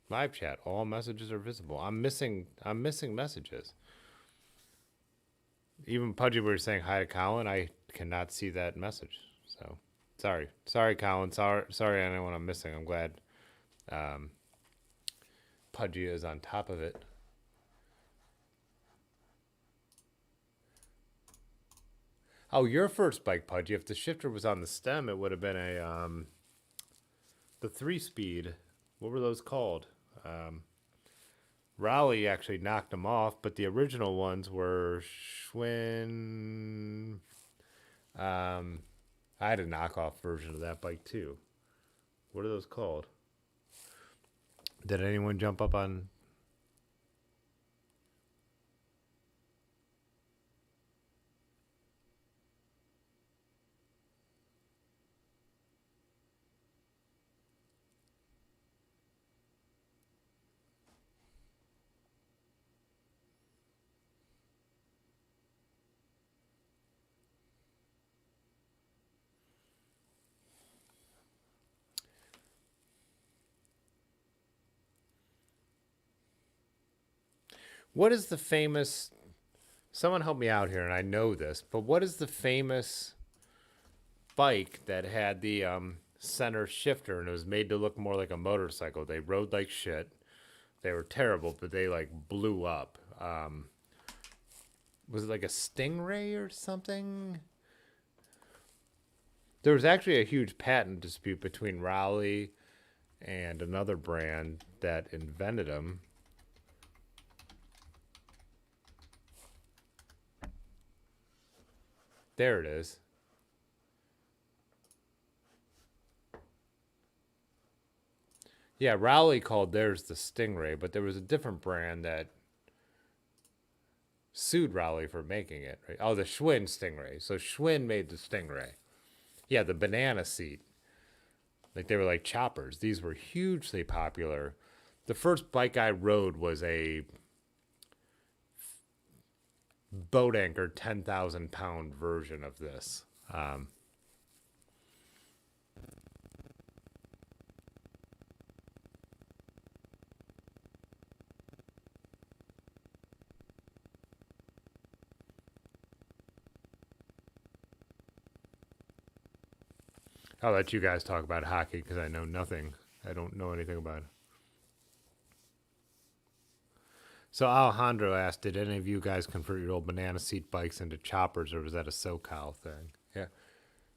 S1: Live chat. All messages are visible. I'm missing messages. Even Pudgy, we were saying hi to Colin. I cannot see that message. So, sorry, Colin. Sorry, anyone I'm missing. I'm glad Pudgy is on top of it. Oh, your first bike, Pudgy. If the shifter was on the stem, it would have been a the 3-speed. What were those called? Raleigh actually knocked them off, but the original ones were Schwinn. I had a knockoff version of that bike too. What are those called? Did anyone jump up on? What is the famous? Someone help me out here, and I know this, but what is the famous bike that had the center shifter and it was made to look more like a motorcycle? They rode like shit. They were terrible, but they like blew up. Was it like a Stingray or something? There was actually a huge patent dispute between Raleigh and another brand that invented them. There it is. Yeah, Rowley called theirs the Stingray, but there was a different brand that sued Rowley for making it. Right? Oh, the Schwinn Stingray. So Schwinn made the Stingray. Yeah, the banana seat. Like they were like choppers. These were hugely popular. The first bike I rode was a boat anchor 10,000 pound version of this. I'll let you guys talk about hockey because I know nothing. I don't know anything about it. So Alejandro asked, did any of you guys convert your old banana seat bikes into choppers, or was that a SoCal thing? Yeah.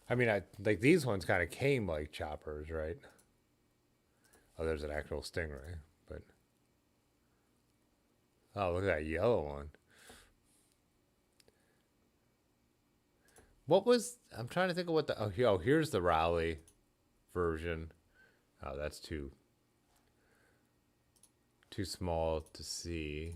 S1: I mean, like these ones kind of came like choppers, right? Oh, there's an actual Stingray, but oh, look at that yellow one. What was, I'm trying to think of what the, here's the Raleigh version. Oh, that's too small to see.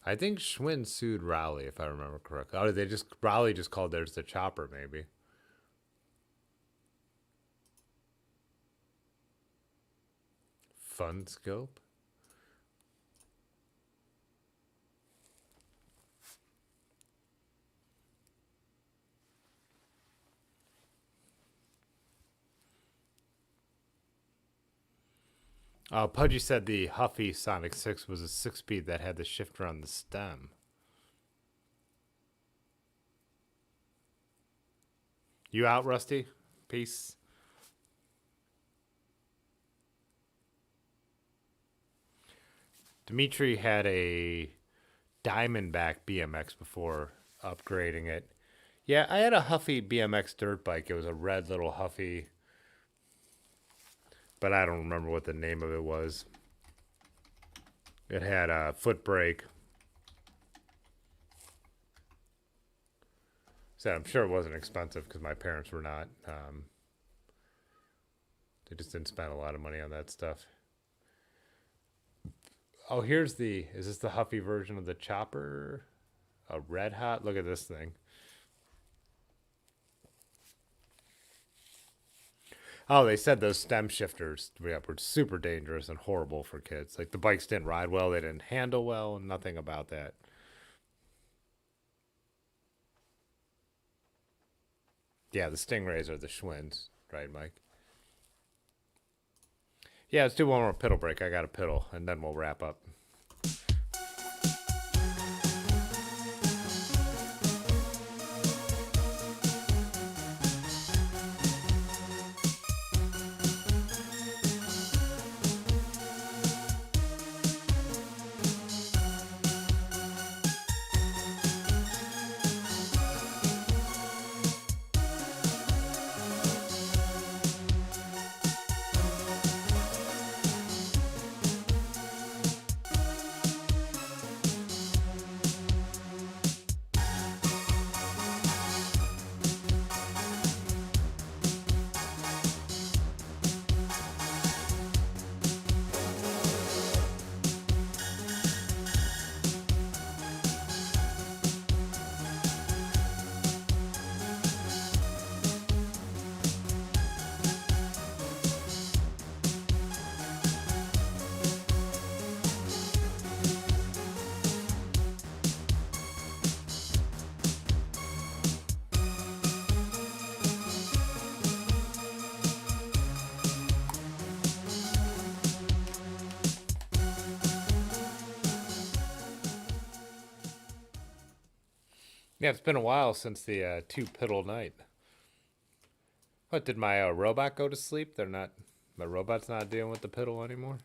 S1: I think Schwinn sued Raleigh, if I remember correctly. Oh, Raleigh just called theirs the chopper, maybe. Fun scope. Pudgy said the Huffy Sonic 6 was a 6-speed that had the shifter on the stem. You out, Rusty? Peace. Dimitri had a Diamondback BMX before upgrading it. Yeah, I had a Huffy BMX dirt bike. It was a red little Huffy, but I don't remember what the name of it was. It had a foot brake. So I'm sure it wasn't expensive because my parents were not. They just didn't spend a lot of money on that stuff. Oh, is this the Huffy version of the chopper? A Red Hot? Look at this thing. Oh, they said those stem shifters were super dangerous and horrible for kids. Like the bikes didn't ride well, they didn't handle well, nothing about that. Yeah, the Stingrays are the Schwinns, right, Mike? Yeah, let's do one more piddle break. I got a piddle, and then we'll wrap up. Yeah, it's been a while since the two piddle night. What, did my robot go to sleep? My robot's not dealing with the piddle anymore?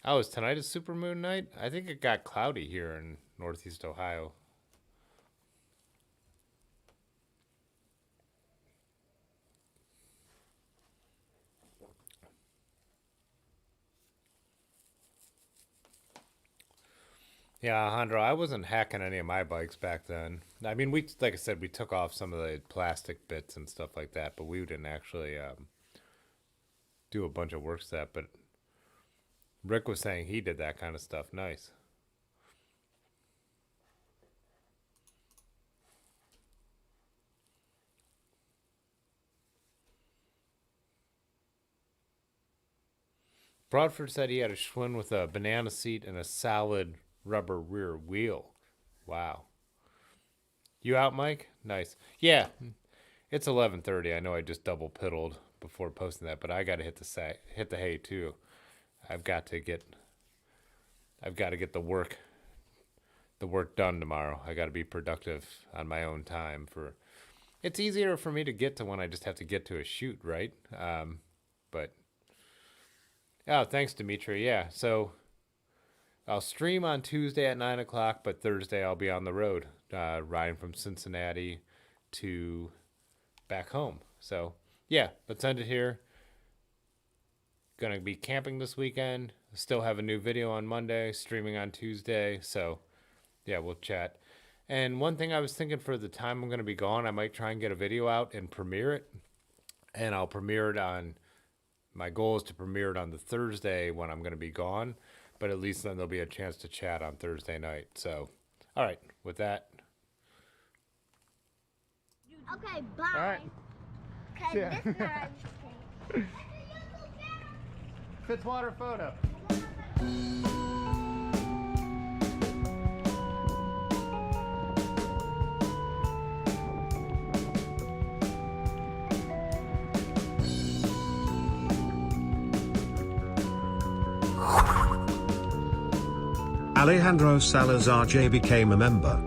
S1: Oh, is tonight a supermoon night? I think it got cloudy here in Northeast Ohio. Yeah, Alejandro, I wasn't hacking any of my bikes back then. I mean, like I said, we took off some of the plastic bits and stuff like that, but we didn't actually do a bunch of work to that. But Rick was saying he did that kind of stuff. Nice. Broadford said he had a Schwinn with a banana seat and a solid rubber rear wheel. Wow. You out, Mike? Nice. Yeah, it's 11:30. I know I just double piddled before posting that, but I got to hit the hay too. I've got to get the work done tomorrow. I got to be productive on my own time. It's easier for me to get to when I just have to get to a shoot, right? But oh, thanks, Dimitri. Yeah, so I'll stream on Tuesday at 9 o'clock, but Thursday I'll be on the road, riding from Cincinnati to back home. So, yeah, let's end it here. Gonna be camping this weekend. Still have a new video on Monday, streaming on Tuesday. So, yeah, we'll chat. And one thing I was thinking for the time I'm gonna be gone, I might try and get a video out and premiere it. And I'll premiere it on... My goal is to premiere it on the Thursday when I'm going to be gone, but at least then there'll be a chance to chat on Thursday night. So, all right, with that.
S6: Okay, bye.
S1: All right.
S6: Okay,
S1: Yeah.
S6: this time.
S1: Fitzwater photo.
S4: Alejandro Salazar J became a member.